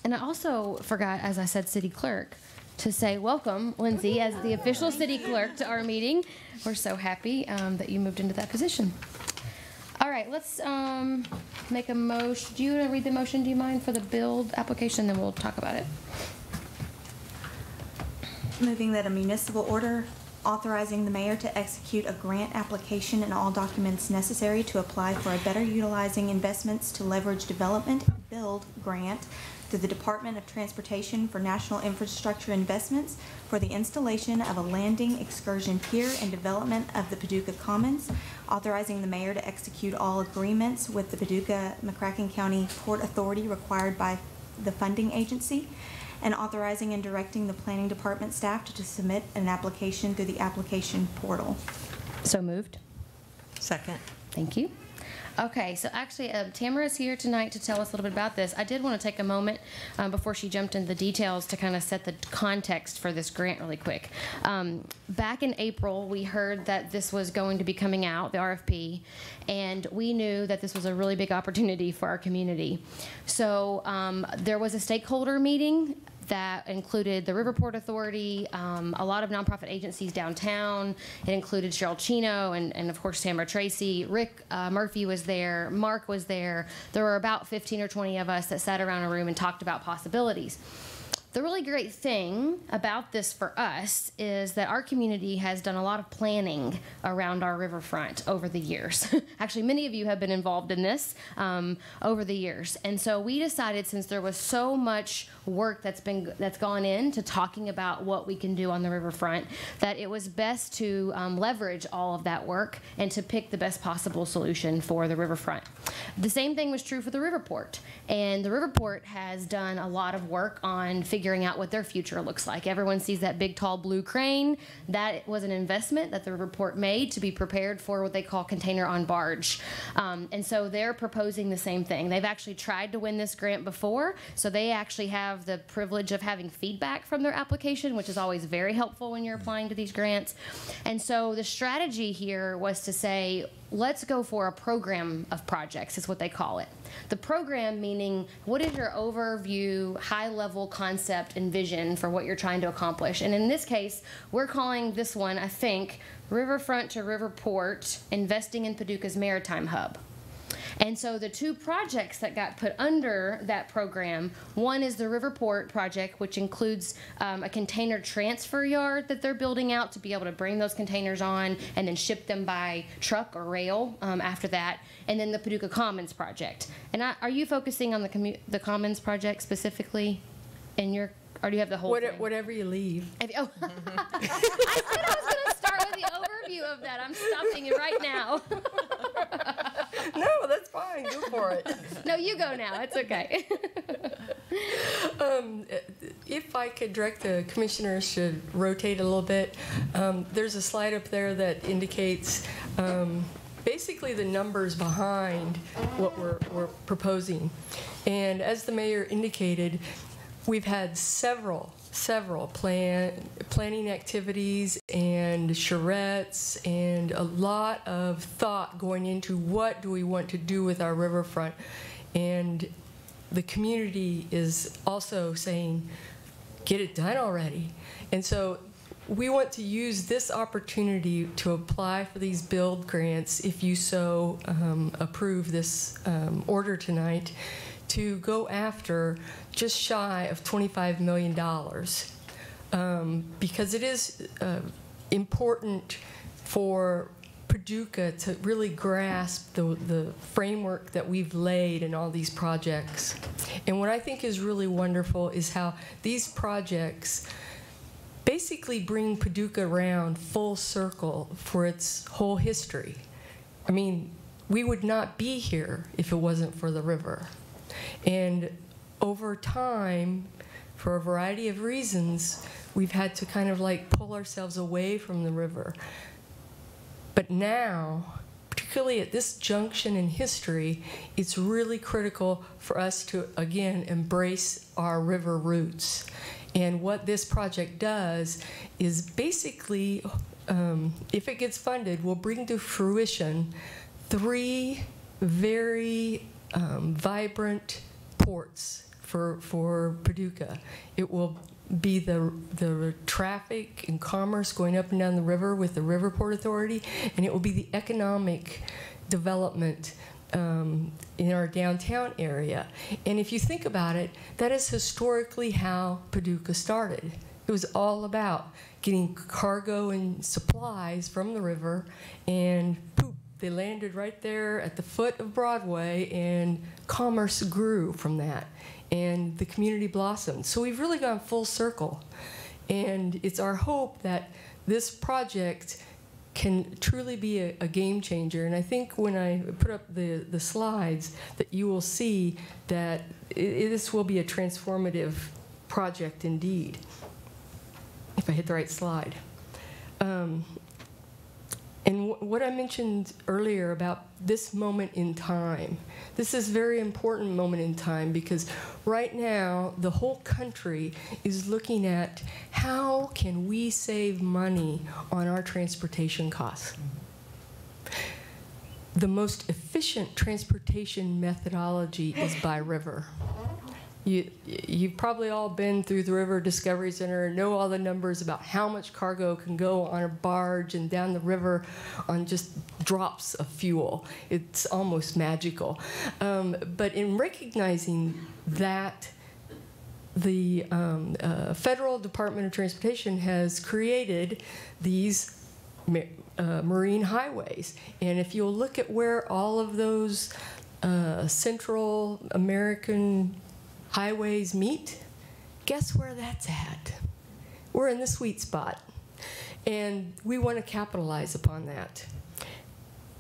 And I also forgot, as I said, city clerk, to say welcome, Lindsay, as the official city clerk to our meeting. We're so happy that you moved into that position. All right, let's make a motion. Do you want to read the motion, do you mind, for the build application? Then we'll talk about it. Moving that a municipal order authorizing the mayor to execute a grant application and all documents necessary to apply for a better utilizing investments to leverage development build grant through the Department of Transportation for National Infrastructure Investments for the installation of a landing excursion pier and development of the Paducah Commons, authorizing the mayor to execute all agreements with the Paducah-McCracken County Port Authority required by the funding agency, and authorizing and directing the planning department staff to submit an application through the application portal. So moved. Second. Thank you. Okay, so actually, Tamara is here tonight to tell us a little bit about this. I did want to take a moment before she jumped into the details to kind of set the context for this grant really quick. Back in April, we heard that this was going to be coming out, the RFP, and we knew that this was a really big opportunity for our community. So there was a stakeholder meeting that included the Riverport Authority, a lot of nonprofit agencies downtown. It included Cheryl Chino and of course Tamara Tracy. Rick Murphy was there, Mark was there. There were about 15 or 20 of us that sat around a room and talked about possibilities. The really great thing about this for us is that our community has done a lot of planning around our riverfront over the years. Actually, many of you have been involved in this over the years. And so we decided, since there was so much work that's gone into talking about what we can do on the riverfront, that it was best to leverage all of that work and to pick the best possible solution for the riverfront. The same thing was true for the riverport. And the riverport has done a lot of work on figuring out what their future looks like. Everyone sees that big, tall blue crane. That was an investment that the riverport made to be prepared for what they call container on barge. And so they're proposing the same thing. They've actually tried to win this grant before, so they actually have the privilege of having feedback from their application, which is always very helpful when you're applying to these grants. And so the strategy here was to say, let's go for a program of projects, is what they call it. The program meaning, what is your overview, high-level concept and vision for what you're trying to accomplish? And in this case, we're calling this one, I think, Riverfront to Riverport, Investing in Paducah's Maritime Hub. And so the two projects that got put under that program, one is the Riverport project, which includes a container transfer yard that they're building out to be able to bring those containers on and then ship them by truck or rail after that, and then the Paducah Commons project. And are you focusing on the Commons project specifically in your, or do you have the whole thing? Whatever you leave. I said I was going to start that. I'm stopping you right now. No, that's fine. Go for it. No, you go now. It's okay. If I could direct the commissioners to rotate a little bit, there's a slide up there that indicates basically the numbers behind what we're proposing. And as the mayor indicated, we've had several planning activities and charrettes and a lot of thought going into what do we want to do with our riverfront. And the community is also saying, get it done already. And so we want to use this opportunity to apply for these build grants, if you so approve this order tonight, to go after just shy of $25 million. Because it is important for Paducah to really grasp the framework that we've laid in all these projects. And what I think is really wonderful is how these projects basically bring Paducah around full circle for its whole history. I mean, we would not be here if it wasn't for the river. And over time, for a variety of reasons, we've had to kind of like pull ourselves away from the river. But now, particularly at this junction in history, it's really critical for us to, again, embrace our river roots. And what this project does is basically, if it gets funded, will bring to fruition 3 very vibrant ports for Paducah. It will be the traffic and commerce going up and down the river with the Riverport Authority, and it will be the economic development in our downtown area. And if you think about it, that is historically how Paducah started. It was all about getting cargo and supplies from the river, and poof, they landed right there at the foot of Broadway, and commerce grew from that, and the community blossomed. So we've really gone full circle. And it's our hope that this project can truly be a game changer. And I think when I put up the slides, that you will see that this will be a transformative project indeed, if I hit the right slide. And what I mentioned earlier about this moment in time, this is a very important moment in time, because right now the whole country is looking at how can we save money on our transportation costs. The most efficient transportation methodology is by river. You've probably all been through the River Discovery Center and know all the numbers about how much cargo can go on a barge and down the river on just drops of fuel. It's almost magical. But in recognizing that, the Federal Department of Transportation has created these marine highways. And if you'll look at where all of those Central American highways meet, guess where that's at? We're in the sweet spot. And we want to capitalize upon that,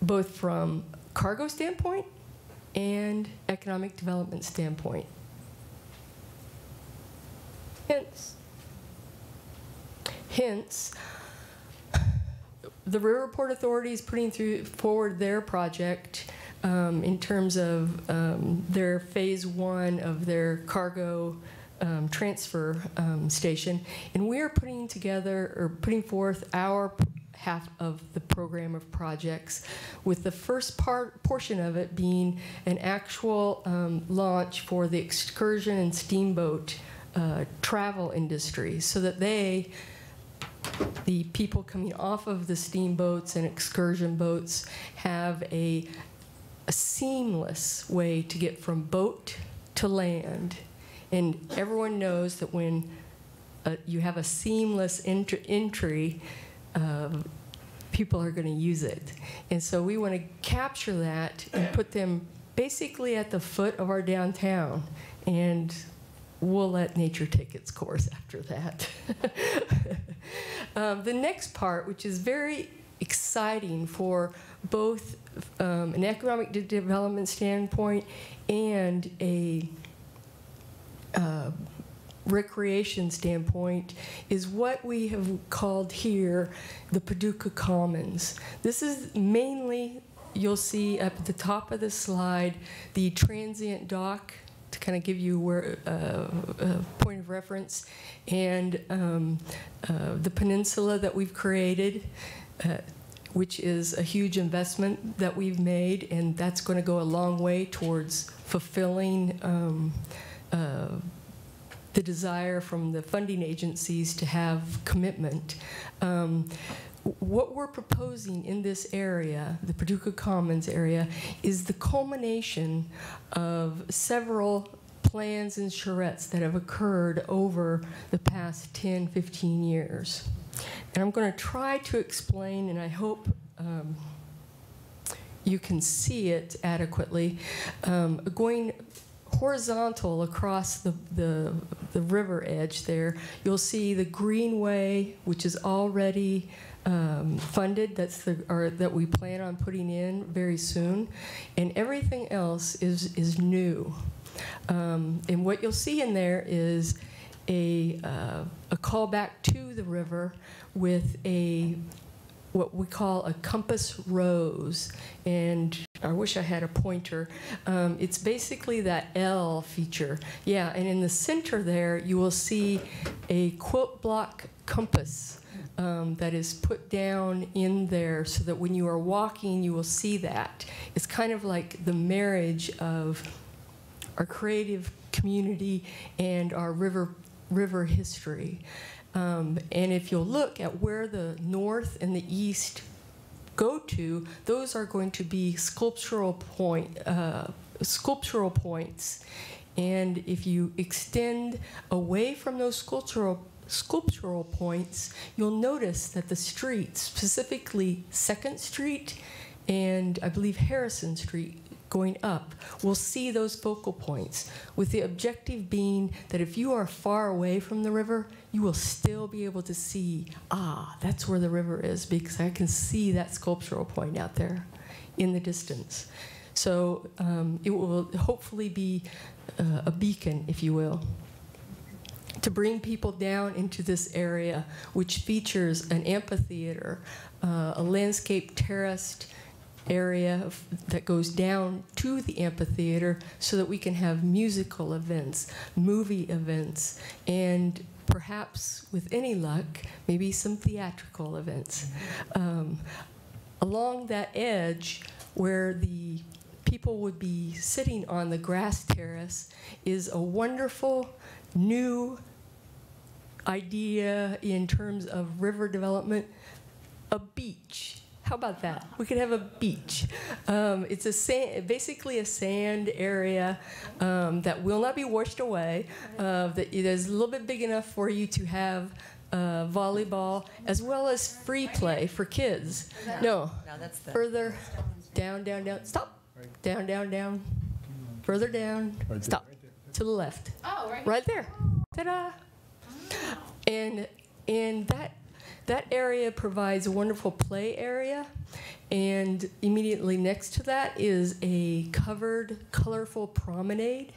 both from cargo standpoint and economic development standpoint. Hence, the Riverport Authority is putting forward their project in terms of their phase 1 of their cargo transfer station, and we are putting forth our half of the program of projects, with the first portion of it being an actual launch for the excursion and steamboat travel industry, so that the people coming off of the steamboats and excursion boats have a seamless way to get from boat to land. And everyone knows that when you have a seamless entry, people are going to use it. And so we want to capture that and put them basically at the foot of our downtown, and we'll let nature take its course after that. The next part, which is very exciting, exciting for both an economic development standpoint and a recreation standpoint is what we have called here the Paducah Commons. This is mainly, you'll see up at the top of the slide, the transient dock to kind of give you where a point of reference, and the peninsula that we've created, which is a huge investment that we've made, and that's going to go a long way towards fulfilling the desire from the funding agencies to have commitment. What we're proposing in this area, the Paducah Commons area, is the culmination of several plans and charrettes that have occurred over the past 10, 15 years. And I'm going to try to explain, and I hope you can see it adequately, going horizontal across the river edge there. You'll see the greenway, which is already funded, that we plan on putting in very soon, and everything else is new. And what you'll see in there is a callback to the river with what we call a compass rose, and I wish I had a pointer. It's basically that L feature. Yeah, and in the center there, you will see a quilt block compass that is put down in there so that when you are walking, you will see that. It's kind of like the marriage of our creative community and our river history. And if you'll look at where the north and the east go to, those are going to be sculptural points. And if you extend away from those sculptural points, you'll notice that the streets, specifically 2nd Street and I believe Harrison Street, going up, we'll see those focal points, with the objective being that if you are far away from the river, you will still be able to see, that's where the river is, because I can see that sculptural point out there in the distance. So it will hopefully be a beacon, if you will, to bring people down into this area, which features an amphitheater, a landscape terraced area that goes down to the amphitheater so that we can have musical events, movie events, and perhaps, with any luck, maybe some theatrical events. Along that edge, where the people would be sitting on the grass terrace, is a wonderful new idea in terms of river development, a beach. How about that? We could have a beach. It's basically a sand area that will not be washed away, that is a little bit big enough for you to have volleyball, as well as free play for kids. No, that's further down, down, down. Stop. Down, down, down. Further down. Stop. To the left. Oh, right there. Ta-da. And that area provides a wonderful play area, and immediately next to that is a covered, colorful promenade.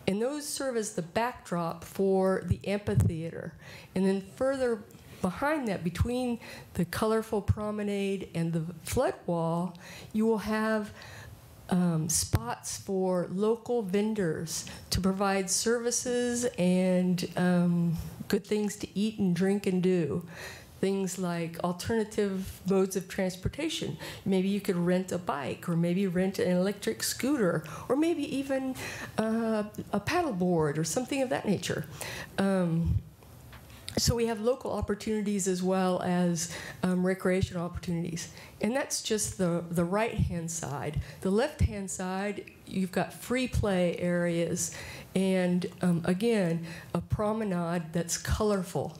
And those serve as the backdrop for the amphitheater. And then further behind that, between the colorful promenade and the flood wall, you will have spots for local vendors to provide services and good things to eat and drink and do. Things like alternative modes of transportation. Maybe you could rent a bike, or maybe rent an electric scooter, or maybe even a paddleboard or something of that nature. So we have local opportunities as well as recreational opportunities. And that's just the right-hand side. The left-hand side, you've got free play areas and, again, a promenade that's colorful.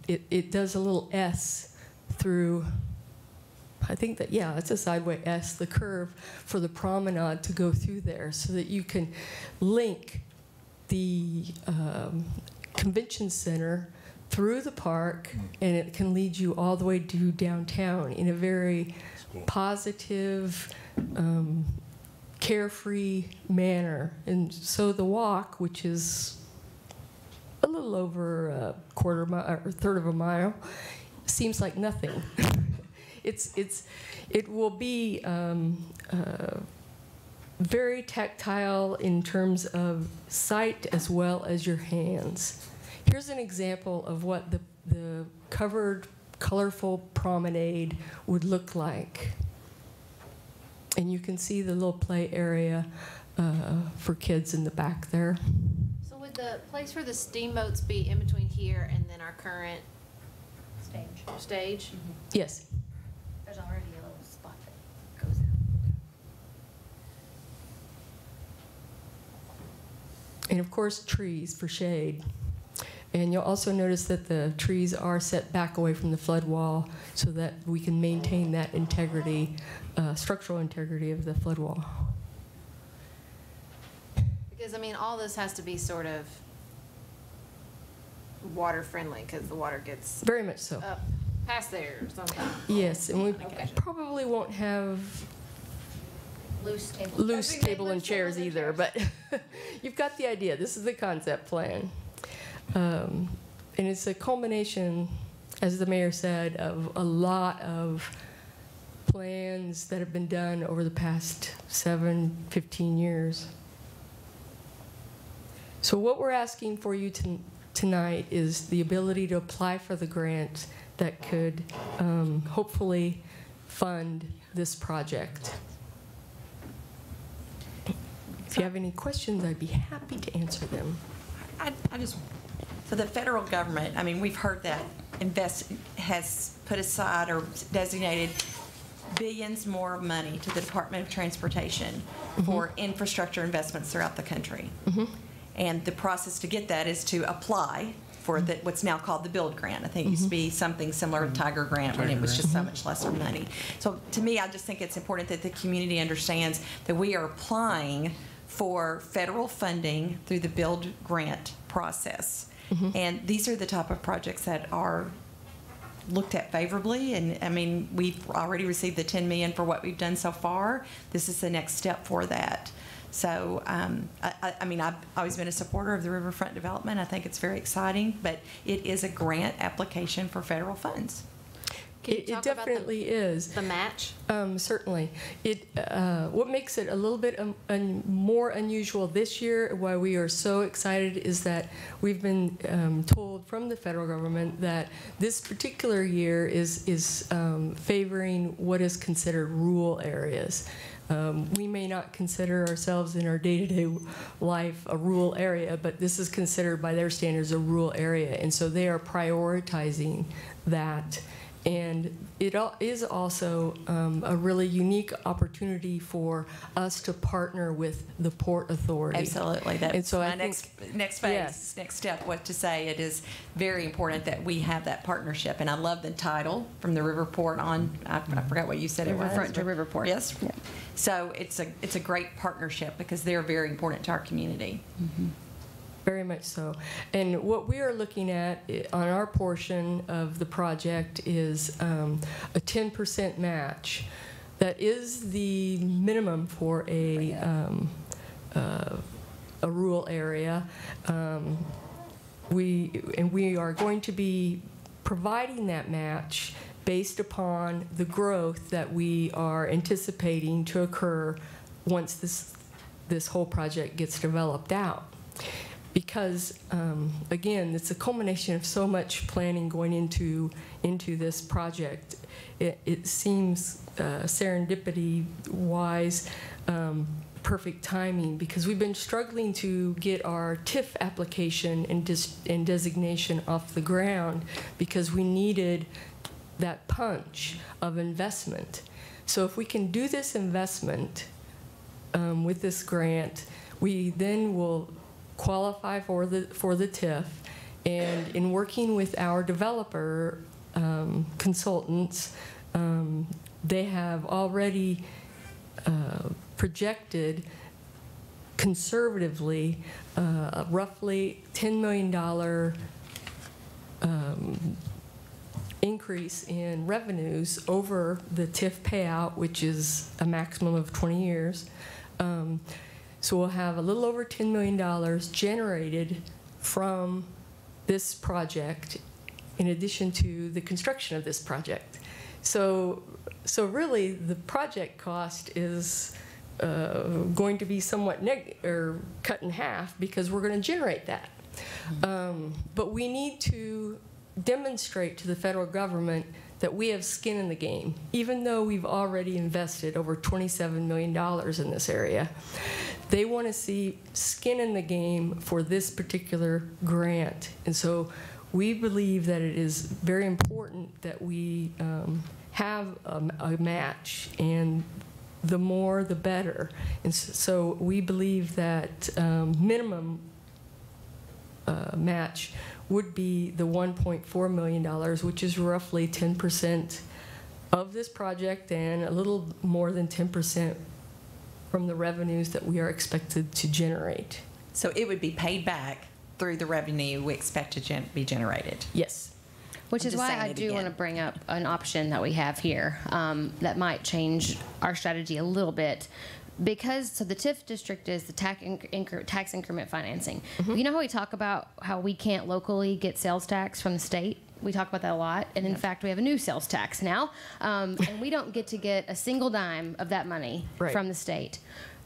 It does a little S through, I think that, yeah, it's a sideway S, the curve for the promenade to go through there so that you can link the convention center through the park, and it can lead you all the way to downtown in a very positive, carefree manner. And so the walk, which is a little over a quarter mile or a third of a mile, seems like nothing. It will be very tactile in terms of sight as well as your hands. Here's an example of what the covered, colorful promenade would look like. And you can see the little play area for kids in the back there. So would the place for the steamboats be in between here and then our current stage? Yes. There's already a little spot that goes out. And of course, trees for shade. And you'll also notice that the trees are set back away from the flood wall so that we can maintain that integrity, structural integrity of the flood wall. Because, I mean, all this has to be sort of water friendly because the water gets Very much so. up past there sometimes. Yes, and we probably won't have Loose table and chairs either, but you've got the idea. This is the concept plan. And it's a culmination, as the mayor said, of a lot of plans that have been done over the past 15 years. So what we're asking for you tonight is the ability to apply for the grant that could hopefully fund this project. If you have any questions, I'd be happy to answer them. So the federal government, I mean, we've heard that has put aside or designated billions more of money to the Department of Transportation for infrastructure investments throughout the country. And the process to get that is to apply for what's now called the Build Grant. I think it used to be something similar to Tiger Grant when it was just so much lesser money. So to me, I just think it's important that the community understands that we are applying for federal funding through the Build Grant process. And these are the type of projects that are looked at favorably. And I mean, we've already received the $10 million for what we've done so far. This is the next step for that. So, I mean, I've always been a supporter of the riverfront development. I think it's very exciting, but it is a grant application for federal funds. It definitely is. The match? Certainly. What makes it a little bit more unusual this year, why we are so excited, is that we've been told from the federal government that this particular year is favoring what is considered rural areas. We may not consider ourselves in our day-to-day life a rural area, but this is considered by their standards a rural area, and so they are prioritizing that. And it is also a really unique opportunity for us to partner with the Port Authority. Absolutely. That's and so my next phase, yes. next step, what to say. It is very important that we have that partnership. And I love the title from the riverport on, I forgot what you said it was. Riverfront to riverport. Yes. Yeah. So it's a great partnership because they're very important to our community. Very much so. And what we are looking at on our portion of the project is a 10% match. That is the minimum for a rural area. We are going to be providing that match based upon the growth that we are anticipating to occur once this whole project gets developed out. Because, again, it's a culmination of so much planning going into this project. It seems serendipity-wise perfect timing, because we've been struggling to get our TIF application and designation off the ground because we needed that punch of investment. So if we can do this investment with this grant, we then will qualify for the TIF, and in working with our developer consultants, they have already projected conservatively roughly $10 million increase in revenues over the TIF payout, which is a maximum of 20 years. So we'll have a little over $10 million generated from this project in addition to the construction of this project. So really the project cost is going to be somewhat cut in half because we're going to generate that. But we need to demonstrate to the federal government that we have skin in the game, even though we've already invested over $27 million in this area. They want to see skin in the game for this particular grant. And so we believe that it is very important that we have a match, and the more the better. And so we believe that minimum match would be the $1.4 million, which is roughly 10% of this project and a little more than 10% from the revenues that we are expected to generate. So it would be paid back through the revenue we expect to be generated? Yes. Which is why I do want to bring up an option that we have here that might change our strategy a little bit. Because, so the TIF district is the tax increment financing. You know how we talk about how we can't locally get sales tax from the state? We talk about that a lot. And in fact, we have a new sales tax now. And we don't get to get a single dime of that money from the state.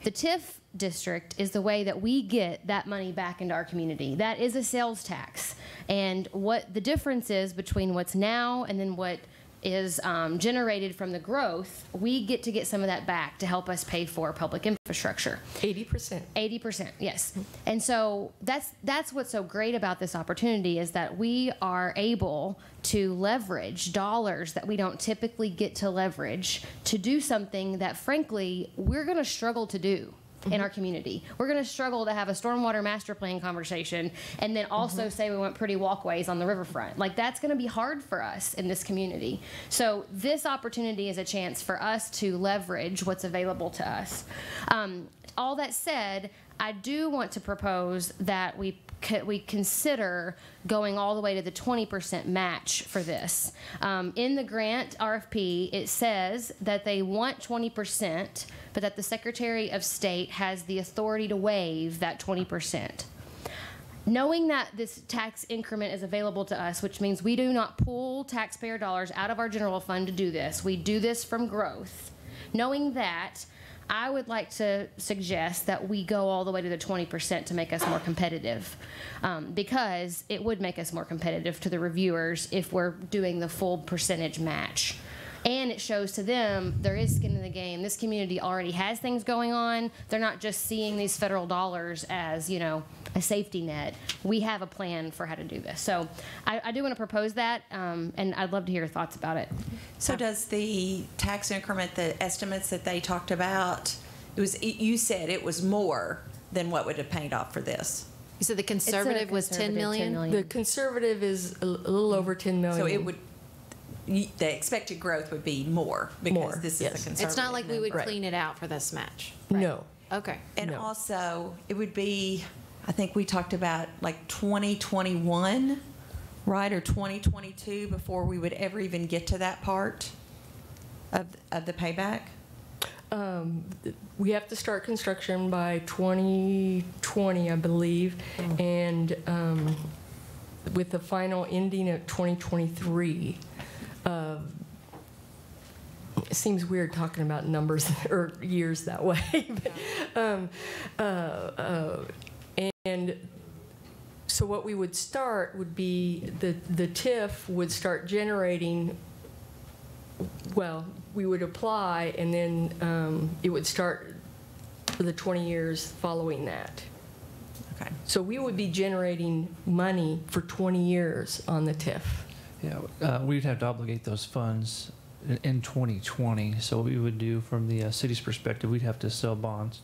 The TIF district is the way that we get that money back into our community. That is a sales tax. And what the difference is between what's now and then what is generated from the growth, we get to get some of that back to help us pay for public infrastructure. 80%. 80%, yes. And so that's what's so great about this opportunity, is that we are able to leverage dollars that we don't typically get to leverage to do something that, frankly, we're going to struggle to do in our community. We're going to struggle to have a stormwater master plan conversation and then also say we want pretty walkways on the riverfront. Like, that's going to be hard for us in this community. So this opportunity is a chance for us to leverage what's available to us. All that said, I do want to propose that we consider going all the way to the 20% match for this. In the grant RFP, it says that they want 20%, but that the Secretary of State has the authority to waive that 20%. Knowing that this tax increment is available to us, which means we do not pull taxpayer dollars out of our general fund to do this, we do this from growth. Knowing that, I would like to suggest that we go all the way to the 20% to make us more competitive, because it would make us more competitive to the reviewers if we're doing the full percentage match. And it shows to them there is skin in the game. This community already has things going on. They're not just seeing these federal dollars as, you know, a safety net. We have a plan for how to do this. So I do want to propose that, and I'd love to hear your thoughts about it. So does the tax increment, the estimates that they talked about, you said it was more than what would have paid off for this? You said the conservative was 10 million? The conservative is a little over 10 million. So it would, the expected growth would be more because this is the conservative. It's not like we would clean it out for this match. No. Okay. And also, it would be, I think we talked about like 2021, right, or 2022 before we would ever even get to that part of the payback? We have to start construction by 2020, I believe, and with the final ending at 2023. It seems weird talking about numbers or years that way. And so what we would start would be the TIF would start generating, well, we would apply, and then it would start for the 20 years following that. Okay. So we would be generating money for 20 years on the TIF. Yeah, we'd have to obligate those funds in 2020. So what we would do from the city's perspective, we'd have to sell bonds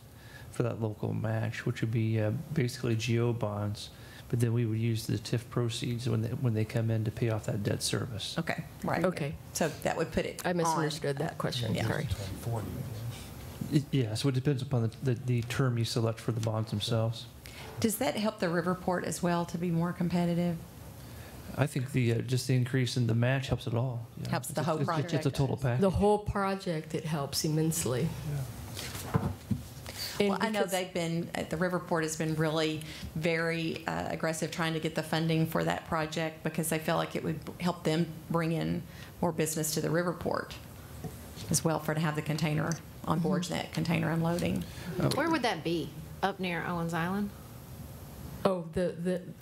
for that local match, which would be basically GO bonds. But then we would use the TIF proceeds when they come in to pay off that debt service. Okay, right. Okay. So that would put it I misunderstood that question. Yeah. Sorry. Yeah, so it depends upon the term you select for the bonds themselves. Does that help the riverport as well to be more competitive? I think just the increase in the match helps it all. Yeah. Helps the whole project. It's a total package. The whole project, it helps immensely. And Well, I know because- they've been, the riverport has been really very aggressive trying to get the funding for that project because they feel like it would help them bring in more business to the riverport as well for to have the container on board, that container unloading. Where would that be? Up near Owens Island? Oh,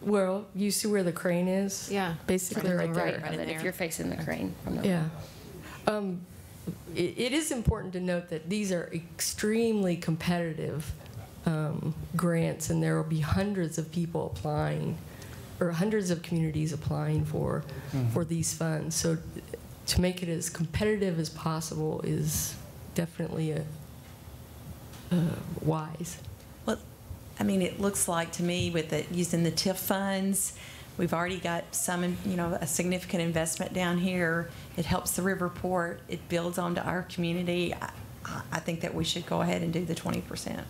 well, you see where the crane is? Yeah. Basically right there. Right in there. If you're facing the crane from the Yeah. It is important to note that these are extremely competitive grants, and there will be hundreds of people applying, or hundreds of communities applying for these funds. So to make it as competitive as possible is definitely wise. Well, I mean, it looks like to me with using the TIF funds, we've already got some, a significant investment down here. It helps the riverport. It builds onto our community. I think that we should go ahead and do the 20%.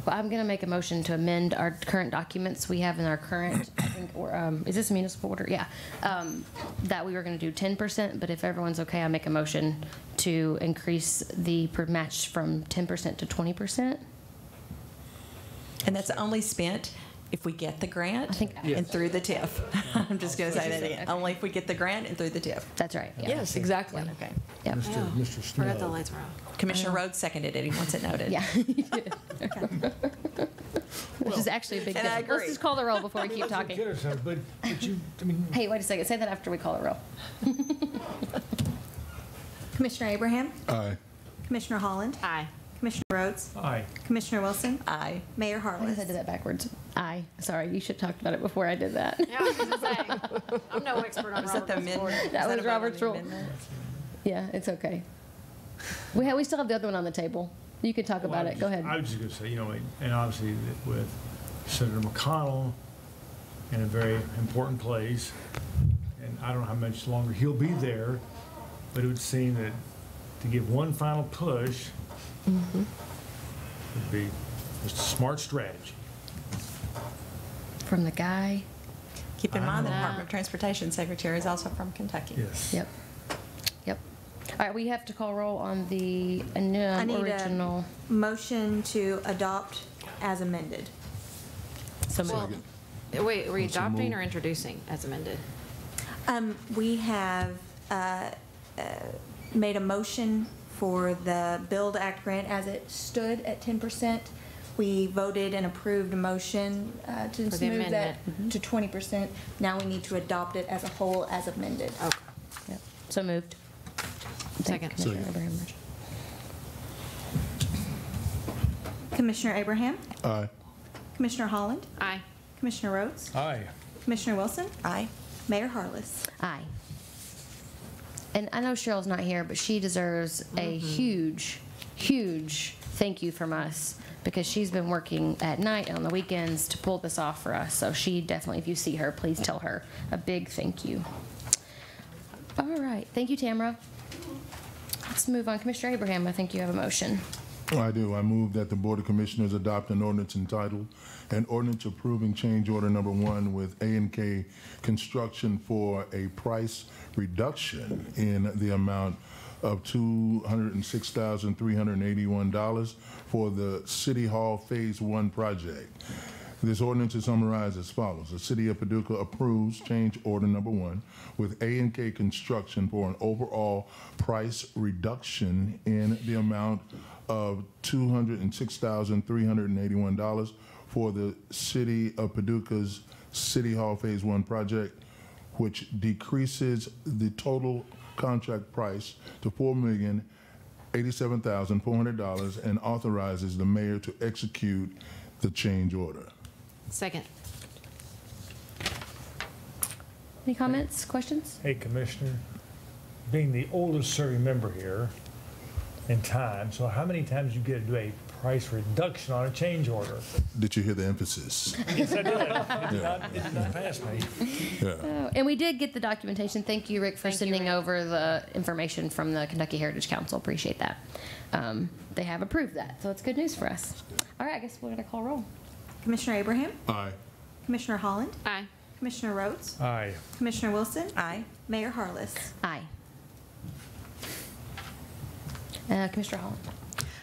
Well, I'm going to make a motion to amend our current documents we have in our current, I think, or is this municipal order? Yeah. That we were going to do 10%, but if everyone's okay, I make a motion to increase the match from 10% to 20%. And that's only spent if we get the grant and through the TIF. I'm just going to say that again. Only if we get the grant and through the TIF. That's right. Yeah. Yes, exactly. Yeah, okay. Yep. Forgot Mr. Snow. the lights were off. Commissioner Rhodes seconded it. He wants it noted. Yeah. Which is actually a big And I difference. Let's agree. just call the roll before we keep talking. But you, I mean, Hey, wait a second. Say that after we call the roll. Commissioner Abraham? aye. Commissioner Holland? Aye. Commissioner Rhodes? Aye. Commissioner Wilson? Aye. Mayor I Harless? guess I did that backwards. Aye. Sorry, you should have talked about it before I did that. Yeah, I was gonna say, I'm no expert on Was that the Robert's amendment? Rules. That Was was a vote on Robert's the rule. amendment? Yeah, it's okay. We still have the other one on the table. You can talk about it. Go ahead. I was just going to say, and obviously with Senator McConnell in a very important place, and I don't know how much longer he'll be there, but it would seem that to give one final push would be just a smart strategy. From the guy. Keep in mind the know. Department of Transportation Secretary is also from Kentucky. Yes. Yep. Yep. All right, we have to call roll on the I need original. a motion to adopt as amended. So Well, wait, are we adopting or introducing as amended? We have made a motion for the Build Act grant as it stood at 10%. We voted and approved a motion to For the move that amendment. to 20%. Now we need to adopt it as a whole as amended. Okay. Yep. So moved. Second. Commissioner Abraham. Commissioner Abraham? Aye. Commissioner Holland? Aye. Commissioner Rhodes? Aye. Commissioner Wilson? Aye. Mayor Harless? Aye. And I know Cheryl's not here, but she deserves a huge, huge thank you from us because she's been working at night and on the weekends to pull this off for us. So she definitely, if you see her, please tell her a big thank you. All right. Thank you, Tamara. Let's move on. Commissioner Abraham, I think you have a motion. I do. I move that the Board of Commissioners adopt an ordinance entitled, an ordinance approving change order number 1 with A&K Construction for a price reduction in the amount of $206,381 for the City Hall Phase 1 project. This ordinance is summarized as follows. The City of Paducah approves change order number 1 with A&K Construction for an overall price reduction in the amount of $206,381 for the City of Paducah's City Hall Phase 1 project, which decreases the total contract price to $4,087,400 and authorizes the mayor to execute the change order. Second. Any comments, questions? Hey, Commissioner, being the oldest serving member here in time, so how many times you get to do a price reduction on a change order? Did you hear the emphasis? Yes, I did. It did not pass me. Yeah. Oh, and we did get the documentation. Thank you, Rick, for sending over the information from the Kentucky Heritage Council. Appreciate that. They have approved that, so it's good news for us. All right, I guess we're going to call roll. Commissioner Abraham? Aye. Commissioner Holland? Aye. Commissioner Rhodes? Aye. Commissioner Wilson? Aye. Mayor Harless? Aye. Commissioner Holland.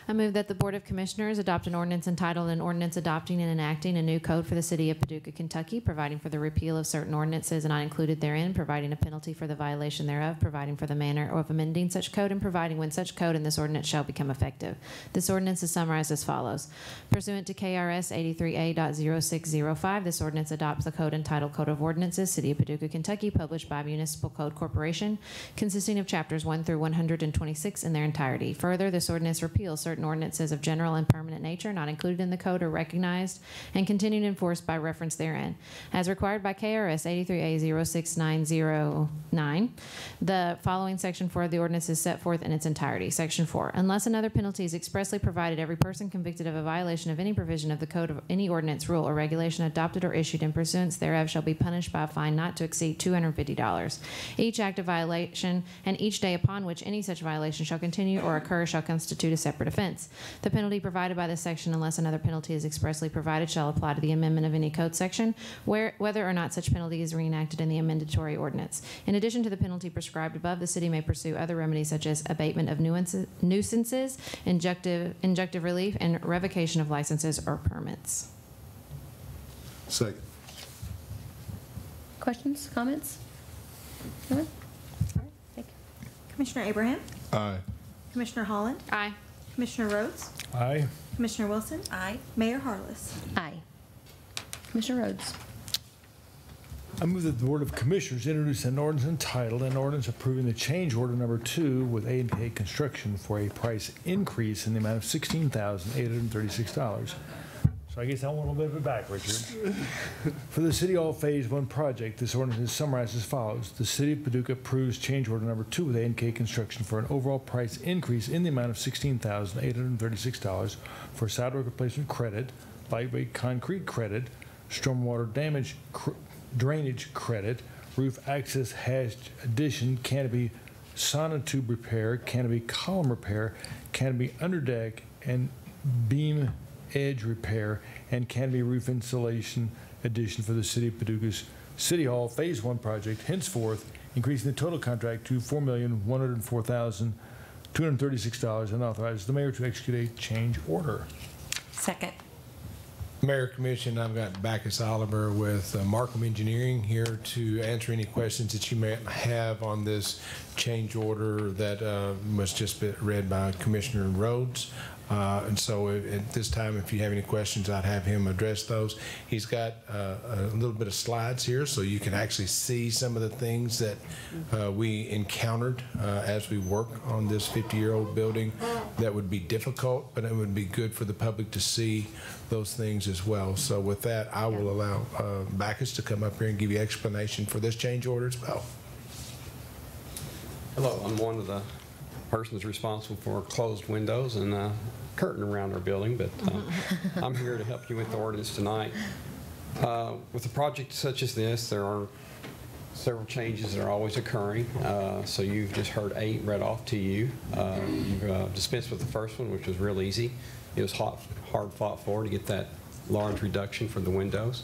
I move that the Board of Commissioners adopt an ordinance entitled an ordinance adopting and enacting a new code for the City of Paducah, Kentucky, providing for the repeal of certain ordinances not included therein, providing a penalty for the violation thereof, providing for the manner of amending such code, and providing when such code and this ordinance shall become effective. This ordinance is summarized as follows. Pursuant to KRS 83A.0605, this ordinance adopts the code entitled Code of Ordinances, City of Paducah, Kentucky, published by Municipal Code Corporation, consisting of chapters 1 through 126 in their entirety. Further, this ordinance repeals certain ordinances of general and permanent nature not included in the code or recognized and continued enforced by reference therein. As required by KRS 83A06909, the following section 4 of the ordinance is set forth in its entirety. Section 4. Unless another penalty is expressly provided, every person convicted of a violation of any provision of the code of any ordinance, rule, or regulation adopted or issued in pursuance thereof shall be punished by a fine not to exceed $250. Each act of violation and each day upon which any such violation shall continue or occur shall constitute a separate offense. The penalty provided by this section, unless another penalty is expressly provided, shall apply to the amendment of any code section, whether or not such penalty is reenacted in the amendatory ordinance. In addition to the penalty prescribed above, the city may pursue other remedies such as abatement of nuisances, injunctive relief, and revocation of licenses or permits. Second. Questions, comments? No? All right, thank you. Commissioner Abraham? Aye. Commissioner Holland? Aye. Commissioner Rhodes? Aye. Commissioner Wilson? Aye. Mayor Harless? Aye. Commissioner Rhodes. I move that the Board of Commissioners introduce an ordinance entitled, an ordinance approving the change order number 2 with A&K Construction for a price increase in the amount of $16,836. So I guess I want a little bit of it back, Richard. For the City Hall Phase 1 project, this ordinance is summarized as follows. The City of Paducah approves change order number 2 with A&K Construction for an overall price increase in the amount of $16,836 for sidewalk replacement credit, lightweight concrete credit, stormwater drainage credit, roof access hatch addition, canopy sonotube repair, canopy column repair, canopy underdeck, and beam edge repair, and canopy roof insulation addition for the City of Paducah's City Hall Phase 1 project, henceforth increasing the total contract to $4,104,236 and authorizes the mayor to execute a change order. Second. Mayor, Commission, I've got Backus Oliver with Markham Engineering here to answer any questions that you may have on this change order that was just read by Commissioner Rhodes. And so at this time, if you have any questions, I'd have him address those. He's got a little bit of slides here so you can actually see some of the things that we encountered as we work on this 50-year-old building that would be difficult, but it would be good for the public to see those things as well. So with that, I will allow Backus to come up here and give you explanation for this change order as well. Hello, I'm one of the persons responsible for closed windows and curtain around our building, but I'm here to help you with the ordinance tonight. With a project such as this, there are several changes that are always occurring. So you've just heard 8 read off to you. You've dispensed with the first one, which was real easy. It was hard fought for to get that large reduction for the windows.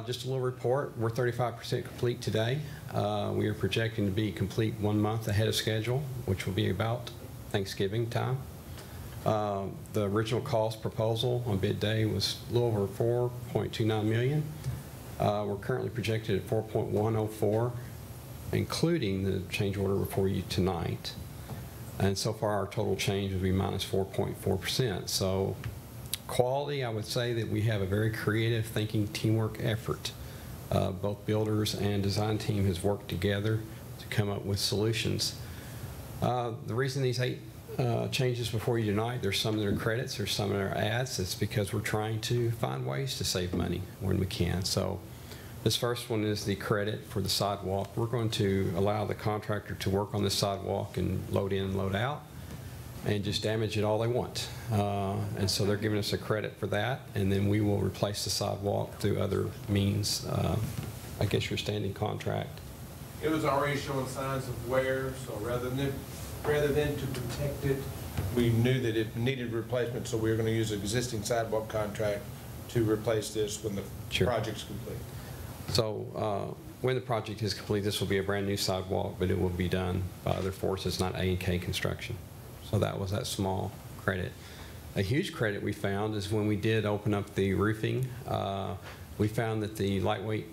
Just a little report, we're 35% complete today. We are projecting to be complete 1 month ahead of schedule, which will be about Thanksgiving time. The original cost proposal on bid day was a little over $4.29 million. We're currently projected at 4.104, including the change order before you tonight. And so far our total change would be minus 4.4%. So quality, I would say that we have a very creative thinking teamwork effort. Both builders and design team has worked together to come up with solutions. The reason these 8 changes before you tonight, there's some that are credits, there's some that are adds. It's because we're trying to find ways to save money when we can. So this first one is the credit for the sidewalk. We're going to allow the contractor to work on this sidewalk and load in, load out, and just damage it all they want. And so they're giving us a credit for that, and then we will replace the sidewalk through other means, I guess your standing contract. It was already showing signs of wear, so rather than to protect it, we knew that it needed replacement, so we were going to use an existing sidewalk contract to replace this when the project's complete. So when the project is complete, this will be a brand-new sidewalk, but it will be done by other forces, not A&K Construction. So that was that small credit. A huge credit we found is when we did open up the roofing, we found that the lightweight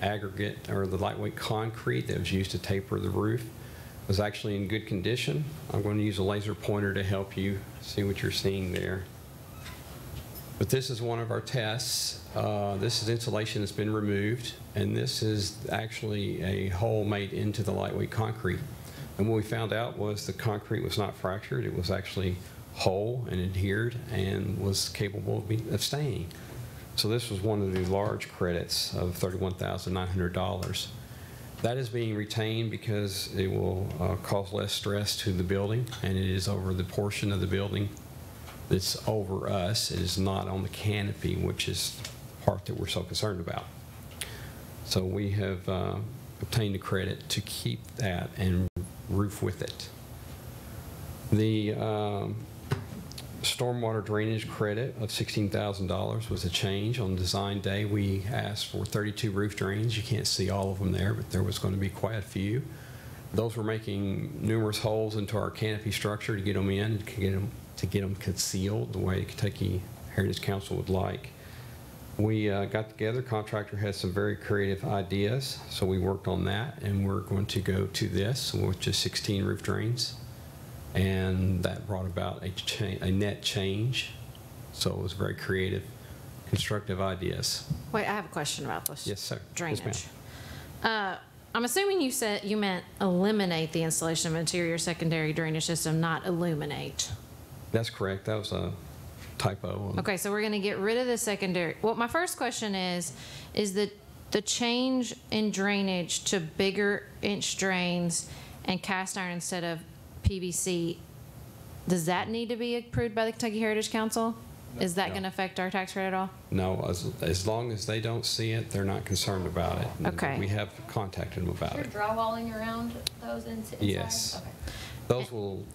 aggregate, or the lightweight concrete that was used to taper the roof, was actually in good condition. I'm going to use a laser pointer to help you see what you're seeing there. But this is one of our tests. This is insulation that's been removed, and this is actually a hole made into the lightweight concrete. And what we found out was the concrete was not fractured. It was actually whole and adhered and was capable of staying. So this was one of the large credits of $31,900. That is being retained because it will cause less stress to the building, and it is over the portion of the building that's over us. It is not on the canopy, which is the part that we're so concerned about. So we have obtained a credit to keep that and roof with it. The stormwater drainage credit of $16,000 was a change. On design day, we asked for 32 roof drains. You can't see all of them there, but there was going to be quite a few. Those were making numerous holes into our canopy structure to get them in, to get them concealed the way Kentucky Heritage Council would like. We got together, contractor had some very creative ideas, so we worked on that, and we're going to go to this, which is 16 roof drains. And that brought about a net change. So it was very creative, constructive ideas. Wait, I have a question about this. Yes, sir. Drainage. Yes, I'm assuming you meant eliminate the installation of interior secondary drainage system, not illuminate. that's correct. That was a typo. Okay, so we're going to get rid of the secondary. Well, my first question is the change in drainage to bigger inch drains and cast iron instead of PVC, does that need to be approved by the Kentucky Heritage Council? Is that going to affect our tax rate at all? No, as long as they don't see it, they're not concerned about it. Okay. We have contacted them about You're it. drywalling around those inside? Yes. Okay.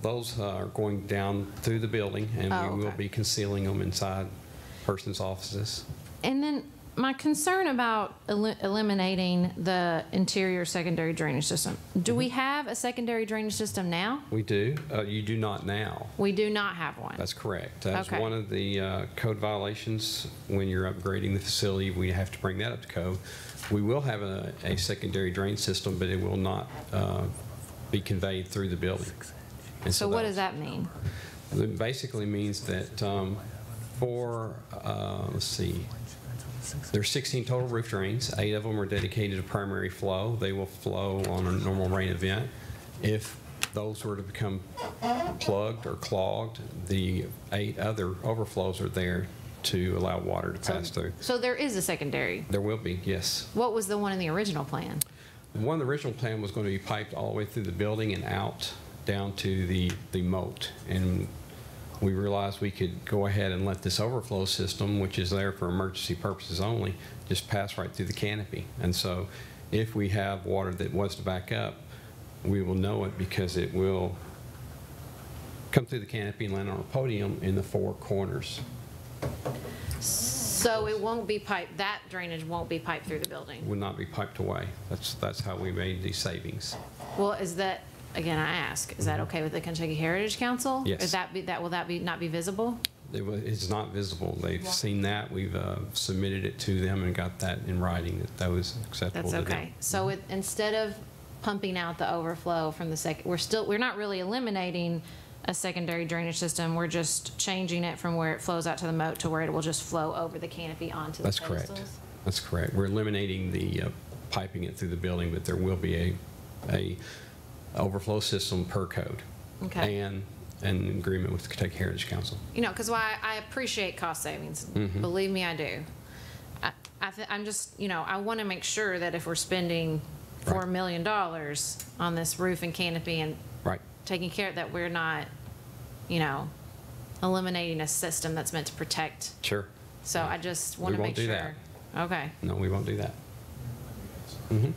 Those are going down through the building, and Oh, we will okay. be concealing them inside persons' offices. And then my concern about eliminating the interior secondary drainage system. Do we have a secondary drainage system now? We do. You do not now. We do not have one. That's correct. That's Okay. one of the code violations. When you're upgrading the facility, we have to bring that up to code. We will have a secondary drain system, but it will not be conveyed through the building. And So what does that mean? It basically means that let's see, there's 16 total roof drains. 8 of them are dedicated to primary flow. They will flow on a normal rain event. If those were to become plugged or clogged, the 8 other overflows are there to allow water to pass through. So there is a secondary. There will be, yes. What was the one in the original plan? One, the original plan was going to be piped all the way through the building and out down to the moat. And we realized we could go ahead and let this overflow system, which is there for emergency purposes only, just pass right through the canopy. And so if we have water that was to back up, we will know it because it will come through the canopy and land on a podium in the 4 corners. So it won't be piped, that drainage won't be piped through the building? Would not be piped away. That's how we made these savings. Well, is that, again, I ask, is that okay with the Kentucky Heritage Council? Yes. Is that will that not be visible? It's not visible. They've seen that. We've submitted it to them and got that in writing that was acceptable That's to them. okay. So instead of pumping out the overflow from the we're not really eliminating a secondary drainage system. We're just changing it from where it flows out to the moat to where it will just flow over the canopy onto the That's pedestals? correct. That's correct. We're eliminating the piping it through the building, but there will be a overflow system per code. Okay. And an agreement with the Kentucky Heritage Council. You know, because I appreciate cost savings. Mhm. Believe me, I do. I'm just, I want to make sure that if we're spending $4 million on this roof and canopy and Right. taking care of that, we're not, eliminating a system that's meant to protect. Sure. So I just want to We make won't do sure. Okay. No, we won't do that. Mhm.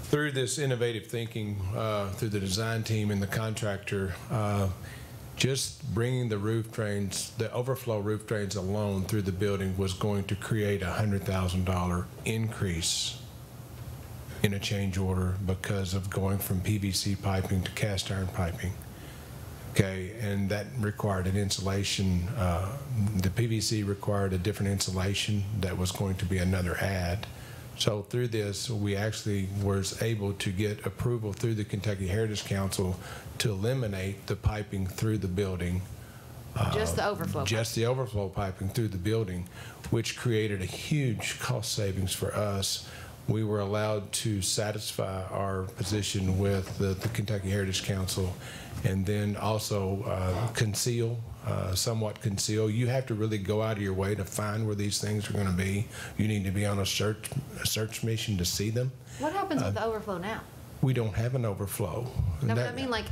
Through this innovative thinking, through the design team and the contractor, just bringing the roof drains, the overflow roof drains alone through the building was going to create a $100,000 increase in a change order because of going from PVC piping to cast iron piping. Okay, and that required an insulation. The PVC required a different insulation that was going to be another add. So through this, we actually was able to get approval through the Kentucky Heritage Council to eliminate the piping through the building. Just the overflow. Just the overflow piping through the building, which created a huge cost savings for us. We were allowed to satisfy our position with the Kentucky Heritage Council, and then also somewhat conceal. You have to really go out of your way to find where these things are going to be. You need to be on a search mission to see them. What happens with the overflow now? We don't have an overflow. No, but I mean, like,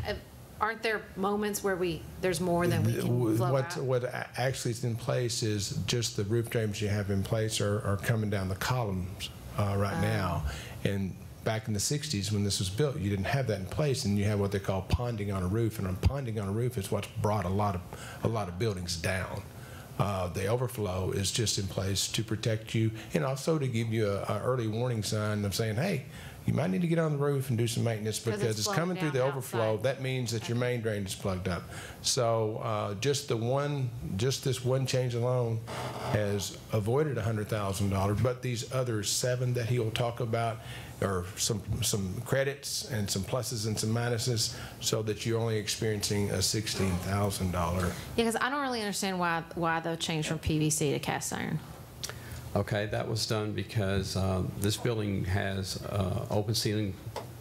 aren't there moments where there's more than we can flow out? What actually is in place is just the roof drains you have in place are coming down the columns right now. And back in the 60s when this was built, you didn't have that in place, and you have what they call ponding on a roof. And ponding on a roof is what's brought a lot of buildings down. The overflow is just in place to protect you, and also to give you an early warning sign of saying, hey, you might need to get on the roof and do some maintenance because it's coming through the overflow. Outside. That means that your main drain is plugged up. So just this one change alone has avoided $100,000. But these other 7 that he will talk about are some credits and some pluses and some minuses, so that you're only experiencing a $16,000. Yeah, because I don't really understand why the change from PVC to cast iron. Okay, that was done because this building has open ceiling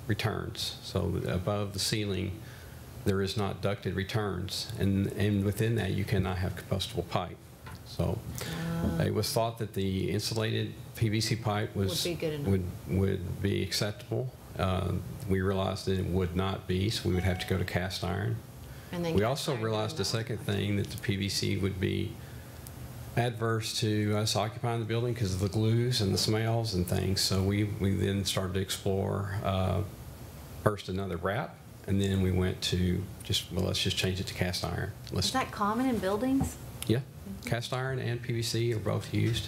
returns. So above the ceiling, there is not ducted returns, and within that, you cannot have combustible pipe. So it was thought that the insulated PVC pipe would be acceptable. We realized that it would not be, so we would have to go to cast iron. And then we also realized the second thing, that the PVC would be adverse to us occupying the building because of the glues and the smells and things. So we then started to explore first another wrap, and then we went to let's just change it to cast iron. Is that common in buildings? Yeah, cast iron and PVC are both used.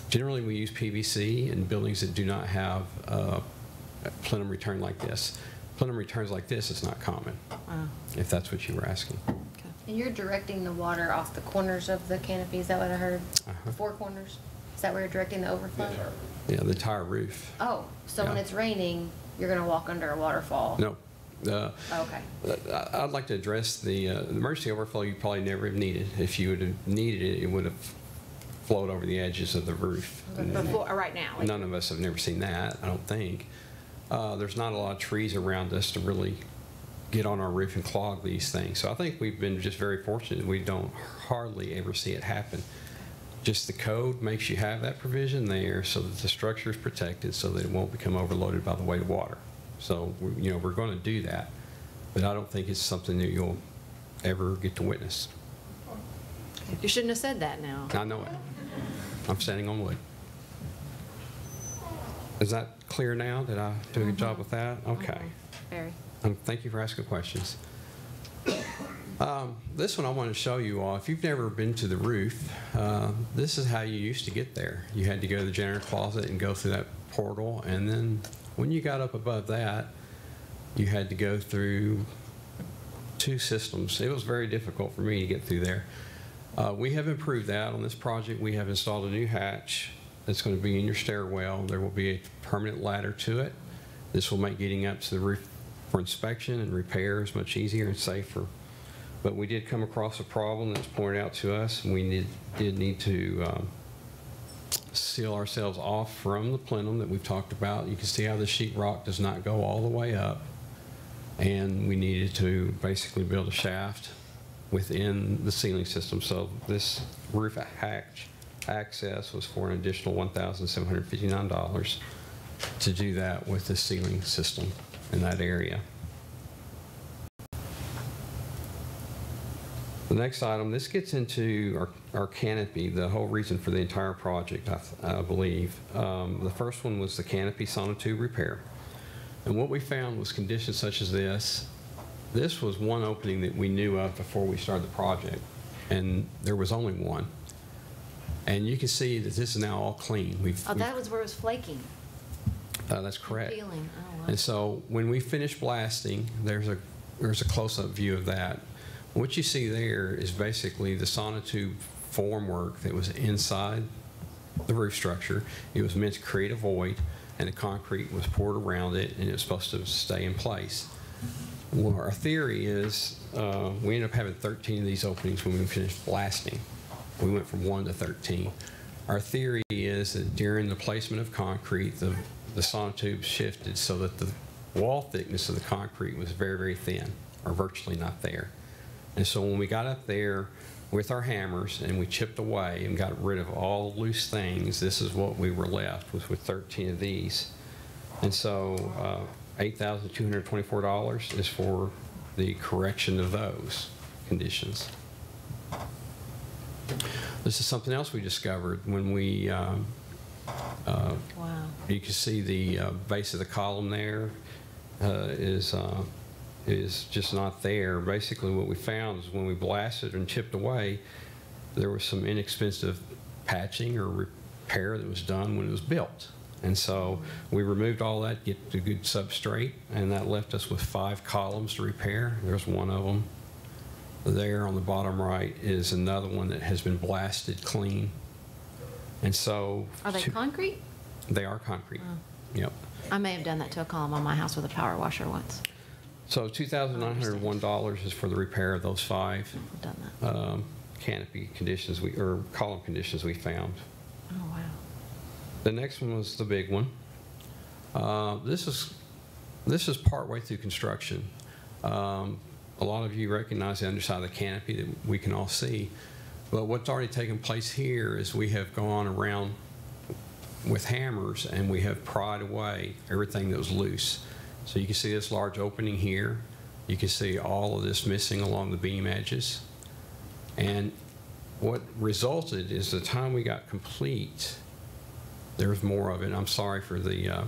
Generally, we use PVC in buildings that do not have a plenum return like this. Plenum returns like this is not common, if that's what you were asking. And you're directing the water off the corners of the canopy, is that what I heard? The 4 corners? Is that where you're directing the overflow? Yeah, the entire roof. Oh, so when it's raining, you're going to walk under a waterfall? No. Okay. I'd like to address the emergency overflow you probably never have needed. If you would have needed it, it would have flowed over the edges of the roof. Right now? None of us have never seen that, I don't think. There's not a lot of trees around us to really get on our roof and clog these things. So I think we've been just very fortunate. We don't hardly ever see it happen. Just the code makes you have that provision there so that the structure is protected so that it won't become overloaded by the weight of water. So, we're going to do that, but I don't think it's something that you'll ever get to witness. You shouldn't have said that now. I know it. I'm standing on wood. Is that clear now? Did I do a good job with that? Okay. Very. Thank you for asking questions. This one I want to show you all. If you've never been to the roof, this is how you used to get there. You had to go to the janitor closet and go through that portal, and then when you got up above that, you had to go through 2 systems. It was very difficult for me to get through there. We have improved that on this project. We have installed a new hatch that's going to be in your stairwell. There will be a permanent ladder to it. This will make getting up to the roof for inspection and repairs much easier and safer. But we did come across a problem that's pointed out to us, and we did need to seal ourselves off from the plenum that we've talked about. You can see how the sheetrock does not go all the way up, and we needed to basically build a shaft within the ceiling system. So this roof hatch access was for an additional $1,759 to do that with the ceiling system in that area. The next item, this gets into our canopy, the whole reason for the entire project, I believe. The first one was the canopy sonotube repair. And what we found was conditions such as this this was one opening that we knew of before we started the project, and there was only one. And you can see that this is now all clean. That was where it was flaking. That's correct. Peeling. Oh, wow. And so when we finish blasting, there's a close-up view of that. What you see there is basically the sonotube formwork that was inside the roof structure. It was meant to create a void, and the concrete was poured around it, and it was supposed to stay in place. Well, our theory is we ended up having 13 of these openings when we finished blasting. We went from 1 to 13. Our theory is that during the placement of concrete, the sonotubes shifted so that the wall thickness of the concrete was very, very thin, or virtually not there. And so when we got up there with our hammers and we chipped away and got rid of all loose things, this is what we were left with 13 of these. And so $8,224 is for the correction of those conditions. This is something else we discovered when we, Wow. you can see the base of the column there is just not there. Basically what we found is when we blasted and chipped away, there was some inexpensive patching or repair that was done when it was built. And so we removed all that, get a good substrate, and that left us with 5 columns to repair. There's one of them. There on the bottom right is another one that has been blasted clean. And so... Are they concrete? They are concrete. Oh. Yep. I may have done that to a column on my house with a power washer once. So $2,901 is for the repair of those 5 I've done that. canopy conditions or column conditions we found. Oh, wow. The next one was the big one. This is partway through construction. A lot of you recognize the underside of the canopy that we can all see. But what's already taken place here is we have gone around with hammers and we have pried away everything that was loose. So you can see this large opening here. You can see all of this missing along the beam edges. And what resulted is the time we got complete, there was more of it. I'm sorry for the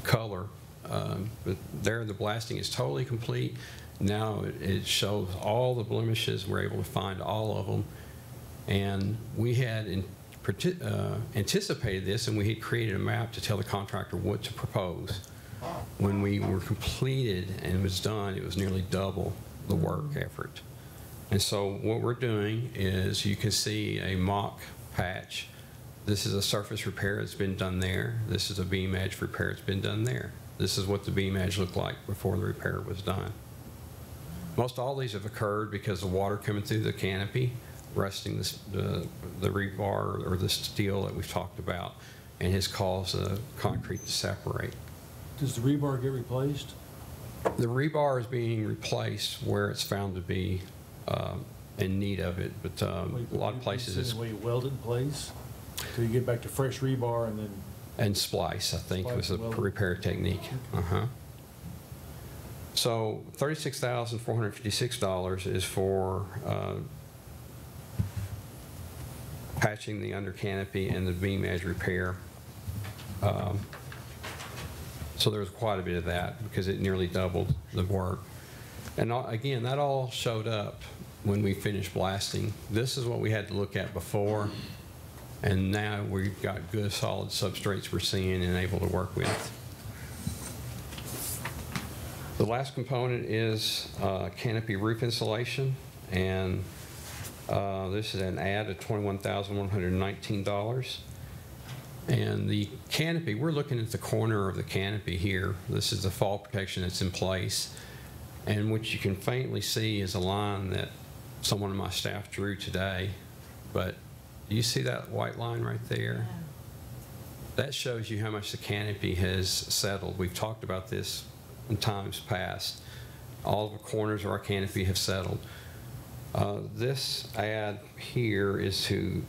color, but there the blasting is totally complete. Now it shows all the blemishes. We're able to find all of them. And we had anticipated this, and we had created a map to tell the contractor what to propose. When we were completed and it was done, it was nearly double the work effort. And so what we're doing is you can see a mock patch. This is a surface repair that's been done there. This is a beam edge repair that's been done there. This is what the beam edge looked like before the repair was done. Most all these have occurred because of water coming through the canopy, rusting the rebar or the steel that we've talked about, and has caused the concrete to separate. Does the rebar get replaced? The rebar is being replaced where it's found to be in need of it, but a lot of places it's... Will you weld it in place? So you get back to fresh rebar and then... And splice, I think, was the repair technique. Uh-huh. So $36,456 is for patching the under canopy and the beam edge repair. So there was quite a bit of that because it nearly doubled the work. And again, that all showed up when we finished blasting. This is what we had to look at before, and now we've got good solid substrates we're seeing and able to work with. The last component is canopy roof insulation, and this is an add of $21,119. And the canopy, we're looking at the corner of the canopy here. This is the fall protection that's in place. And what you can faintly see is a line that someone on my staff drew today. But do you see that white line right there? That shows you how much the canopy has settled. We've talked about this in times past. All of the corners of our canopy have settled. This add here is to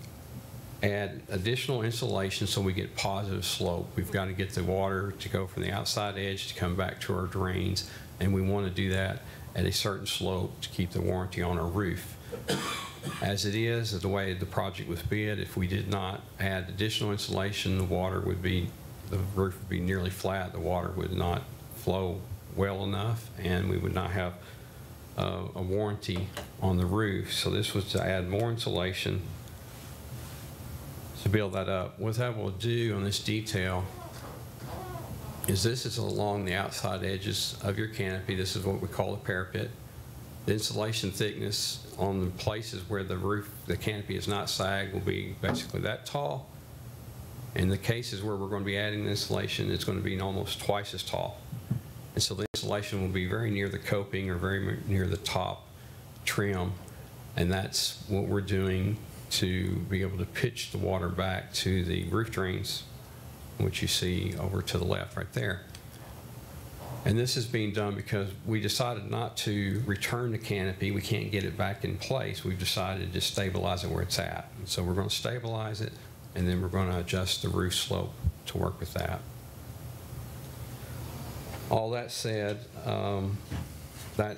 add additional insulation so we get positive slope. We've got to get the water to go from the outside edge to come back to our drains, and we want to do that at a certain slope to keep the warranty on our roof. As it is, the way the project was bid, if we did not add additional insulation, the roof would be nearly flat. The water would not flow well enough, and we would not have a warranty on the roof. So this was to add more insulation to build that up. What that will do on this detail is this is along the outside edges of your canopy. This is what we call the parapet. The insulation thickness on the places where the roof, the canopy is not sagged, will be basically that tall. In the cases where we're going to be adding the insulation, it's going to be almost twice as tall. And so the insulation will be very near the coping or very near the top trim. And that's what we're doing to be able to pitch the water back to the roof drains, which you see over to the left right there. And this is being done because we decided not to return the canopy. We can't get it back in place. We've decided to just stabilize it where it's at. And so we're going to stabilize it, and then we're going to adjust the roof slope to work with that. All that said, that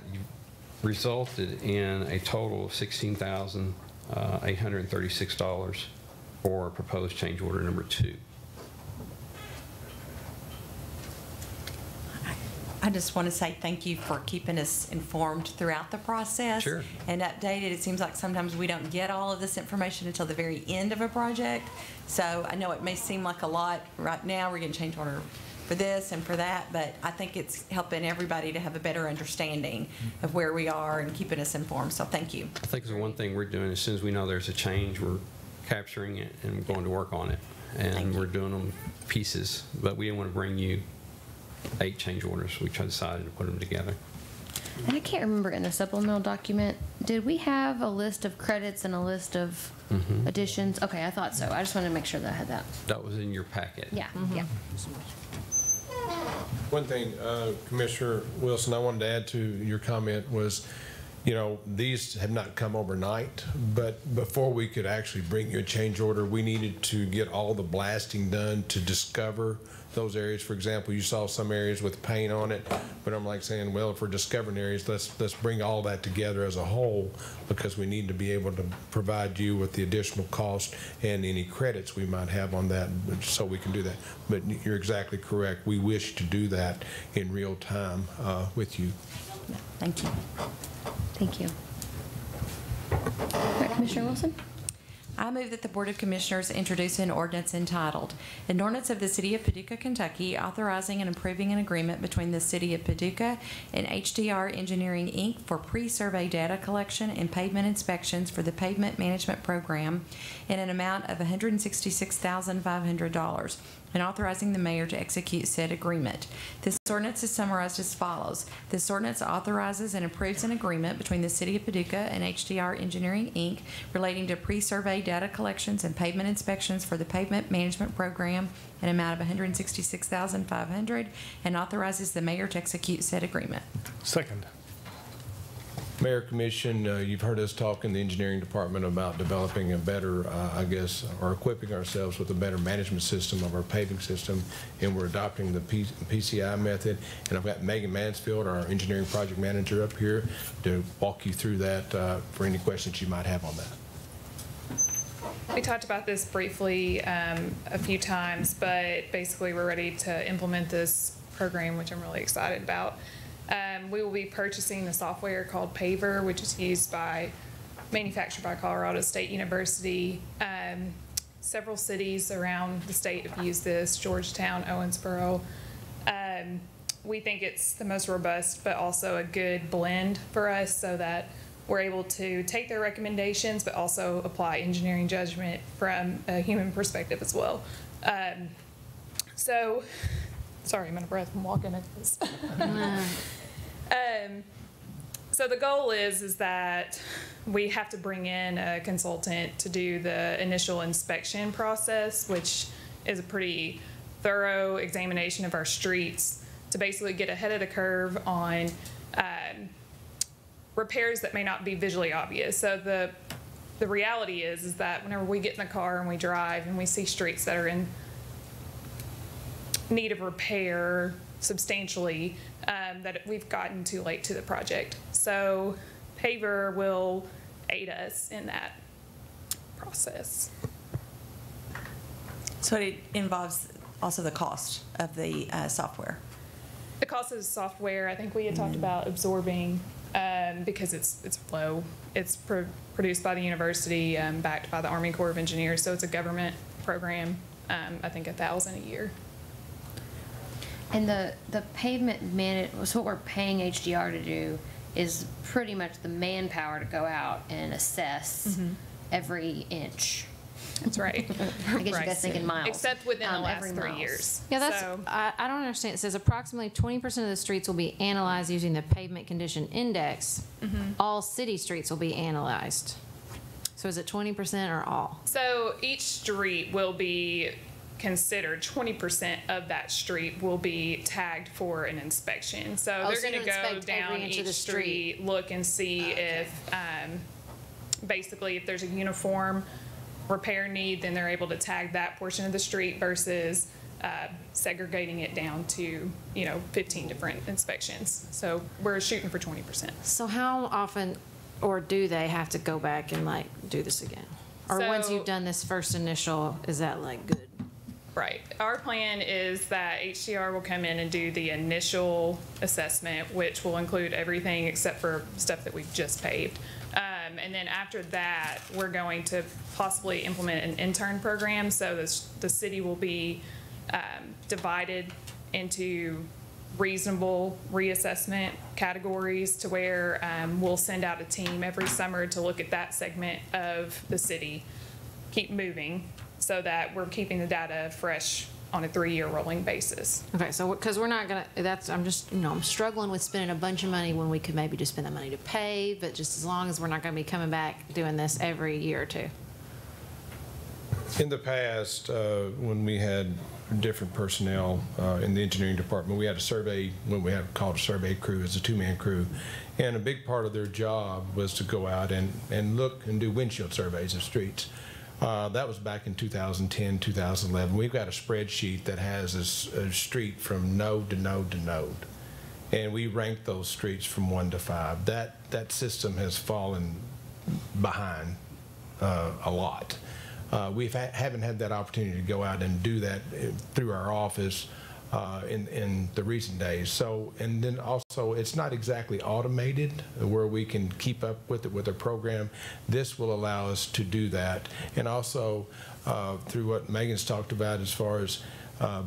resulted in a total of $16,836 for proposed change order number 2. I just want to say thank you for keeping us informed throughout the process. Sure. And updated. It seems like sometimes we don't get all of this information until the very end of a project. So I know it may seem like a lot right now. We're getting change order for this and for that, but I think it's helping everybody to have a better understanding of where we are and keeping us informed. So thank you. I think the one thing we're doing, as soon as we know there's a change, we're capturing it and going to work on it. And we're doing them pieces, but we didn't want to bring you 8 change orders. We decided to put them together. And I can't remember in the supplemental document, did we have a list of credits and a list of additions? Okay, I thought so. I just wanted to make sure that I had that. That was in your packet. Yeah, yeah. One thing, Commissioner Wilson, I wanted to add to your comment was, you know, these have not come overnight, but before we could actually bring you a change order, we needed to get all the blasting done to discover those areas. For example, you saw some areas with paint on it, but I'm like saying, well, if we're discovering areas, let's bring all that together as a whole, because we need to be able to provide you with the additional cost and any credits we might have on that, so we can do that. But you're exactly correct. We wish to do that in real time with you. Thank you. Thank you. All right, Commissioner Wilson? I move that the Board of Commissioners introduce an ordinance entitled, An Ordinance of the City of Paducah, Kentucky, authorizing and approving an agreement between the City of Paducah and HDR Engineering, Inc. for pre-survey data collection and pavement inspections for the Pavement Management Program in an amount of $166,500, and authorizing the mayor to execute said agreement. This ordinance is summarized as follows. This ordinance authorizes and approves an agreement between the City of Paducah and HDR Engineering, Inc. relating to pre-survey data collections and pavement inspections for the Pavement Management Program in an amount of $166,500, and authorizes the mayor to execute said agreement. Second. Mayor, Commission, you've heard us talk in the engineering department about developing a better, I guess, or equipping ourselves with a better management system of our paving system, and we're adopting the PCI method. And I've got Megan Mansfield, our engineering project manager, up here to walk you through that for any questions you might have on that. We talked about this briefly a few times, but basically we're ready to implement this program, which I'm really excited about. We will be purchasing the software called Paver, which is manufactured by Colorado State University. Several cities around the state have used this, Georgetown, Owensboro. We think it's the most robust, but also a good blend for us, so that we're able to take their recommendations, but also apply engineering judgment from a human perspective as well. Sorry, I'm out of breath from walking at this. So the goal is that we have to bring in a consultant to do the initial inspection process, which is a pretty thorough examination of our streets to basically get ahead of the curve on repairs that may not be visually obvious. So the reality is that whenever we get in the car and we drive and we see streets that are in need of repair substantially, that we've gotten too late to the project. So Paver will aid us in that process. So it involves also the cost of the software. The cost of the software, I think we had talked about absorbing, because it's low. It's produced by the university, backed by the Army Corps of Engineers, so it's a government program. I think $1,000 a year. And the pavement so what we're paying HDR to do is pretty much the manpower to go out and assess every inch. That's right. I guess you guys think in miles. Except within the last every 3 miles. years. Yeah, that's, So- I don't understand. It says approximately 20% of the streets will be analyzed using the pavement condition index. All city streets will be analyzed. So is it 20% or all? So each street will be considered, 20% of that street will be tagged for an inspection. So Oh, they're so going to you go inspect down every inch of each the street. street, look and see if, basically if there's a uniform repair need, then they're able to tag that portion of the street versus segregating it down to, 15 different inspections. So we're shooting for 20%. So how often, or do they have to go back and like do this again? Or once So- you've done this first initial, is that like good? Right. Our plan is that HDR will come in and do the initial assessment, which will include everything except for stuff that we've just paved. And then after that, we're going to possibly implement an intern program. So the city will be divided into reasonable reassessment categories to where we'll send out a team every summer to look at that segment of the city, keep moving, so that we're keeping the data fresh on a 3-year rolling basis. Okay, so, because we're not gonna, I'm just, I'm struggling with spending a bunch of money when we could maybe just spend the money to pay, but just as long as we're not gonna be coming back doing this every year or two. In the past, when we had different personnel in the engineering department, we had a survey, when we had called a survey crew, as a 2-man crew. And a big part of their job was to go out and look and do windshield surveys of streets. That was back in 2010, 2011. We've got a spreadsheet that has a street from node to node to node. And we rank those streets from 1 to 5. That system has fallen behind a lot. We haven't had that opportunity to go out and do that through our office in the recent days. So, and then also, it's not exactly automated where we can keep up with it with a program. This will allow us to do that. And also, through what Megan's talked about as far as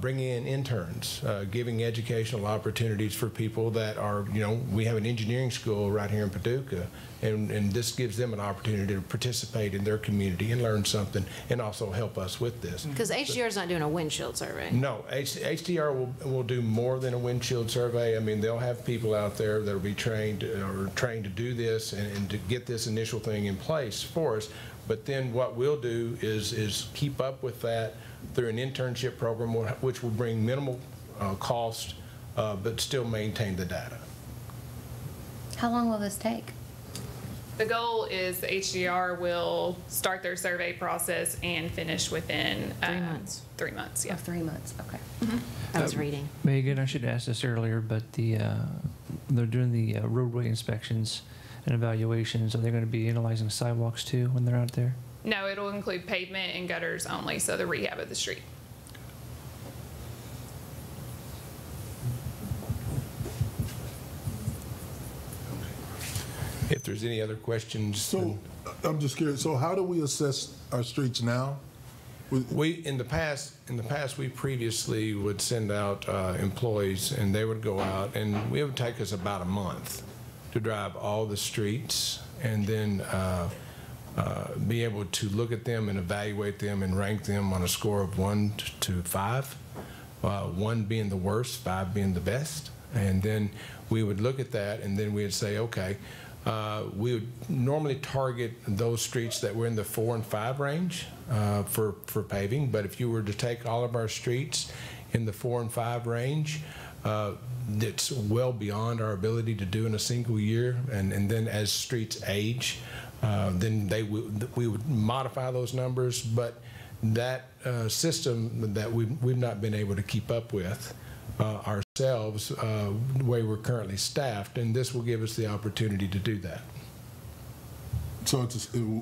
bringing in interns, giving educational opportunities for people that are, we have an engineering school right here in Paducah, and this gives them an opportunity to participate in their community and learn something and also help us with this. Because HDR is not doing a windshield survey. No, HDR will do more than a windshield survey. I mean, they'll have people out there that will be trained to do this and to get this initial thing in place for us. But then what we'll do is keep up with that through an internship program, which will bring minimal cost, but still maintain the data. How long will this take? The goal is the HDR will start their survey process and finish within 3 months. 3 months, yeah. 3 months, okay. I was reading. Megan, I should ask this earlier, but they're doing the roadway inspections and evaluations. Are they going to be analyzing sidewalks too when they're out there? No, it'll include pavement and gutters only, so the rehab of the street. If there's any other questions. So, I'm just curious, so how do we assess our streets now? In the past, we previously would send out employees, and they would go out, and it would take us about a month to drive all the streets, and then be able to look at them and evaluate them and rank them on a score of 1 to 5, 1 being the worst, 5 being the best. And then we would look at that, and then we'd say, okay, we would normally target those streets that were in the 4 and 5 range for paving. But if you were to take all of our streets in the 4 and 5 range, it's well beyond our ability to do in a single year. And then as streets age, then we would modify those numbers. But that system that we've not been able to keep up with ourselves, the way we're currently staffed, and this will give us the opportunity to do that. So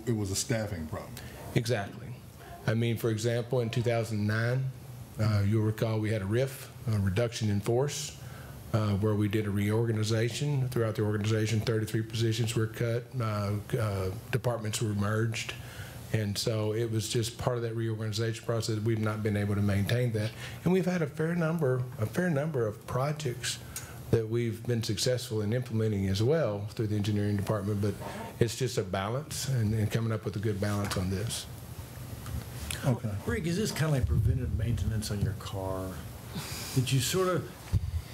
it was a staffing problem? Exactly. I mean, for example, in 2009, you'll recall we had a RIF, a reduction in force. where we did a reorganization. Throughout the organization, 33 positions were cut, departments were merged. And so it was just part of that reorganization process. We've not been able to maintain that. And we've had a fair number of projects that we've been successful in implementing as well through the engineering department, but it's just a balance and coming up with a good balance on this. Okay. Rick, is this kind of like preventive maintenance on your car? Did you sort of,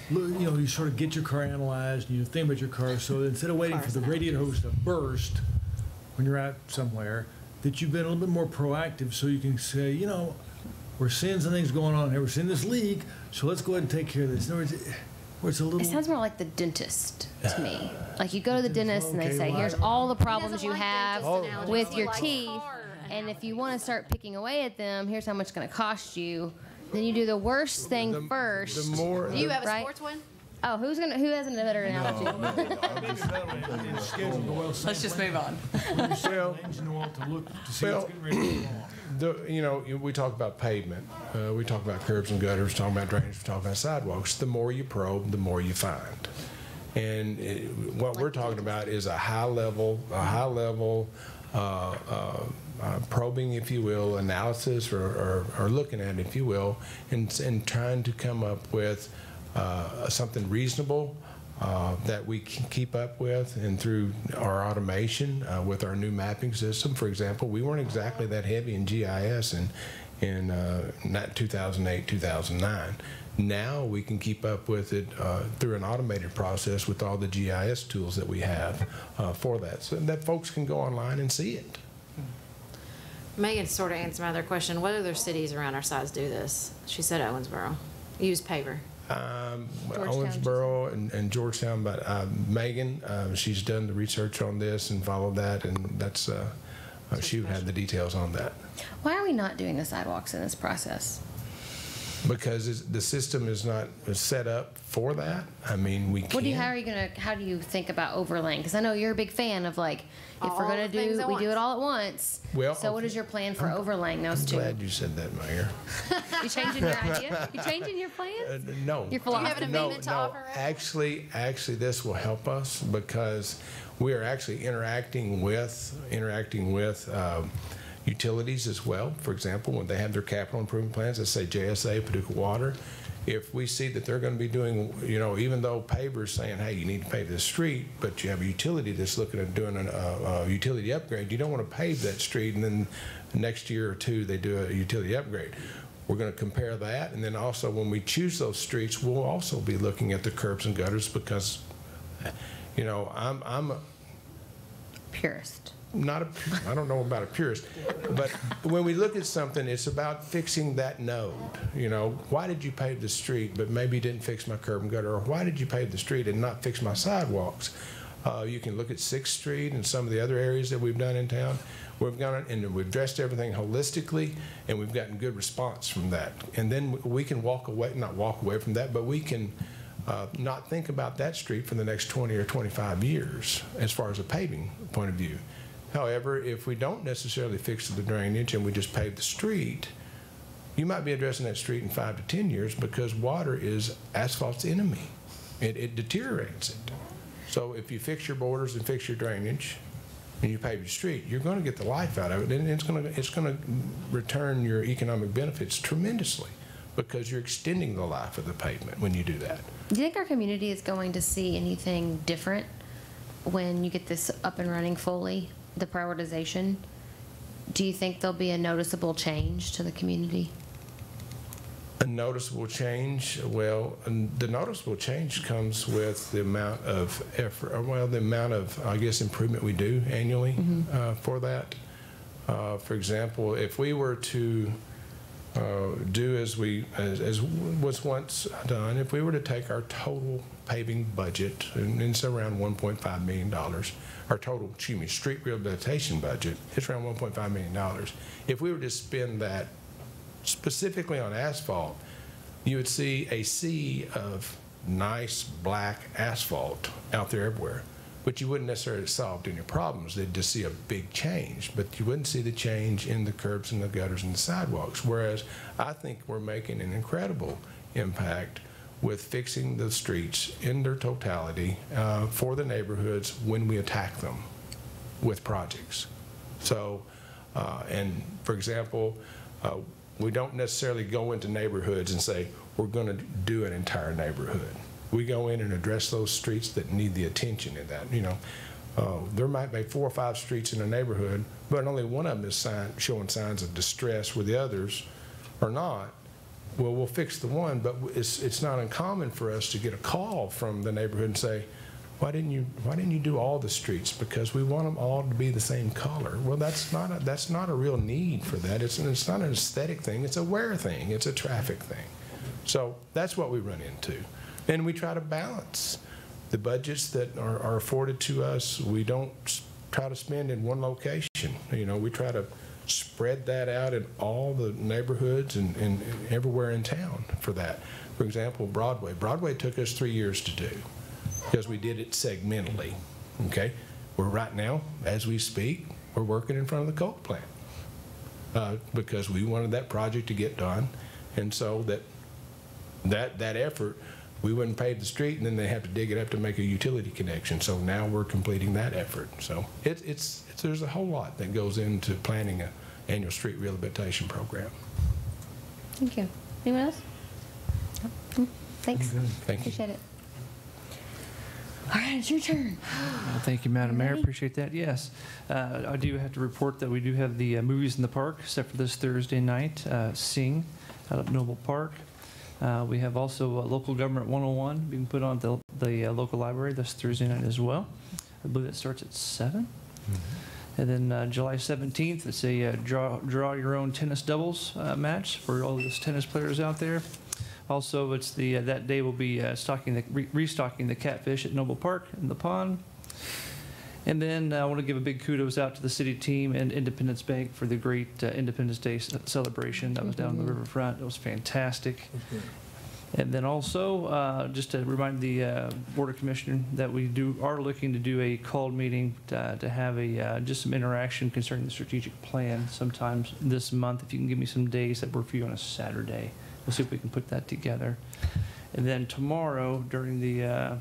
you sort of get your car analyzed and you think about your car, so instead of waiting for the radiator hose to burst when you're out somewhere, that you've been a little bit more proactive so you can say, we're seeing some things going on here, we're seeing this leak, so let's go ahead and take care of this. In other words, where it's a little... It sounds more like the dentist to me. Like you go to the dentist and they say, here's all the problems you have with your teeth, and if you want to start picking away at them, here's how much it's going to cost you. Then you do the worst thing first. Do you have a sports one? Oh, who has a better analogy? Let's just move on. We talk about pavement, we talk about curbs and gutters, we talk about drainage, we talk about sidewalks. The more you probe, the more you find. And what we're talking about is a high level probing, if you will, analysis or looking at it, if you will, and trying to come up with something reasonable that we can keep up with, and through our automation with our new mapping system. For example, we weren't exactly that heavy in GIS in 2008, 2009. Now we can keep up with it through an automated process with all the GIS tools that we have for that, so that folks can go online and see it. Megan sort of answered my other question. What other cities around our size do this? She said Owensboro. Use paver. Owensboro and Georgetown, but Megan, she's done the research on this and followed that, and that's she would have the details on that. Why are we not doing the sidewalks in this process? Because the system is not set up for that. I mean, we can't. How do you think about overlaying? Because I know you're a big fan of like, if we're gonna do it all at once. Well, so what is your plan for overlaying those two? I'm glad you said that, Mayor. You changing your idea? You changing your plans? No. Your philosophy? Do you have an amendment to offer? Actually, this will help us because we are actually interacting with utilities as well. For example, when they have their capital improvement plans, let's say JSA, Paducah Water, if we see that they're going to be doing, even though paver's saying, hey, you need to pave this street, but you have a utility that's looking at doing a utility upgrade, you don't want to pave that street and then next year or two they do a utility upgrade. We're going to compare that, and then also when we choose those streets, we'll also be looking at the curbs and gutters because, I'm a purist. I don't know about a purist, but when we look at something, it's about fixing that node. Why did you pave the street, but maybe you didn't fix my curb and gutter, or why did you pave the street and not fix my sidewalks? You can look at 6th Street and some of the other areas that we've done in town. We've gone and we've addressed everything holistically, and we've gotten good response from that. And then we can not walk away from that, but we can not think about that street for the next 20 or 25 years as far as a paving point of view. However, if we don't necessarily fix the drainage and we just pave the street, you might be addressing that street in 5 to 10 years because water is asphalt's enemy. It deteriorates it. So if you fix your borders and fix your drainage and you pave your street, you're going to get the life out of it, and it's going to return your economic benefits tremendously because you're extending the life of the pavement when you do that. Do you think our community is going to see anything different when you get this up and running fully? The prioritization, do you think there'll be a noticeable change to the community? A noticeable change? Well, the noticeable change comes with the amount of effort, the amount of, I guess, improvement we do annually for that. For example, if we were to do as was once done, if we were to take our total paving budget, and it's around $1.5 million, our total, street rehabilitation budget, it's around $1.5 million. If we were to spend that specifically on asphalt, you would see a sea of nice black asphalt out there everywhere. But you wouldn't necessarily solve any problems. They'd just see a big change, but you wouldn't see the change in the curbs and the gutters and the sidewalks. Whereas I think we're making an incredible impact with fixing the streets in their totality for the neighborhoods when we attack them with projects. So, and for example, we don't necessarily go into neighborhoods and say, we're going to do an entire neighborhood. We go in and address those streets that need the attention in that. There might be 4 or 5 streets in a neighborhood, but only one of them is showing signs of distress where the others are not. Well, we'll fix the one, but it's not uncommon for us to get a call from the neighborhood and say, why didn't you do all the streets? Because we want them all to be the same color. Well, that's not a real need for that. It's not an aesthetic thing. It's a wear thing. It's a traffic thing. So that's what we run into. And we try to balance the budgets that are afforded to us. We don't try to spend in one location. We try to spread that out in all the neighborhoods and everywhere in town for that. For example, Broadway. Broadway took us 3 years to do because we did it segmentally, okay? We're right now, as we speak, we're working in front of the Coke plant because we wanted that project to get done, and so that effort, we wouldn't pave the street and then they have to dig it up to make a utility connection. So now we're completing that effort. So there's a whole lot that goes into planning an annual street rehabilitation program. Thank you. Anyone else? Thanks. Thank you. Appreciate it. All right, it's your turn. Well, thank you, Madam Mayor. Appreciate that. Yes, I do have to report that we do have the movies in the park, except for this Thursday night, Sing out of Noble Park. We have also Local Government 101 being put on at the local library this Thursday night as well. I believe it starts at 7. And then July 17th, it's a draw your own tennis doubles match for all those tennis players out there. Also, it's that day we'll be restocking the catfish at Noble Park in the pond. And then I want to give a big kudos out to the city team and Independence Bank for the great Independence Day celebration that was down on the riverfront. It was fantastic. And then also, just to remind the Board of Commissioners that we are looking to do a called meeting to have just some interaction concerning the strategic plan sometime this month. If you can give me some days that work for you on a Saturday, we'll see if we can put that together. And then tomorrow during the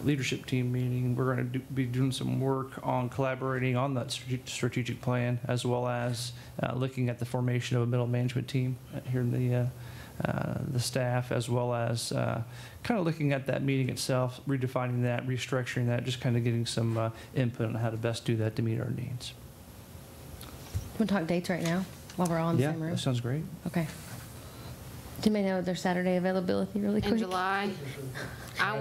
leadership team meeting, we're going to be doing some work on collaborating on that strategic plan, as well as looking at the formation of a middle management team here in the staff, as well as kind of looking at that meeting itself, redefining that, restructuring that, just kind of getting some input on how to best do that to meet our needs. You want to talk dates right now while we're all in the same room? Yeah, that sounds great. Okay. Do you know their Saturday availability really quick? In July, I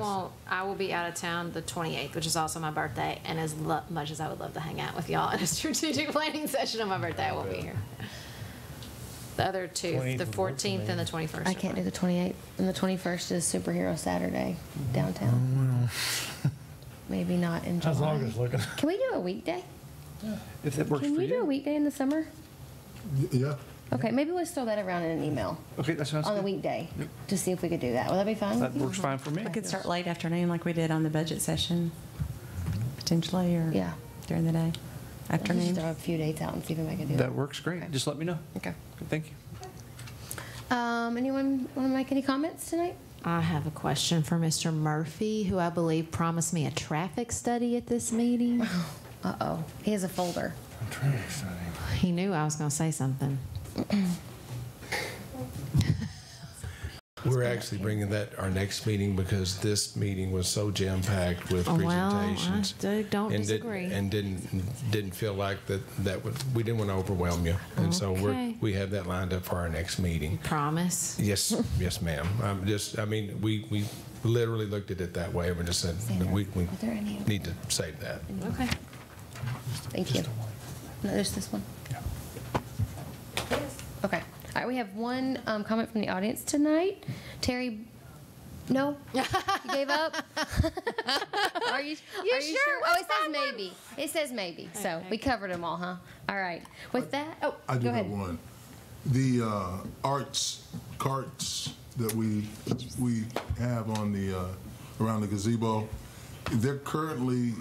will be out of town the 28th, which is also my birthday, and as much as I would love to hang out with y'all in a strategic planning session on my birthday, I won't be here. The other two, the 14th and the 21st. I can't do the 28th, and the 21st is Superhero Saturday downtown. Maybe not in July. How's August looking? Can we do a weekday? If that works Can for we do a you. weekday in the summer? Yeah. Okay, maybe let's throw that around in an email Okay, that sounds on the good. weekday to see if we could do that. Will that be fine? That with you? works fine for me. We could start late afternoon like we did on the budget session, potentially, or Yeah. during the day, Let's afternoon. just throw a few dates out and see if we can do That works great. Okay. Just let me know. Okay. Thank you. Anyone want to make any comments tonight? I have a question for Mr. Murphy, who I believe promised me a traffic study at this meeting. Uh-oh. He has a folder. He knew I was going to say something. We're actually bringing that our next meeting because this meeting was so jam-packed with presentations. Well, I don't and disagree. And didn't feel like we didn't want to overwhelm you. And so Okay. we have that lined up for our next meeting. Promise? Yes, yes, ma'am. We literally looked at it that way. We just said, we there any- need to save that. Okay. Thank you. No, there's this one. Okay. All right, we have one comment from the audience tonight. Terry, no? You gave up? Are you sure? Oh, it says maybe. It says maybe. So we covered them all, huh? All right. With that, I do go ahead. have one. The arts carts that we have on the around the gazebo, they're currently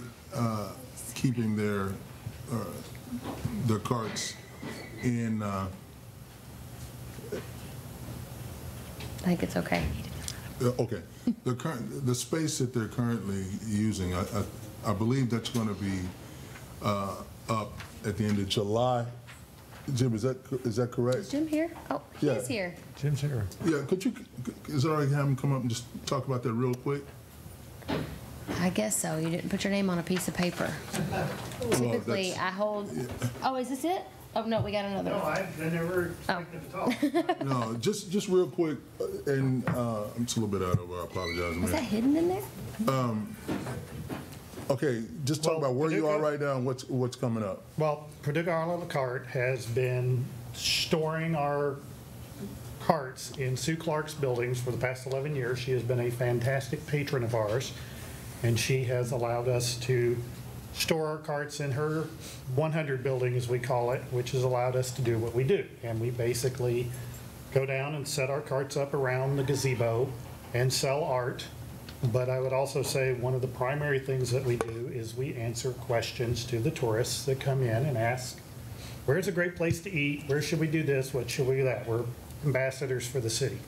keeping their carts in. I think it's okay. Okay, the space that they're currently using, I believe that's going to be up at the end of July. Jim, is that correct? Is Jim here? Oh, he is here. Jim's here. Yeah, is it all right to have him come up and just talk about that real quick? I guess so. You didn't put your name on a piece of paper. Typically, I hold. Oh, is this it? Oh no, we got another. No, I never expected to talk. No, just real quick, and I'm just a little bit out of. I apologize. Was that hidden in there? Okay, just talk about where you are right now and what's coming up. Well, Paducah a la carte has been storing our carts in Sue Clark's buildings for the past 11 years. She has been a fantastic patron of ours, and she has allowed us to store our carts in her 100 building, as we call it, which has allowed us to do what we do. And we basically go down and set our carts up around the gazebo and sell art. But I would also say one of the primary things that we do is we answer questions to the tourists that come in and ask, where's a great place to eat? Where should we do this? What should we do that? We're ambassadors for the city.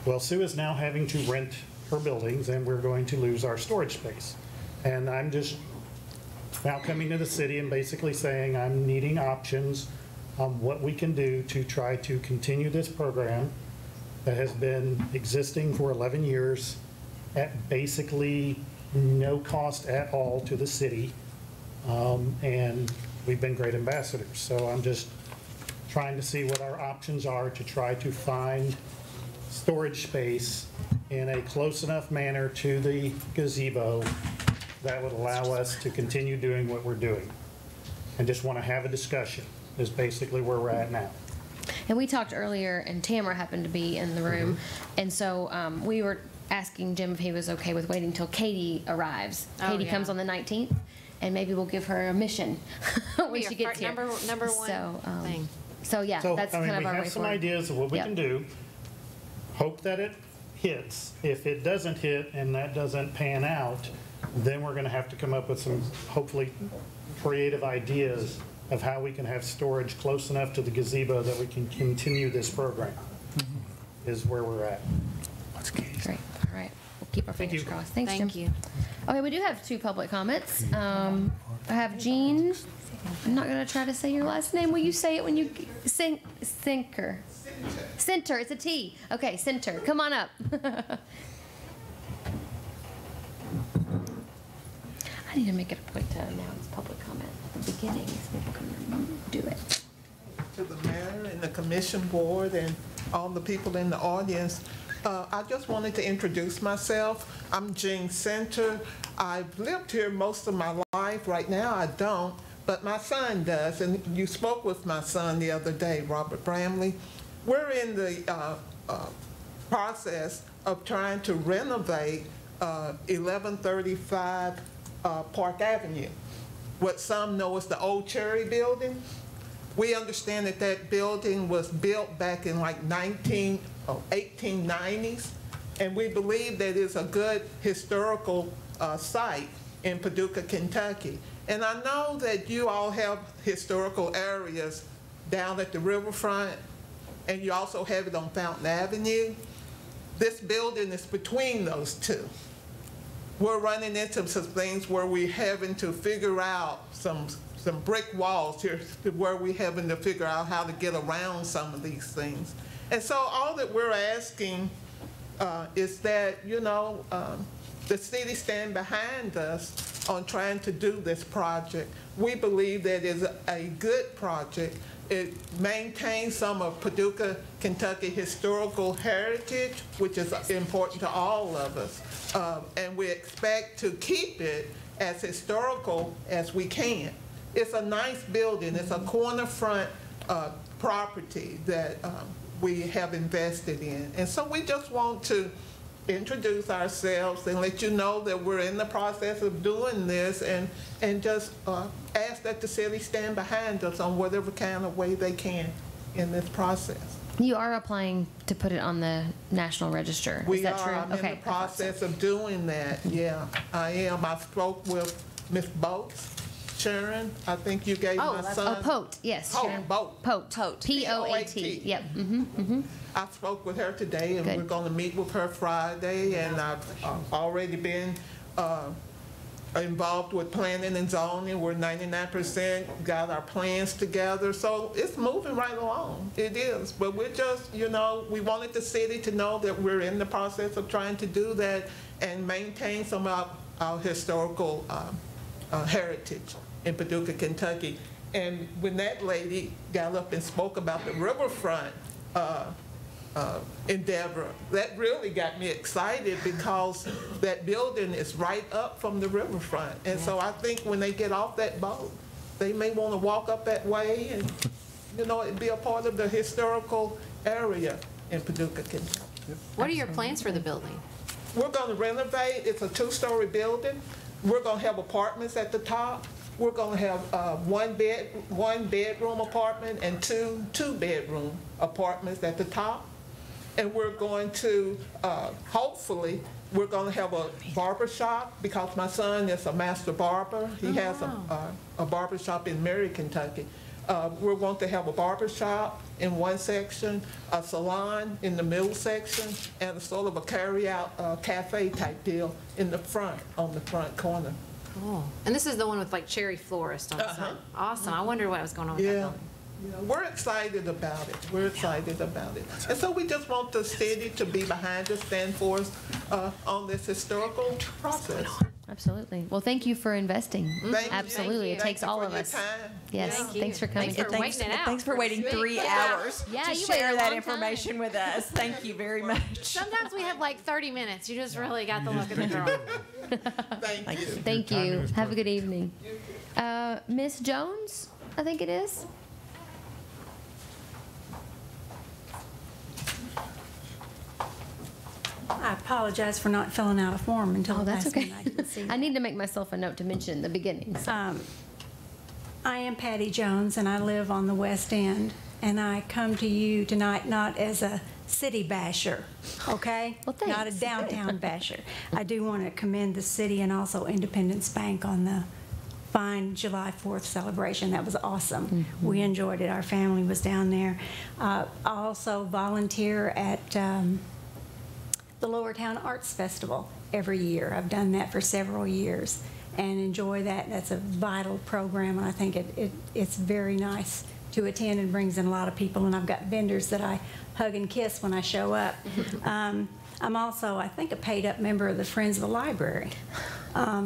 Well, Sue is now having to rent her buildings, and we're going to lose our storage space. And I'm just now coming to the city and basically saying I'm needing options on what we can do to try to continue this program that has been existing for 11 years at basically no cost at all to the city. And we've been great ambassadors. So I'm just trying to see what our options are to try to find storage space in a close enough manner to the gazebo that would allow us to continue doing what we're doing. And just want to have a discussion is basically where we're at now. And we talked earlier, and Tamara happened to be in the room, and so we were asking Jim if he was okay with waiting till Katie arrives. Katie comes on the 19th, and maybe we'll give her a mission when she gets here. Number one thing. So yeah, that's kind of our way forward. We have some ideas of what we can do. Hope that it hits. If it doesn't hit and that doesn't pan out, then we're going to have to come up with some hopefully creative ideas of how we can have storage close enough to the gazebo that we can continue this program. Is where we're at. Great. All right. We'll keep our fingers crossed. Thanks, Jim. Thank you. Okay, we do have 2 public comments. I have Jean. I'm not going to try to say your last name. Will you say it when you Center. Center. It's a T. Okay, Center. Come on up. I need to make it a point to announce public comment at the beginning so people can do it. To the mayor and the commission board and all the people in the audience, I just wanted to introduce myself. I'm Jean Center. I've lived here most of my life. Right now I don't, but my son does. And you spoke with my son the other day, Robert Bramley. We're in the process of trying to renovate 1135 Park Avenue, what some know as the old Cherry Building. We understand that that building was built back in like 1890s, and we believe that it's a good historical site in Paducah, Kentucky. And I know that you all have historical areas down at the riverfront, and you also have it on Fountain Avenue. This building is between those two. We're running into some things where we're having to figure out some brick walls here where we're having to figure out how to get around some of these things. And so all that we're asking is that, you know, the city stand behind us on trying to do this project. We believe that it's a good project. It maintains some of Paducah, Kentucky historical heritage, which is important to all of us. And we expect to keep it as historical as we can. It's a nice building. It's a corner front property that we have invested in. And so we just want to introduce ourselves and let you know that we're in the process of doing this, and just ask that the city stand behind us on whatever kind of way they can in this process. You are applying to put it on the National Register. Is that true? I'm in the process of doing that. Yeah, I am. I spoke with Ms. Boats. Sharon, I think you gave my son. Pote, yes. Sharon. Pote. Pote. P-O-A-T. Yep. I spoke with her today, and we're going to meet with her Friday, and I've already been involved with planning and zoning. We're 99% got our plans together, so it's moving right along. It is, but we're just, you know, we wanted the city to know that we're in the process of trying to do that and maintain some of our historical heritage in Paducah, Kentucky. And when that lady got up and spoke about the riverfront endeavor, that really got me excited because that building is right up from the riverfront. And so I think when they get off that boat, they may want to walk up that way and, you know, it'd be a part of the historical area in Paducah, Kentucky. What are your plans for the building? We're going to renovate. It's a 2-story building. We're going to have apartments at the top. We're going to have one bedroom apartment and two bedroom apartments at the top. And we're going to, hopefully, we're going to have a barber shop because my son is a master barber. He has a barber shop in Mary, Kentucky. We're going to have a barber shop in one section, a salon in the middle section, and a sort of a carry-out cafe type deal in the front, on the front corner. Cool. And this is the one with like cherry florist on the side. Awesome. I wonder what was going on with that building. Yeah, we're excited about it. We're excited about it. And so we just want the city to be behind us, stand for us on this historical process. Absolutely. Well, thank you for investing. Absolutely. You. It takes all of us. Yes. Thanks for coming. Thanks for waiting 3 hours to share that information with us. Thank you very much. Sometimes we have like 30 minutes. You just really got the look of the girl. Thank you. Thank you. Have a good evening. Miss Jones, I think it is. I apologize for not filling out a form until the that's last okay. minute. I didn't see I need to make myself a note to mention in the beginning. So. I am Patty Jones, and I live on the West End. And I come to you tonight not as a city basher, okay? Well, thanks. Not a downtown basher. I do want to commend the city and also Independence Bank on the fine July 4th celebration. That was awesome. We enjoyed it. Our family was down there. I also volunteer at the Lower Town Arts Festival every year. I've done that for several years and enjoy that. That's a vital program, and I think it's very nice to attend and brings in a lot of people, and I've got vendors that I hug and kiss when I show up. I'm also, I think, a paid-up member of the Friends of the Library.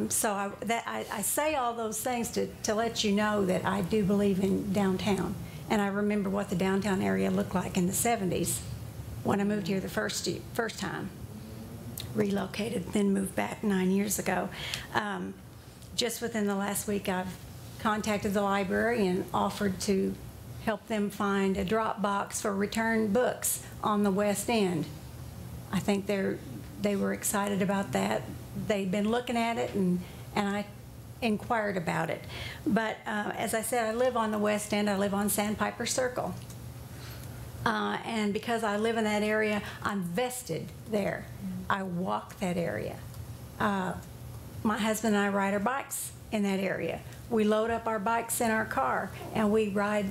So I say all those things to let you know that I do believe in downtown, and I remember what the downtown area looked like in the 70s when I moved here the first time. Relocated, then moved back 9 years ago. Just within the last week, I've contacted the library and offered to help them find a drop box for returned books on the West End. I think they were excited about that. They'd been looking at it, and I inquired about it. But as I said, I live on the West End. I live on Sandpiper Circle. And because I live in that area, I'm vested there. I walk that area. My husband and I ride our bikes in that area. We load up our bikes in our car, and we ride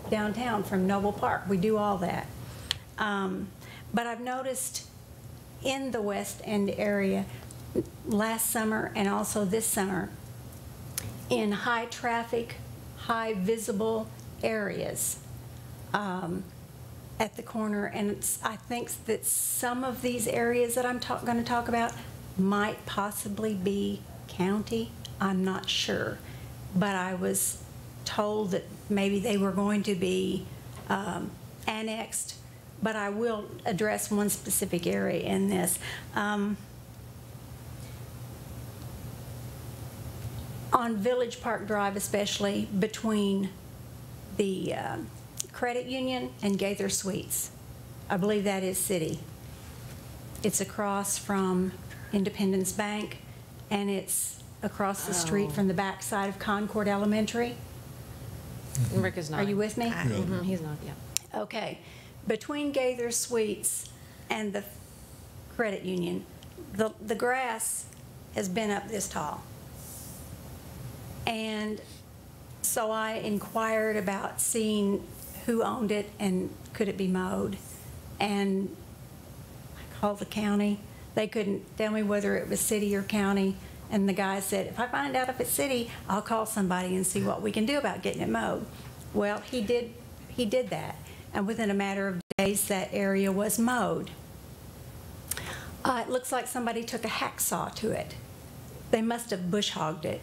downtown from Noble Park. We do all that. But I've noticed in the West End area last summer and also this summer, in high traffic, high visible areas, at the corner, and I think that some of these areas that I'm going to talk about might possibly be county. I'm not sure, but I was told that maybe they were going to be annexed, but I will address one specific area in this. On Village Park Drive, especially between the Credit Union and Gaither Suites. I believe that is city. It's across from Independence Bank, and it's across the street from the back side of Concord Elementary. Rick is not. Are you with me? He's not, yeah. Okay. Between Gaither Suites and the Credit Union, the grass has been up this tall. And So I inquired about seeing who owned it and could it be mowed. And I called the county. They couldn't tell me whether it was city or county. And the guy said, if I find out if it's city, I'll call somebody and see what we can do about getting it mowed. Well, he did that. And within a matter of days, that area was mowed. It looks like somebody took a hacksaw to it. They must have bush hogged it.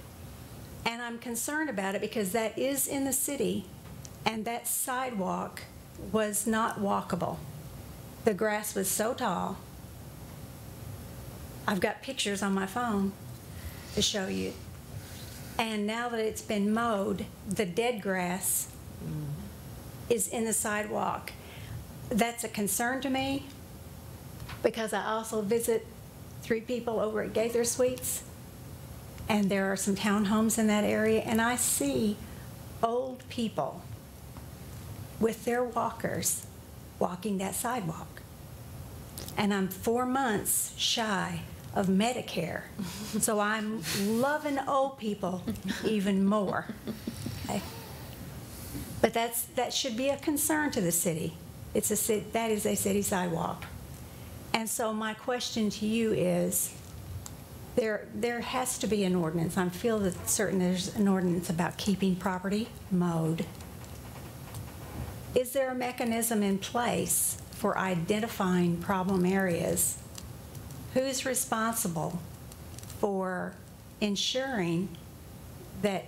And I'm concerned about it because that is in the city, and that sidewalk was not walkable. The grass was so tall. I've got pictures on my phone to show you. And now that it's been mowed, the dead grass is in the sidewalk. That's a concern to me because I also visit 3 people over at Gaither Suites, and there are some townhomes in that area, and I see old people with their walkers walking that sidewalk. And I'm 4 months shy of Medicare, so I'm loving old people even more. Okay? But that should be a concern to the city. That is a city sidewalk. And so my question to you is, there has to be an ordinance. I feel that there's an ordinance about keeping property mowed. Is there a mechanism in place for identifying problem areas? Who's responsible for ensuring that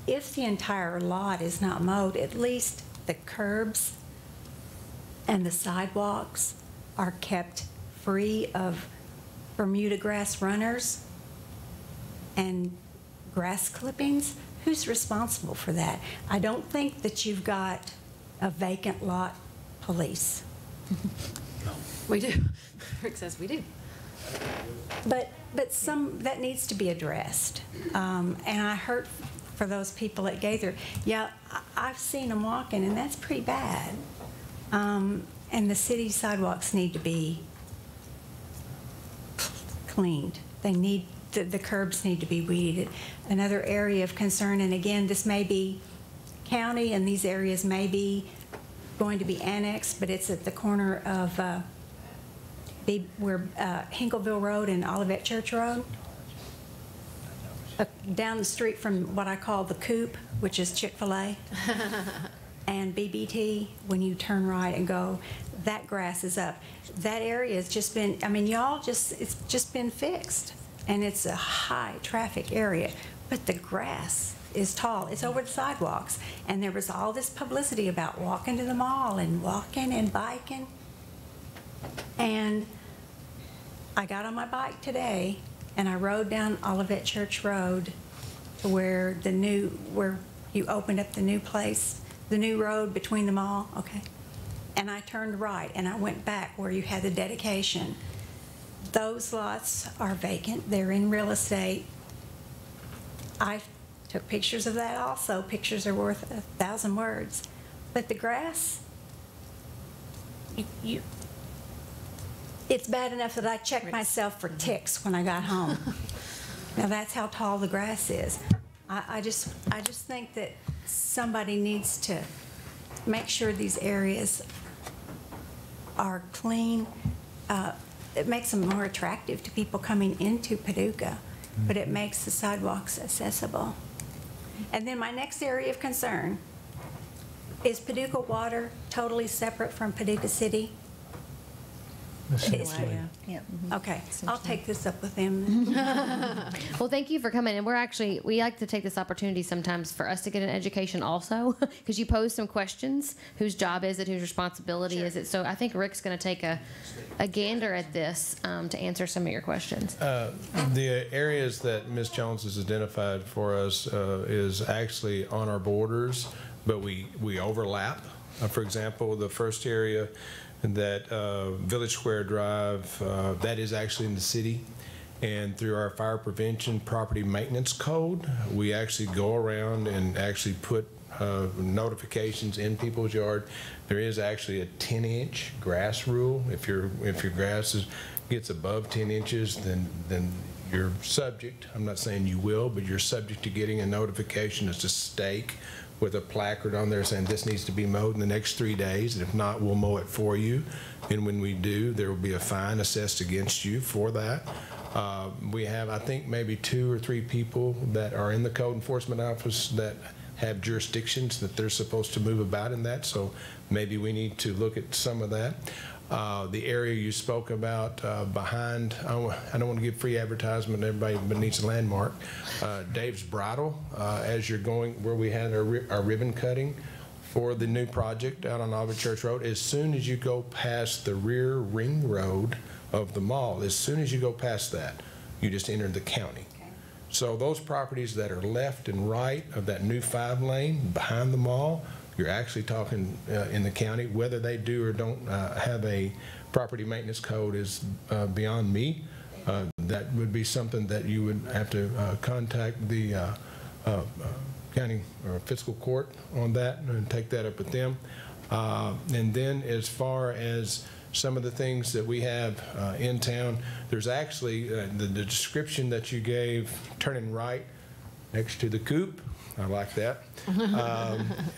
if the entire lot is not mowed, at least the curbs and the sidewalks are kept free of Bermuda grass runners and grass clippings? Who's responsible for that? I don't think that you've got a vacant lot police. We do. Rick says we do. But that needs to be addressed. And I heard for those people at Gaither, yeah, I've seen them walking, and that's pretty bad. And the city sidewalks need to be cleaned. They need, the curbs need to be weeded. Another area of concern, and again, this may be county, and these areas may be going to be annexed, but it's at the corner of Hinkleville Road and Olivet Church Road. Down the street from what I call the Coop, which is Chick-fil-A, and BBT, when you turn right and go, that grass is up. That area has just been, I mean, it's just been fixed, and it's a high traffic area, but the grass is tall. It's over the sidewalks, and there was all this publicity about walking to the mall and walking and biking. And I got on my bike today, and I rode down Olivet Church Road to where you opened up the new place, the new road between the mall, okay? And I turned right, and I went back where you had the dedication. Those lots are vacant. They're in real estate. I took pictures of that also. Pictures are worth 1,000 words. But the grass, it's bad enough that I checked myself for ticks when I got home. Now that's how tall the grass is. I just think that somebody needs to make sure these areas are clean. It makes them more attractive to people coming into Paducah, but it makes the sidewalks accessible. And then my next area of concern is Paducah Water totally separate from Paducah City? Essentially. Yeah. Okay, I'll take this up with them. Well, thank you for coming. And we like to take this opportunity sometimes for us to get an education also, because you pose some questions. Whose job is it? Whose responsibility is it? So I think Rick's going to take a gander at this to answer some of your questions. The areas that Ms. Jones has identified for us is actually on our borders, but we overlap. For example, the first area, that Village Square Drive, that is actually in the city. And through our fire prevention property maintenance code, we actually go around and actually put notifications in people's yard. There is actually a 10-inch grass rule. If your grass gets above 10 inches, then you're subject, I'm not saying you will, but you're subject to getting a notification as a stake with a placard on there saying this needs to be mowed in the next 3 days, and if not, we'll mow it for you. And when we do, there will be a fine assessed against you for that. We have, I think, maybe 2 or 3 people that are in the code enforcement office that have jurisdictions that they're supposed to move about in that, so maybe we need to look at some of that. The area you spoke about behind, I don't want to give free advertisement to everybody, but needs a landmark. Dave's Bridal, as you're going where we had our ribbon cutting for the new project out on Auburn Church Road, as soon as you go past the rear ring road of the mall, as soon as you go past that, you just enter the county. So those properties that are left and right of that new 5-lane behind the mall, you're actually talking in the county. Whether they do or don't have a property maintenance code is beyond me. That would be something that you would have to contact the county or fiscal court on that and take that up with them. And then as far as some of the things that we have in town, there's actually the description that you gave, turning right next to the coop. I like that.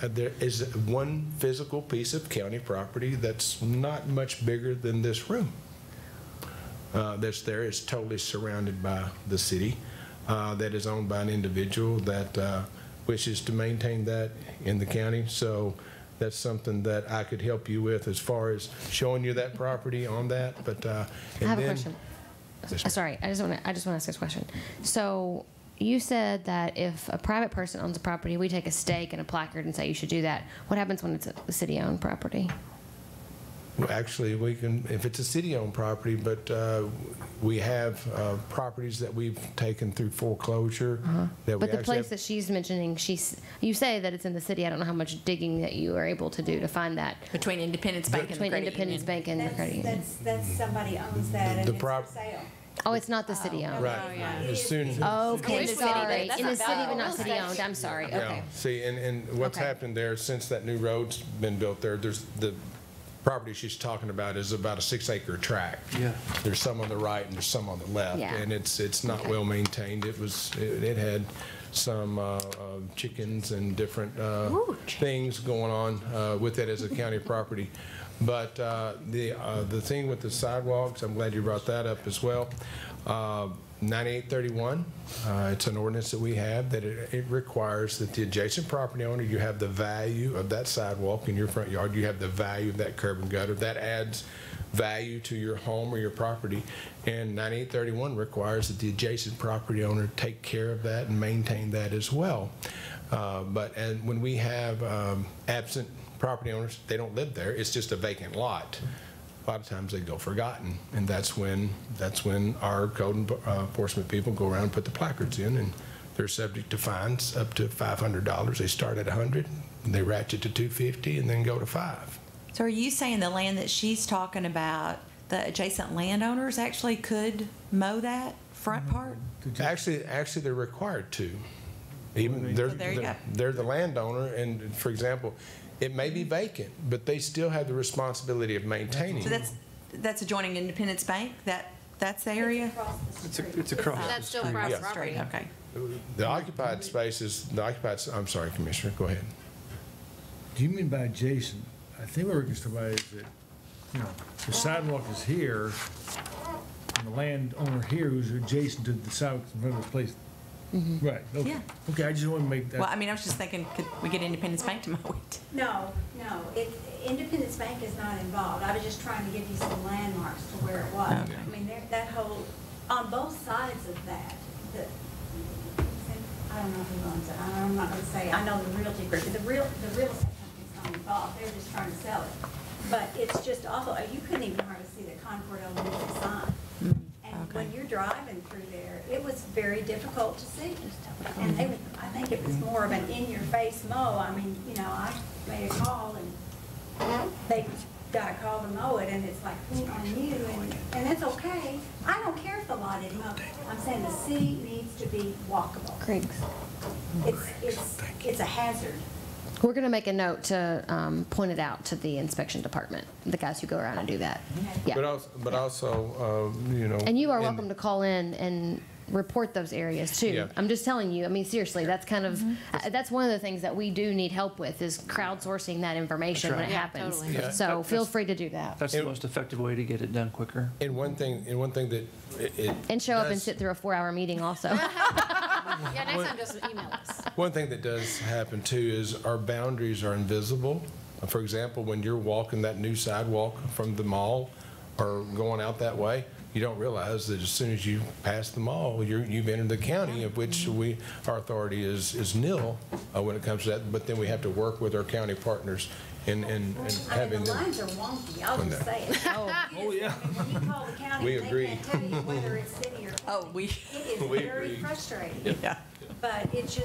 There is one physical piece of county property that's not much bigger than this room. That's there. It's totally surrounded by the city. That is owned by an individual that wishes to maintain that in the county. So that's something that I could help you with as far as showing you that property on that. But I have a question. Sorry, I just want to ask this question. So you said that if a private person owns a property, we take a stake and a placard and say you should do that. What happens when it's a city-owned property? Well, actually, we can, if it's a city-owned property, but we have properties that we've taken through foreclosure. That But we the place have, that she's mentioning, you say that it's in the city. I don't know how much digging that you are able to do to find that. Between Independence Bank and the credit Independence union. Bank and the credit union. That's somebody owns that and The it's prop- for sale. Oh, it's not the city-owned. Right. As soon as Okay, sorry. That's In the not city, but bad. not city-owned. I'm sorry. Yeah. Okay. See, and what's Okay. happened there since that new road's been built there, there's the property she's talking about is about a 6-acre tract. Yeah. There's some on the right and there's some on the left. Yeah. And it's not well maintained. It had some chickens and different things going on with it as a county property. But the thing with the sidewalks, I'm glad you brought that up as well. 9831, it's an ordinance that we have that it requires that the adjacent property owner, you have the value of that sidewalk in your front yard, you have the value of that curb and gutter. That adds value to your home or your property. And 9831 requires that the adjacent property owner take care of that and maintain that as well. And when we have absent property owners, they don't live there, it's just a vacant lot. A lot of times they go forgotten, and that's when our code enforcement people go around and put the placards in, and they're subject to fines up to $500. They start at $100, and they ratchet to $250, and then go to $5. So are you saying the land that she's talking about, the adjacent landowners actually could mow that front part? Actually, they're required to. Even they're the landowner, and for example, it may be vacant, but they still have the responsibility of maintaining. So that's adjoining Independence Bank. That's the area. It's across. That's still private property. Okay. The occupied spaces. I'm sorry, Commissioner. Go ahead. Do you mean by adjacent? I think what we're concerned about is that, the sidewalk is here, and the landowner here who's adjacent to the sidewalk in front of this place. Right, okay. Yeah. Okay, I just want to make that. Well, I mean, I was just thinking, could we get Independence Bank to mow it? No, Independence Bank is not involved. I was just trying to give you some landmarks to where it was. Okay. I mean, that whole, on both sides of that, I don't know who owns it. I'm not going to say, I know the realty group. The real estate company's not involved. They're just trying to sell it. But it's just awful. You couldn't even hardly see the Concord Elementary sign. And when you're driving through there, it was very difficult to see. And I think it was more of an in-your-face mow. I mean, I made a call and they got a call to mow it, and it's like, on you, and it's okay. I don't care if the lot is mowed. I'm saying the city needs to be walkable. Griggs. It's a hazard. We're going to make a note to point it out to the inspection department, the guys who go around and do that. Yeah. But also, And you are welcome to call in and report those areas too. Yeah. I'm just telling you, I mean, seriously, that's kind of, that's one of the things that we do need help with is crowdsourcing that information That's when right. it Yeah, happens. totally. Yeah. So feel That's- free to do that. That's the most effective way to get it done quicker. And one thing that it And show up and does- sit through a 4-hour meeting also. Yeah, next time just email us. One thing that does happen too is our boundaries are invisible. For example, when you're walking that new sidewalk from the mall or going out that way, you don't realize that as soon as you pass the mall, you've entered the county, of which our authority is nil when it comes to that. But then we have to work with our county partners and having the them. lines are wonky, I'll on just that. say it. Oh, yeah. When you call the county, We they agree. can't tell you whether it's city or county. It is We very agree. frustrating. Yeah. But it's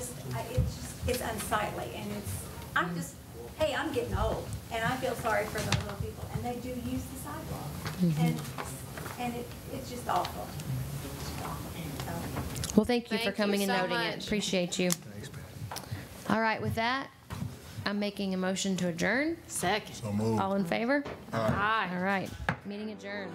it's unsightly, and I'm just, hey, I'm getting old, and I feel sorry for the little people, and they do use the sidewalk. And it's just awful. Well, thank you for Thank coming you and so noting much. it. Appreciate you. All right, with that, I'm making a motion to adjourn. Second. So moved. All in favor? Aye. All right, meeting adjourned.